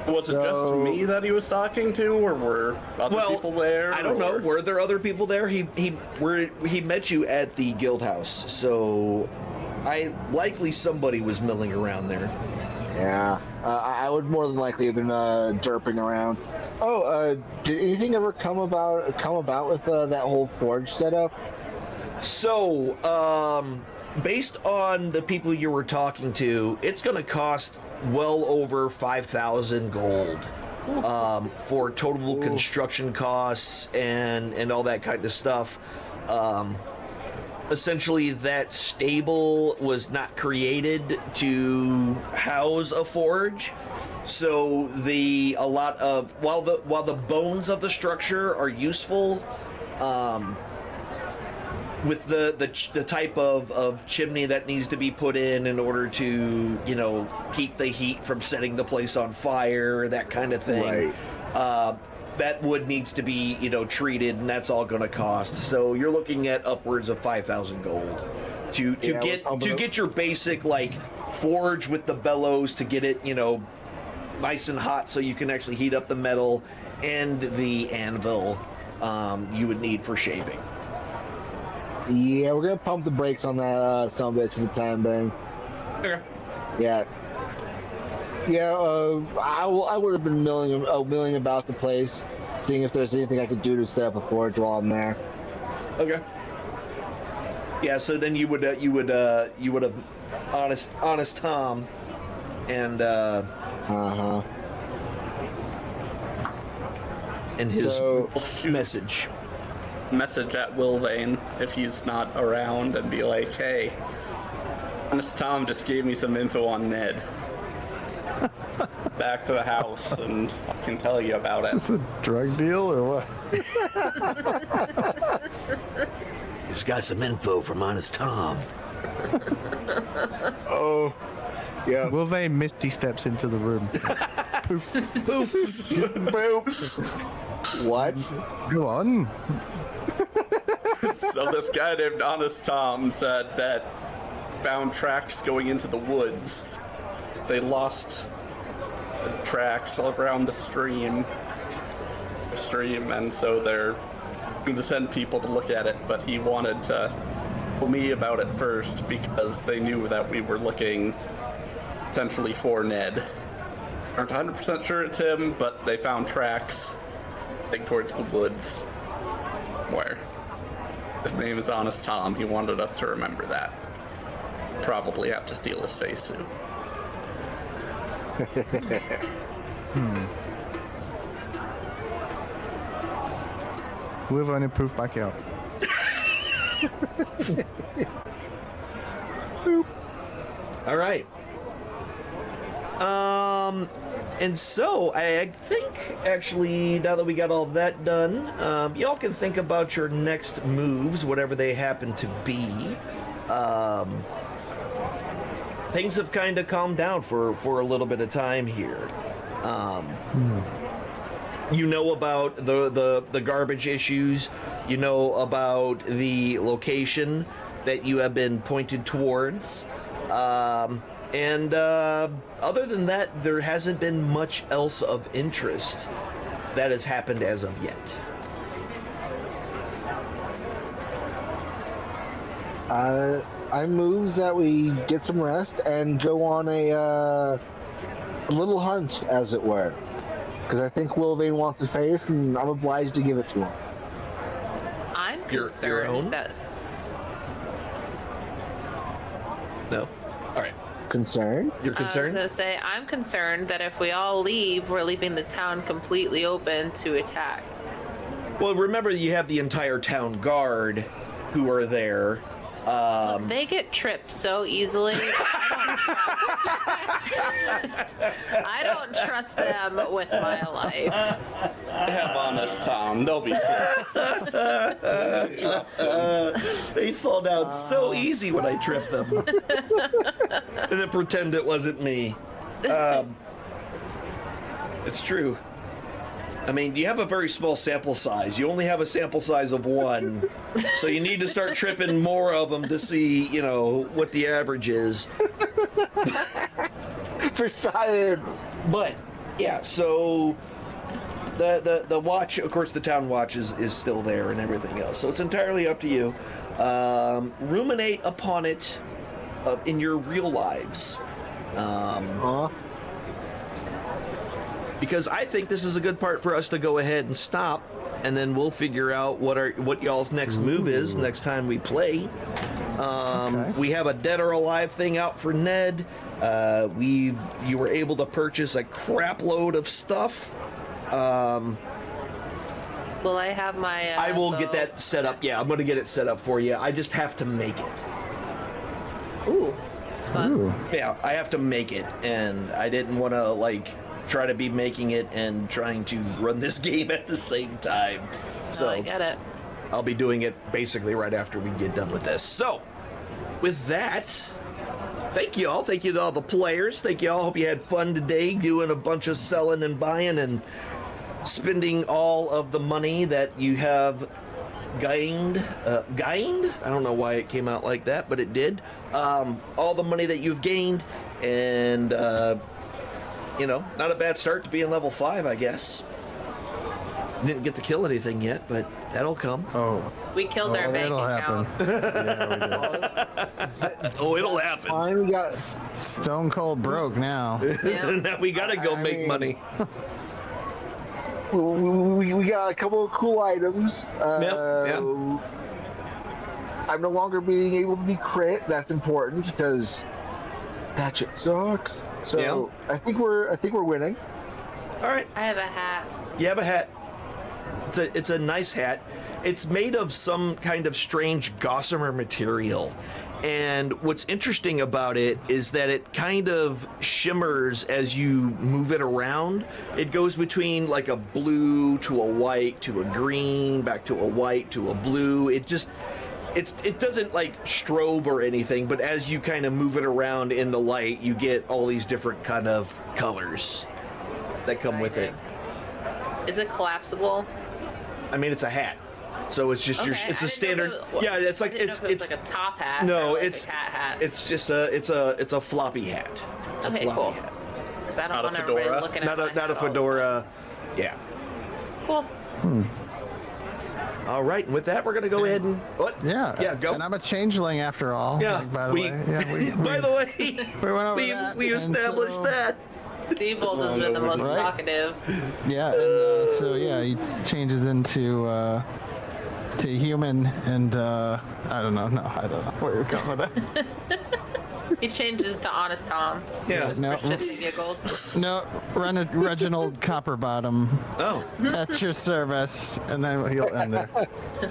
C: Was it just me that he was talking to, or were other people there?
A: I don't know. Were there other people there? He met you at the guild house, so likely somebody was milling around there.
B: Yeah, I would more than likely have been derping around. Did anything ever come about with that whole forge setup?
A: So, based on the people you were talking to, it's going to cost well over 5,000 gold for total construction costs and all that kind of stuff. Essentially, that stable was not created to house a forge. So while the bones of the structure are useful, with the type of chimney that needs to be put in order to keep the heat from setting the place on fire, that kind of thing.
B: Right.
A: That wood needs to be treated, and that's all going to cost. So you're looking at upwards of 5,000 gold to get your basic forge with the bellows, to get it nice and hot so you can actually heat up the metal, and the anvil you would need for shaping.
B: Yeah, we're gonna pump the brakes on that son of a bitch for the time being.
A: Okay.
B: Yeah. I would have been milling about the place, seeing if there's anything I could do to set up a forge while I'm there.
A: Okay. Yeah. So then you would have honest Tom, and and his
B: So-
A: message.
C: Message at Wylvain if he's not around and be like, hey, Honest Tom just gave me some info on Ned. Back to the house and I can tell you about it.
D: Is this a drug deal or what?
A: He's got some info from Honest Tom.
B: Oh, yeah.
F: Wylvain misty steps into the room.
B: Boop. What?
F: Go on.
C: So this guy named Honest Tom said that found tracks going into the woods. They lost the tracks all around the stream, and so they're going to send people to look at it, but he wanted to tell me about it first because they knew that we were looking potentially for Ned. Aren't 100% sure it's him, but they found tracks heading towards the woods where his name is Honest Tom. He wanted us to remember that. Probably have to steal his face soon.
F: Wylvain approved back out.
A: All right. And so I think actually now that we got all that done, y'all can think about your next moves, whatever they happen to be. Things have kind of calmed down for a little bit of time here. You know about the garbage issues. You know about the location that you have been pointed towards. And other than that, there hasn't been much else of interest that has happened as of yet.
B: I move that we get some rest and go on a little hunt, as it were. Because I think Wylvain wants his face, and I'm obliged to give it to him.
E: I'm
A: Your
E: concerned
A: own?
E: that
A: No? All right.
B: Concerned?
A: You're
E: I was
A: concerned?
E: gonna say I'm concerned that if we all leave, we're leaving the town completely open to attack.
A: Well, remember you have the entire town guard who are there.
E: They get tripped so easily. I don't trust them with my life.
C: I have Honest Tom. They'll be safe.
A: They fall down so easy when I trip them. And then pretend it wasn't me. It's true. I mean, you have a very small sample size. You only have a sample size of one. So you need to start tripping more of them to see, what the average is.
B: For science!
A: But, yeah, so the watch, of course, the town watch is still there and everything else. So it's entirely up to you. Ruminate upon it in your real lives. Because I think this is a good part for us to go ahead and stop, and then we'll figure out what y'all's next move is next time we play.
F: Okay.
A: We have a dead or alive thing out for Ned. You were able to purchase a crap load of stuff.
E: Will I have my?
A: I will get
E: bow?
A: that set up. Yeah, I'm going to get it set up for you. I just have to make it.
E: Ooh, it's fun.
F: Ooh.
A: Yeah, I have to make it, and I didn't want to try to be making it and trying to run this game at the same time. So
E: I get it.
A: I'll be doing it basically right after we get done with this. So with that, thank you all. Thank you to all the players. Thank you all. Hope you had fun today doing a bunch of selling and buying and spending all of the money that you have gained. I don't know why it came out like that, but it did. All the money that you've gained, and not a bad start to being level 5, I guess. Didn't get to kill anything yet, but that'll come.
D: Oh,
E: We killed our bank
D: that'll
E: account.
D: happen. Yeah, we did.
A: Oh, it'll happen.
B: Fine, we got.
D: Stone cold broke now.
E: Yeah.
A: Now we gotta go
B: I
A: make
B: mean-
A: money.
B: We got a couple of cool items.
A: Yeah.
B: I'm no longer being able to be crit. That's important because that shit sucks. So
A: Yeah.
B: I think we're winning.
A: All right.
E: I have a hat.
A: You have a hat. It's a nice hat. It's made of some kind of strange gossamer material. And what's interesting about it is that it kind of shimmers as you move it around. It goes between like a blue to a white to a green, back to a white to a blue. It doesn't like strobe or anything, but as you kind of move it around in the light, you get all these different kind of colors that come with it.
E: Is it collapsible?
A: I mean, it's a hat, so it's just
E: Okay,
A: it's a
E: I didn't know
A: standard.
E: if it was-
A: Yeah, it's like
E: I didn't know
A: it's
E: if it was like a top hat.
A: no,
E: or like
A: it's
E: a cat hat.
A: it's just it's a floppy hat. It's
E: Okay,
A: a floppy
E: cool.
A: hat.
E: Because I don't
C: Not a
E: want everybody
C: fedora?
E: looking
A: Not
E: at
A: a
E: my
A: not a
E: hat all the
A: fedora. Yeah.
E: time. Cool.
A: All right, and with that, we're gonna go ahead and what?
D: Yeah.
A: Go.
D: And I'm a changeling after all.
A: Yeah.
D: Like, by the way. Yeah, we
A: by the way,
D: we went over that.
A: we
D: and
A: established
D: so-
A: that.
E: Steambolt has been the most
D: Right.
E: talkative.
D: Yeah, and so yeah, he changes into to human, and I don't know. No, I don't know where you're going with that.
E: He changes to Honest Tom.
A: Yeah.
D: No.
E: For shits and giggles.
D: No, Reginald Copperbottom.
A: Oh,
D: That's your service, and then he'll end there.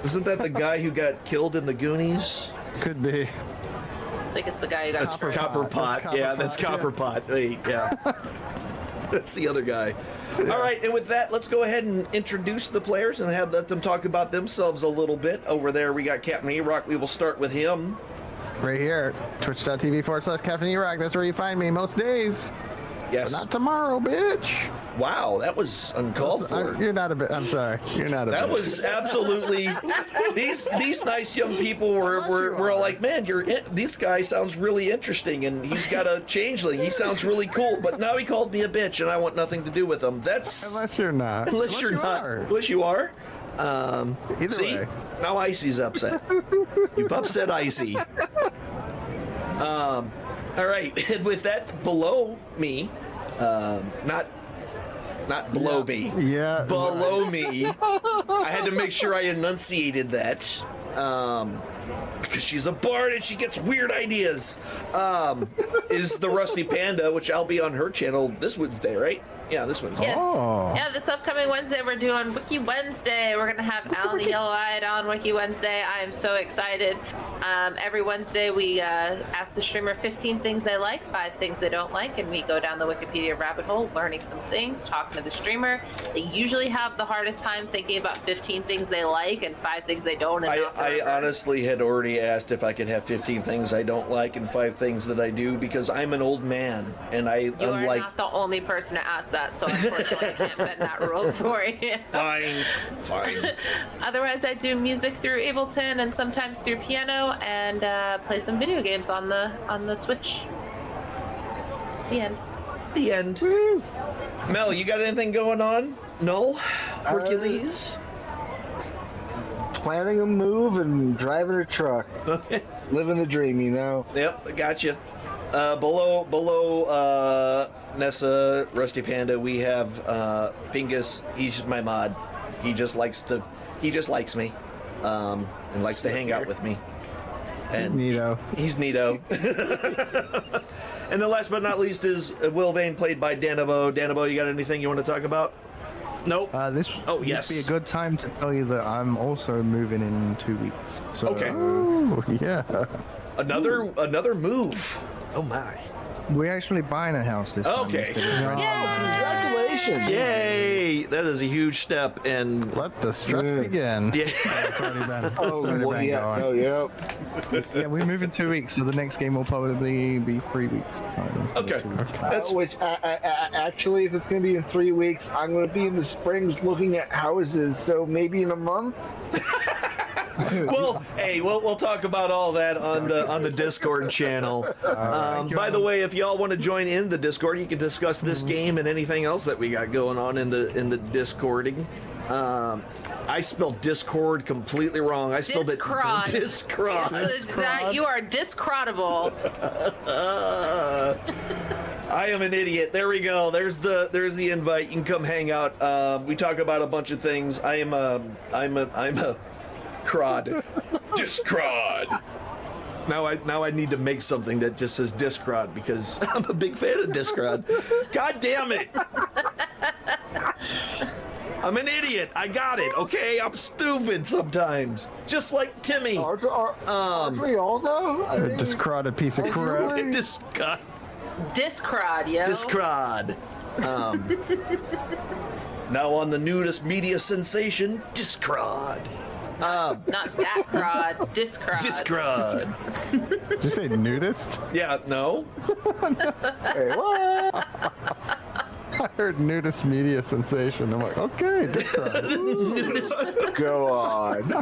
A: isn't that the guy who got killed in the Goonies?
D: Could be.
E: I think it's the guy who got
A: That's
E: sprayed.
A: Copper Pot.
D: That's
A: Yeah, that's
D: Copper
A: Copper Pot. Wait, yeah. That's the other guy. All right, and with that, let's go ahead and introduce the players and let them talk about themselves a little bit. Over there, we got Captain E-Rock. We will start with him.
D: Right here, twitch.tv/Captain E-Rock. That's where you find me most days.
A: Yes.
D: Not tomorrow, bitch.
A: Wow, that was uncalled for.
D: You're not a bit. I'm sorry. You're not a
A: That
D: bitch.
A: was absolutely. These nice young people were like, man, this guy sounds really interesting, and he's got a changeling. He sounds really cool, but now he called me a bitch, and I want nothing to do with him. That's
D: Unless you're not.
A: unless you're
D: you
A: not.
D: are.
A: Unless you are.
D: Either
A: See,
D: way.
A: now Icy's upset. You've upset Icy. All right, and with that, below me, not below me.
D: Yeah.
A: Below me. I had to make sure I enunciated that. Because she's a bard and she gets weird ideas. Is the Rusty Panda, which I'll be on her channel this Wednesday, right? Yeah, this Wednesday.
E: Yes.
D: Oh.
E: Yeah, this upcoming Wednesday we're doing Wiki Wednesday. We're gonna have Alynn the Yellow-Eyed on Wiki Wednesday. I am so excited. Every Wednesday we ask the streamer 15 things they like, 5 things they don't like, and we go down the Wikipedia rabbit hole, learning some things, talking to the streamer. They usually have the hardest time thinking about 15 things they like and 5 things they don't. And not the
A: I
E: reverse.
A: honestly had already asked if I could have 15 things I don't like and 5 things that I do because I'm an old man and
E: You are not the only person to ask that, so unfortunately I can't bend that rule for you.
A: Fine.
E: Otherwise, I do music through Ableton and sometimes through piano, and play some video games on the Twitch. The end.
A: The end. Mel, you got anything going on? Null? Hercules?
B: Planning a move and driving a truck, living the dream, you know.
A: Yep, I got you. Below Nessa, Rusty Panda, we have Pingus. He's my mod. He just likes me, and likes to hang out with me. And
D: Neato.
A: he's neato. And then last but not least is Wylvain, played by Danabo. Danabo, you got anything you want to talk about? Nope.
F: This
A: Oh,
F: would
A: yes.
F: be a good time to tell you that I'm also moving in 2 weeks. So,
A: Okay.
D: Oh, yeah.
A: Another move. Oh my.
F: We're actually buying a house this time.
A: Okay.
F: instead of renting.
B: Congratulations!
A: Yay! That is a huge step, and
D: Let the stress
B: Yeah.
D: begin.
A: yeah.
D: It's already been,
B: Oh,
D: it's already
B: well,
D: been
B: yeah,
D: going.
B: oh, yep.
F: Yeah, we move in 2 weeks, so the next game will probably be 3 weeks time. instead of
A: Okay.
F: 2 weeks.
A: That's
B: Which actually, if it's going to be in 3 weeks, I'm going to be in the Springs looking at houses. So maybe in a month.
A: well. Hey, we'll talk about all that on the Discord channel. By the way, if y'all want to join in the Discord, you can discuss this game and anything else that we got going on in the Discording. I spelled Discord completely wrong. I spelled
E: Discrod.
A: it Discrod.
E: Yes, you are discrodable.
A: I am an idiot. There we go. There's the invite. You can come hang out. We talk about a bunch of things. I'm a crod. Discrod. Now I need to make something that just says Discrod because I'm a big fan of Discrod. God damn it! I'm an idiot. I got it. Okay, I'm stupid sometimes, just like Timmy.
B: Aren't we all though? I mean,
D: Discrotted piece of crap.
B: really?
A: Discrod.
E: Discrod, yo.
A: Discrod. Now on the newest media sensation, Discrod.
E: Not that crod, Discrod.
A: Discrod.
D: Did you say nudist?
A: Yeah, no.
B: Hey, what?
D: I heard nudist media sensation. I'm like, okay, Discrot.
B: Go on.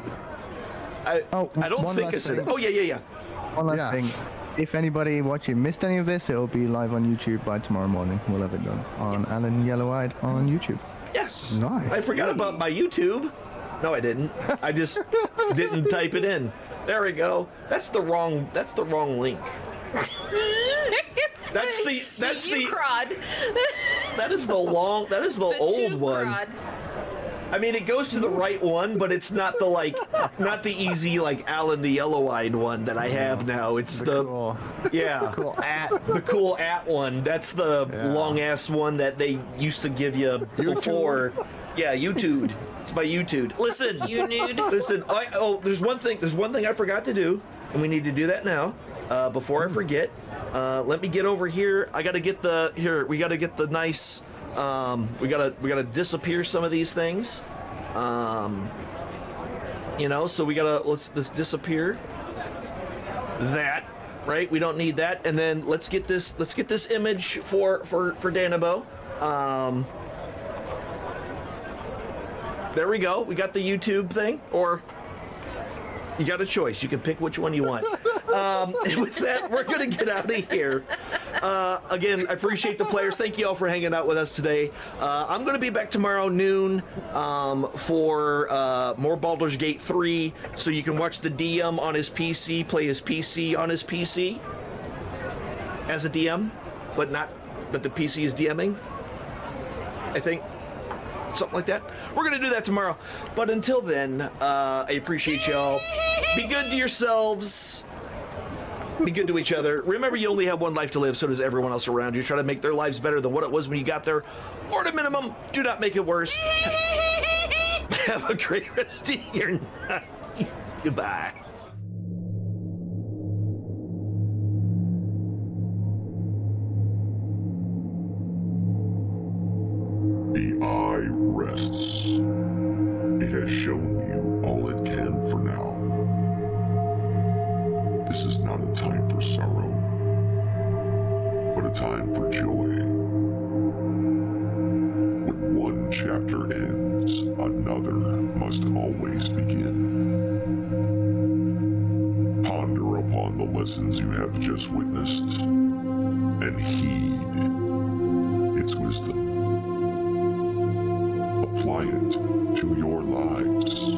A: I
F: Oh,
A: don't
F: one
A: think I
F: last
A: said
F: thing.
A: that. Oh, yeah.
F: One last
D: Yes.
F: thing. If anybody watching missed any of this, it'll be live on YouTube by tomorrow morning. We'll have it done on Alynn Yellow-Eyed on YouTube.
A: Yes.
D: Nice.
A: I forgot about my YouTube. No, I didn't. I just didn't type it in. There we go. That's the wrong link. That's the
E: crod.
A: that is the old one.
E: Crod.
A: I mean, it goes to the right one, but it's not not the easy Alan the Yellow-Eyed one that I have now. It's the
D: Cool.
A: yeah,
D: Cool at.
A: the cool at one. That's the long ass one that they used to give you before. Yeah, YouTube. It's my YouTube. Listen,
E: You nude.
A: listen. There's one thing I forgot to do, and we need to do that now. Before I forget, let me get over here. We gotta get the nice. We gotta disappear some of these things. So we gotta let's disappear that. Right, we don't need that, and then let's get this image for Danabo. There we go. We got the YouTube thing, or you got a choice. You can pick which one you want. And with that, we're going to get out of here. Again, I appreciate the players. Thank you all for hanging out with us today. I'm going to be back tomorrow noon for more Baldur's Gate 3, so you can watch the DM on his PC, play his PC on his PC as a DM, but the PC is DMing, I think. Something like that. We're gonna do that tomorrow. But until then, I appreciate y'all. Be good to yourselves. Be good to each other. Remember, you only have one life to live, so does everyone else around you. Try to make their lives better than what it was when you got there. Or at a minimum, do not make it worse. Have a great rest of your night. Goodbye.
G: The eye rests. It has shown you all it can for now. This is not a time for sorrow, but a time for joy. When one chapter ends, another must always begin. Ponder upon the lessons you have just witnessed, and heed its wisdom. Apply it to your lives.